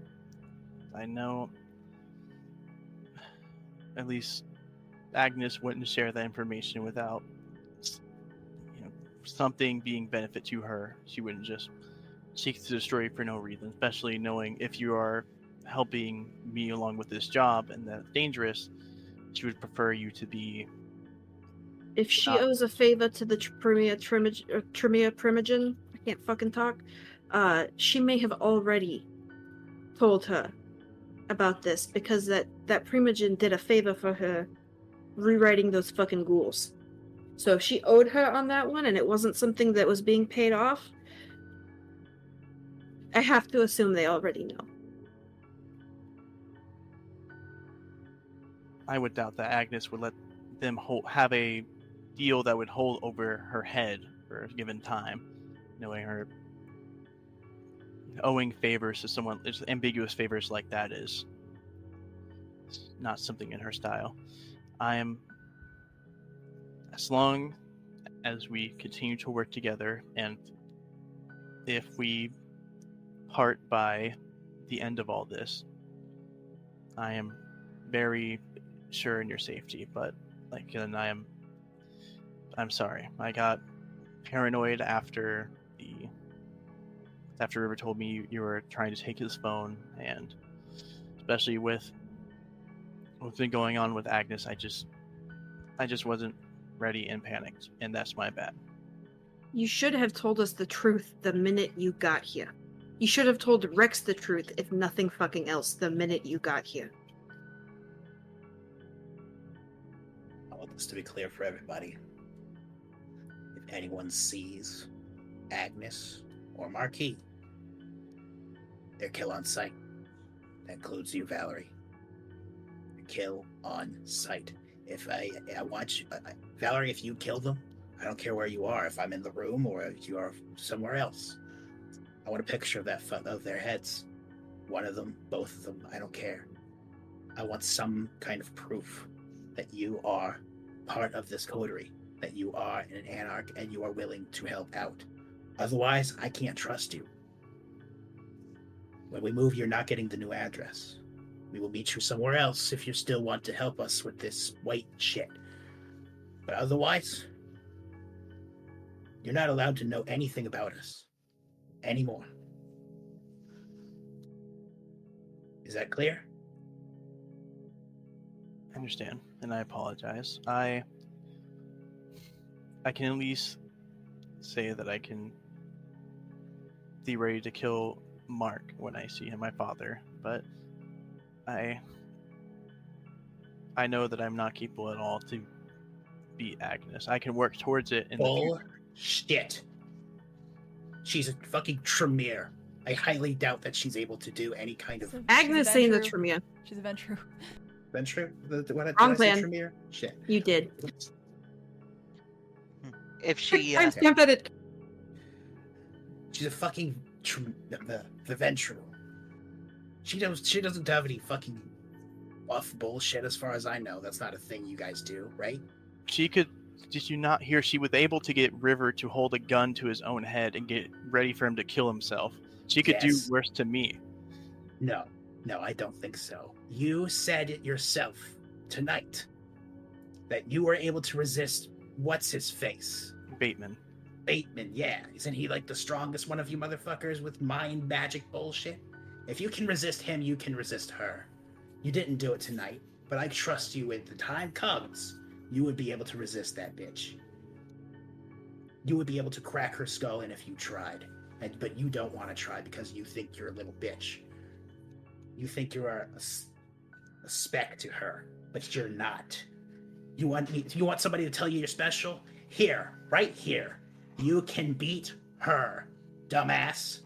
I know at least Agnes wouldn't share that information without something being benefit to her. She wouldn't just seek to destroy you for no reason, especially knowing if you are helping me along with this job and that's dangerous, she would prefer you to be. If she owes a favor to the Tremere Primogen, I can't fucking talk, she may have already told her about this, because that Primogen did a favor for her rewriting those fucking ghouls. So if she owed her on that one and it wasn't something that was being paid off, I have to assume they already know. I would doubt that Agnes would let them have a deal that would hold over her head for a given time, knowing her owing favors to someone, ambiguous favors like that is not something in her style. As long as we continue to work together, and if we part by the end of all this, I am very sure in your safety. But and I'm sorry. I got paranoid after River told me you were trying to take his phone, and especially with what's been going on with Agnes, I just wasn't ready and panicked, and that's my bad. You should have told us the truth the minute you got here. You should have told Rex the truth, if nothing fucking else, the minute you got here. I want this to be clear for everybody. If anyone sees Agnes or Marquis, they're kill on sight. That includes you, Valerie. Kill on sight. If I want you, Valerie, if you kill them, I don't care where you are. If I'm in the room or if you are somewhere else, I want a picture of of their heads. One of them, both of them, I don't care. I want some kind of proof that you are part of this coterie, that you are an anarch and you are willing to help out. Otherwise, I can't trust you. When we move, you're not getting the new address. We will meet you somewhere else if you still want to help us with this white shit. But otherwise, you're not allowed to know anything about us anymore. Is that clear? I understand, and I apologize. I can at least say that I can be ready to kill Mark when I see him, my father, but I know that I'm not capable at all to beat Agnes. I can work towards it in the future. Shit. She's a fucking Tremere. I highly doubt that she's able to do any kind of... Agnes saying the Tremere. She's a Ventru. Ventru? Wrong plan. Tremere? Shit. You did. If she... Timestamp edit. She's a fucking... the Ventru. She doesn't have any fucking buff bullshit as far as I know. That's not a thing you guys do, right? She could... Did you not hear she was able to get River to hold a gun to his own head and get ready for him to kill himself? She could do worse to me. No, I don't think so. You said it yourself tonight that you were able to resist what's-his-face? Bateman, yeah. Isn't he like the strongest one of you motherfuckers with mind magic bullshit? If you can resist him, you can resist her. You didn't do it tonight, but I trust you when the time comes, you would be able to resist that bitch. You would be able to crack her skull in if you tried. But you don't want to try because you think you're a little bitch. You think you're a speck to her, but you're not. You want somebody to tell you you're special? Here, right here. You can beat her, dumbass.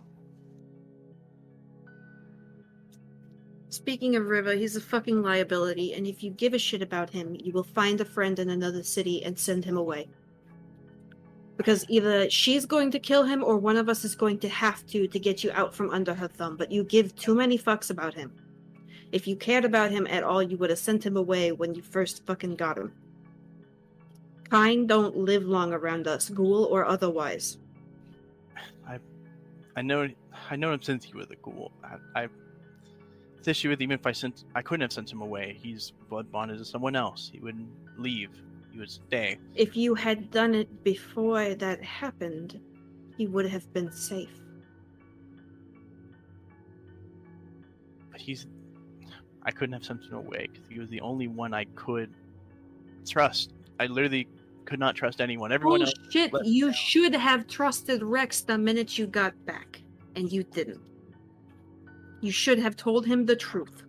Speaking of River, he's a fucking liability, and if you give a shit about him, you will find a friend in another city and send him away. Because either she's going to kill him or one of us is going to have to get you out from under her thumb, but you give too many fucks about him. If you cared about him at all, you would have sent him away when you first fucking got him. Kind don't live long around us, ghoul or otherwise. I know him since he was a ghoul. This issue with even if I couldn't have sent him away. He's blood bonded to someone else. He wouldn't leave. He would stay. If you had done it before that happened, he would have been safe. But I couldn't have sent him away because he was the only one I could trust. I literally could not trust anyone. Everyone else. Shit, you should have trusted Rex the minute you got back, and you didn't. You should have told him the truth.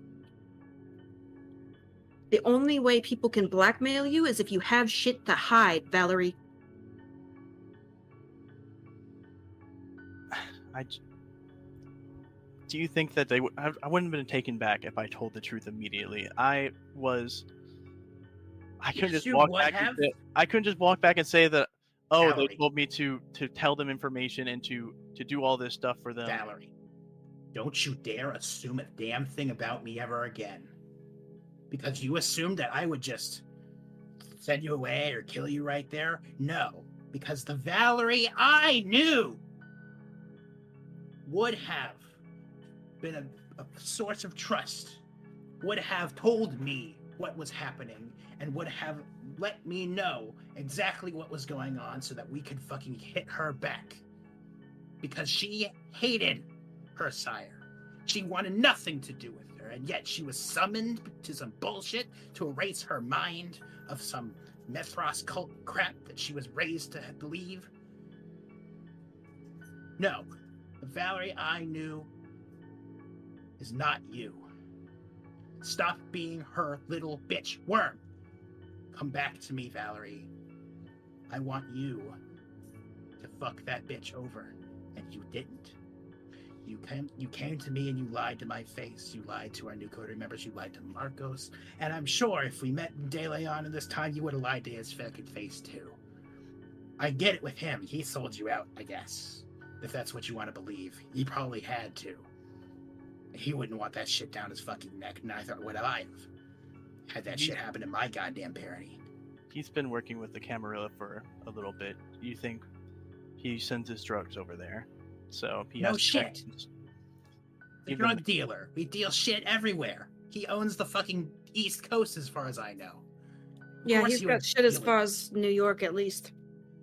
The only way people can blackmail you is if you have shit to hide, Valerie. Do you think that I wouldn't have been taken back if I told the truth immediately? I was I couldn't Yes, just you walk would back. have. I couldn't just walk back and say that. Oh, Valerie. they told me to tell them information and to do all this stuff for them. Valerie, don't you dare assume a damn thing about me ever again. Because you assumed that I would just send you away or kill you right there? No, because the Valerie I knew would have been a source of trust, would have told me what was happening, and would have let me know exactly what was going on so that we could fucking hit her back. Because she hated her sire. She wanted nothing to do with her, and yet she was summoned to some bullshit to erase her mind of some Mithras cult crap that she was raised to believe. No, the Valerie I knew is not you. Stop being her little bitch worm. Come back to me, Valerie. I want you to fuck that bitch over, and you didn't. You came to me and you lied to my face. You lied to our new coterie members. You lied to Marcos. And I'm sure if we met in De Leon in this time, you would have lied to his fucking face too. I get it with him. He sold you out, I guess. If that's what you want to believe. He probably had to. He wouldn't want that shit down his fucking neck. Neither would I have. Had that shit happen to my goddamn parody. He's been working with the Camarilla for a little bit. You think he sends his drugs over there? So he No has shit. connections. The drug dealer. We deal shit everywhere. He owns the fucking East Coast as far as I know. Yeah, he's got shit as far as New York at least.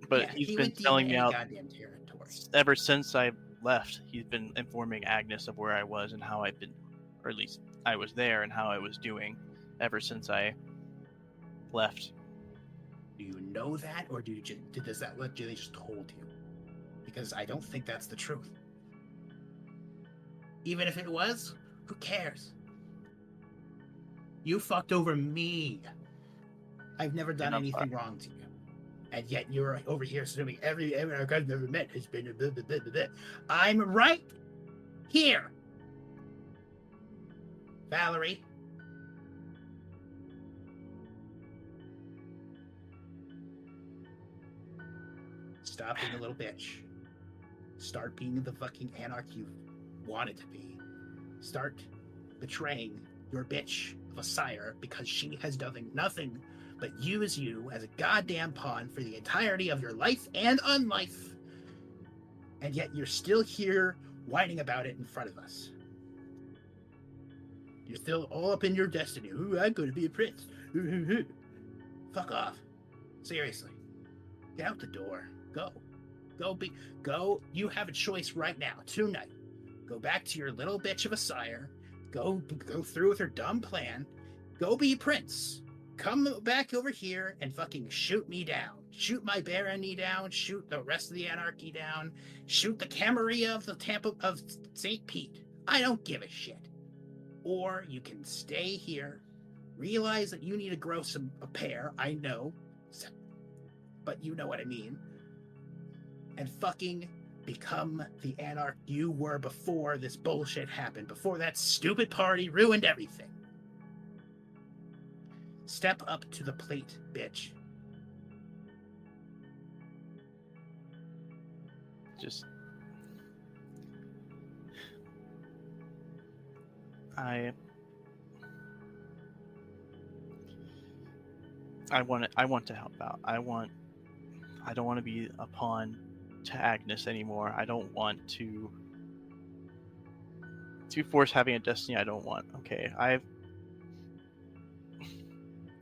But Yeah, he's he been would deal telling in me any out goddamn territory. ever since I left. He's been informing Agnes of where I was and how I've been, or at least I was there and how I was doing ever since I left. Do you know that, or do they just told you? Because I don't think that's the truth. Even if it was, who cares? You fucked over me. I've never done anything wrong to you. And yet you're over here assuming every American I've never met has been a blah, blah, blah, blah, blah. I'm right here. Valerie. Stop being a little bitch. Start being the fucking anarch you wanted to be. Start betraying your bitch of a sire because she has done nothing but use you as a goddamn pawn for the entirety of your life and unlife. And yet you're still here whining about it in front of us. You're still all up in your destiny. Ooh, I'm going to be a prince. Fuck off. Seriously. Get out the door. Go. Go. You have a choice right now, tonight. Go back to your little bitch of a sire. Go through with her dumb plan. Go be prince. Come back over here and fucking shoot me down. Shoot my barony down. Shoot the rest of the anarchy down. Shoot the Camarilla of St. Pete. I don't give a shit. Or you can stay here, realize that you need to grow a pair. I know, but you know what I mean. And fucking become the anarch you were before this bullshit happened. Before that stupid party ruined everything. Step up to the plate, bitch. Just I want to help out. I don't want to be a pawn to Agnes anymore. I don't want to force having a destiny I don't want. Okay,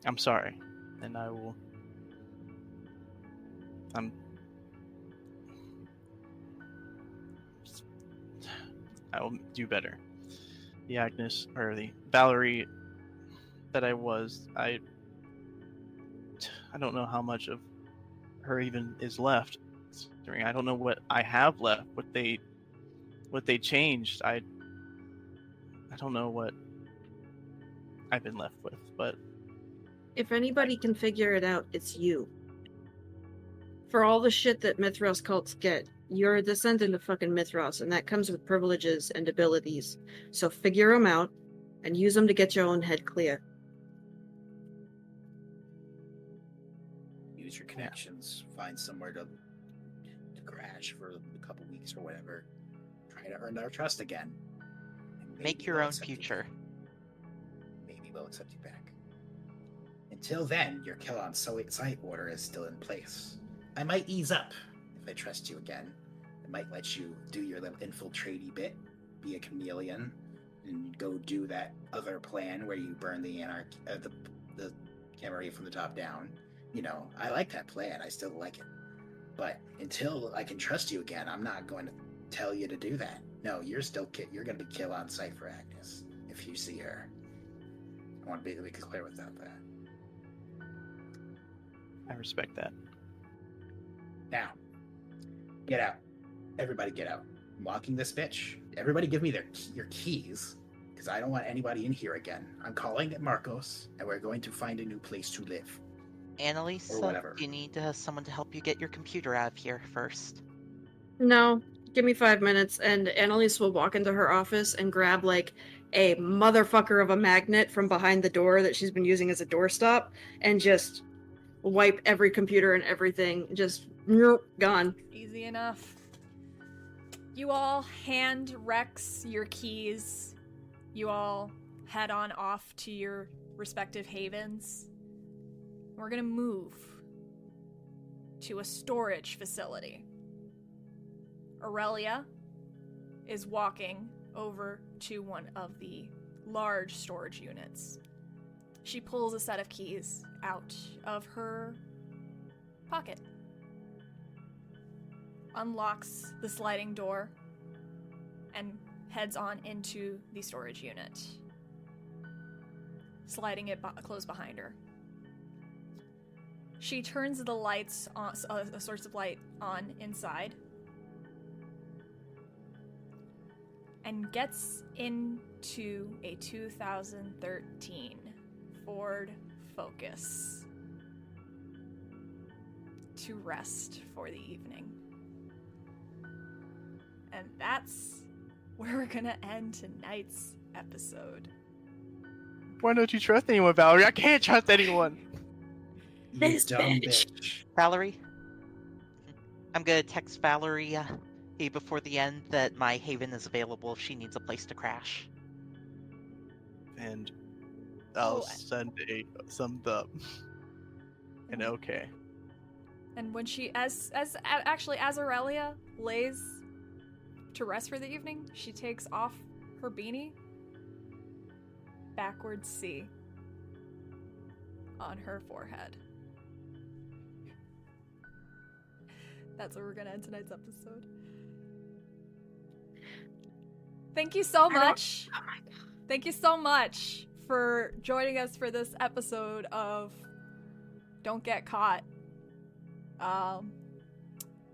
I'm sorry, and I will do better. The Agnes or the Valerie that I was, I don't know how much of her even is left. I don't know what I have left. What they changed. I don't know what I've been left with. But if anybody can figure it out, it's you. For all the shit that Mithras cults get, you're a descendant of fucking Mithras, and that comes with privileges and abilities. So figure them out and use them to get your own head clear. use your connections, find somewhere to crash for a couple weeks or whatever. Try to earn their trust again. And Make maybe your they'll own accept you future. back. Maybe they'll accept you back. Until then, your kill on sight order is still in place. I might ease up if I trust you again. I might let you do your little infiltrate-y bit, be a chameleon, and go do that other plan where you burn the the Camarilla from the top down. You know, I like that plan. I still like it. But until I can trust you again, I'm not going to tell you to do that. No, you're going to be kill on sight for Agnes if you see her. I want to be clear without that. I respect that. Now, get out. Everybody get out. I'm locking this bitch. Everybody give me your keys, because I don't want anybody in here again. I'm calling it Marcos, and we're going to find a new place to live. Annalise, Or whatever. you need someone to help you get your computer out of here first. No, give me 5 minutes, and Annalise will walk into her office and grab, like, a motherfucker of a magnet from behind the door that she's been using as a doorstop, and just wipe every computer and everything. Just, gone. Easy enough. You all hand Rex your keys. You all head on off to your respective havens. We're gonna move to a storage facility. Aurelia is walking over to one of the large storage units. She pulls a set of keys out of her pocket, unlocks the sliding door, and heads on into the storage unit, sliding it closed behind her. She turns the lights on, a source of light on inside, and gets into a 2013 Ford Focus to rest for the evening. And that's where we're gonna end tonight's episode. Why don't you trust anyone, Valerie? I can't trust anyone. You dumb bitch. Valerie? I'm gonna text Valerie before the end that my haven is available if she needs a place to crash. And I'll send a thumbs up. And okay. And when she, as Aurelia lays to rest for the evening, she takes off her beanie, backwards C on her forehead. That's where we're gonna end tonight's episode. Thank you so much. Oh my god. Thank you so much for joining us for this episode of Don't Get Caught.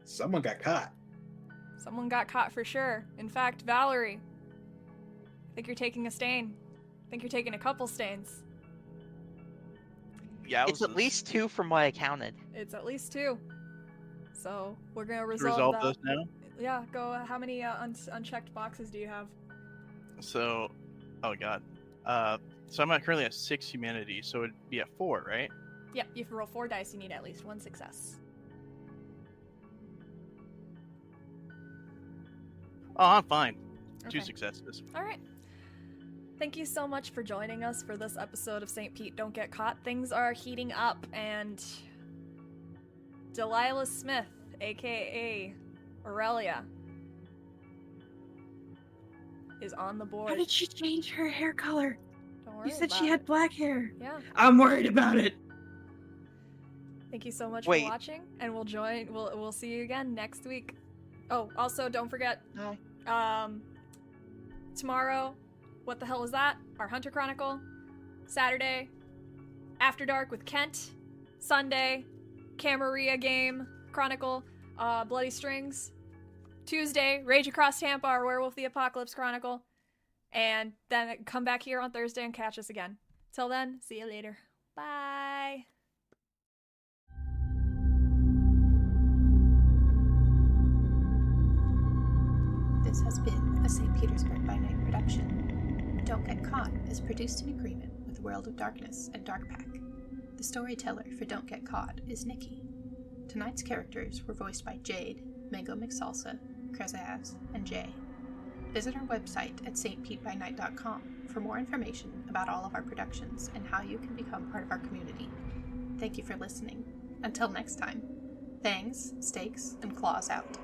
Someone got caught. Someone got caught for sure. In fact, Valerie, I think you're taking a stain. I think you're taking a couple stains. Yeah, It's at least 2 from what I counted. It's at least 2. So we're gonna resolve that. those now. Yeah, go. How many unchecked boxes do you have? So, oh god. So I'm currently at 6 humanity, so it'd be at 4, right? Yep, you have to roll 4 dice. You need at least 1 success. Oh, I'm fine. Okay. 2 successes. All right. Thank you so much for joining us for this episode of St. Pete Don't Get Caught. Things are heating up, and Delilah Smith, aka Aurelia, is on the board. How did she change her hair color? Don't worry You said about she it. had black hair. Yeah. I'm worried about it. Thank you so much Wait. for watching, and we'll see you again next week. Oh, also don't forget, tomorrow, what the hell is that? Our Hunter Chronicle. Saturday, After Dark with Kent. Sunday, Camarilla game Chronicle, Bloody Strings. Tuesday, Rage Across Tampa, our Werewolf the Apocalypse Chronicle. And then come back here on Thursday and catch us again. Till then, see you later. Bye. This has been a St. Petersburg by Night production. Don't Get Caught is produced in agreement with World of Darkness and Dark Pack. The storyteller for Don't Get Caught is Nikki. Tonight's characters were voiced by Jade, Mango McSalsa, Krazaz, and Jay. Visit our website at SPbN for more information about all of our productions and how you can become part of our community. Thank you for listening. Until next time, fangs, stakes, and claws out.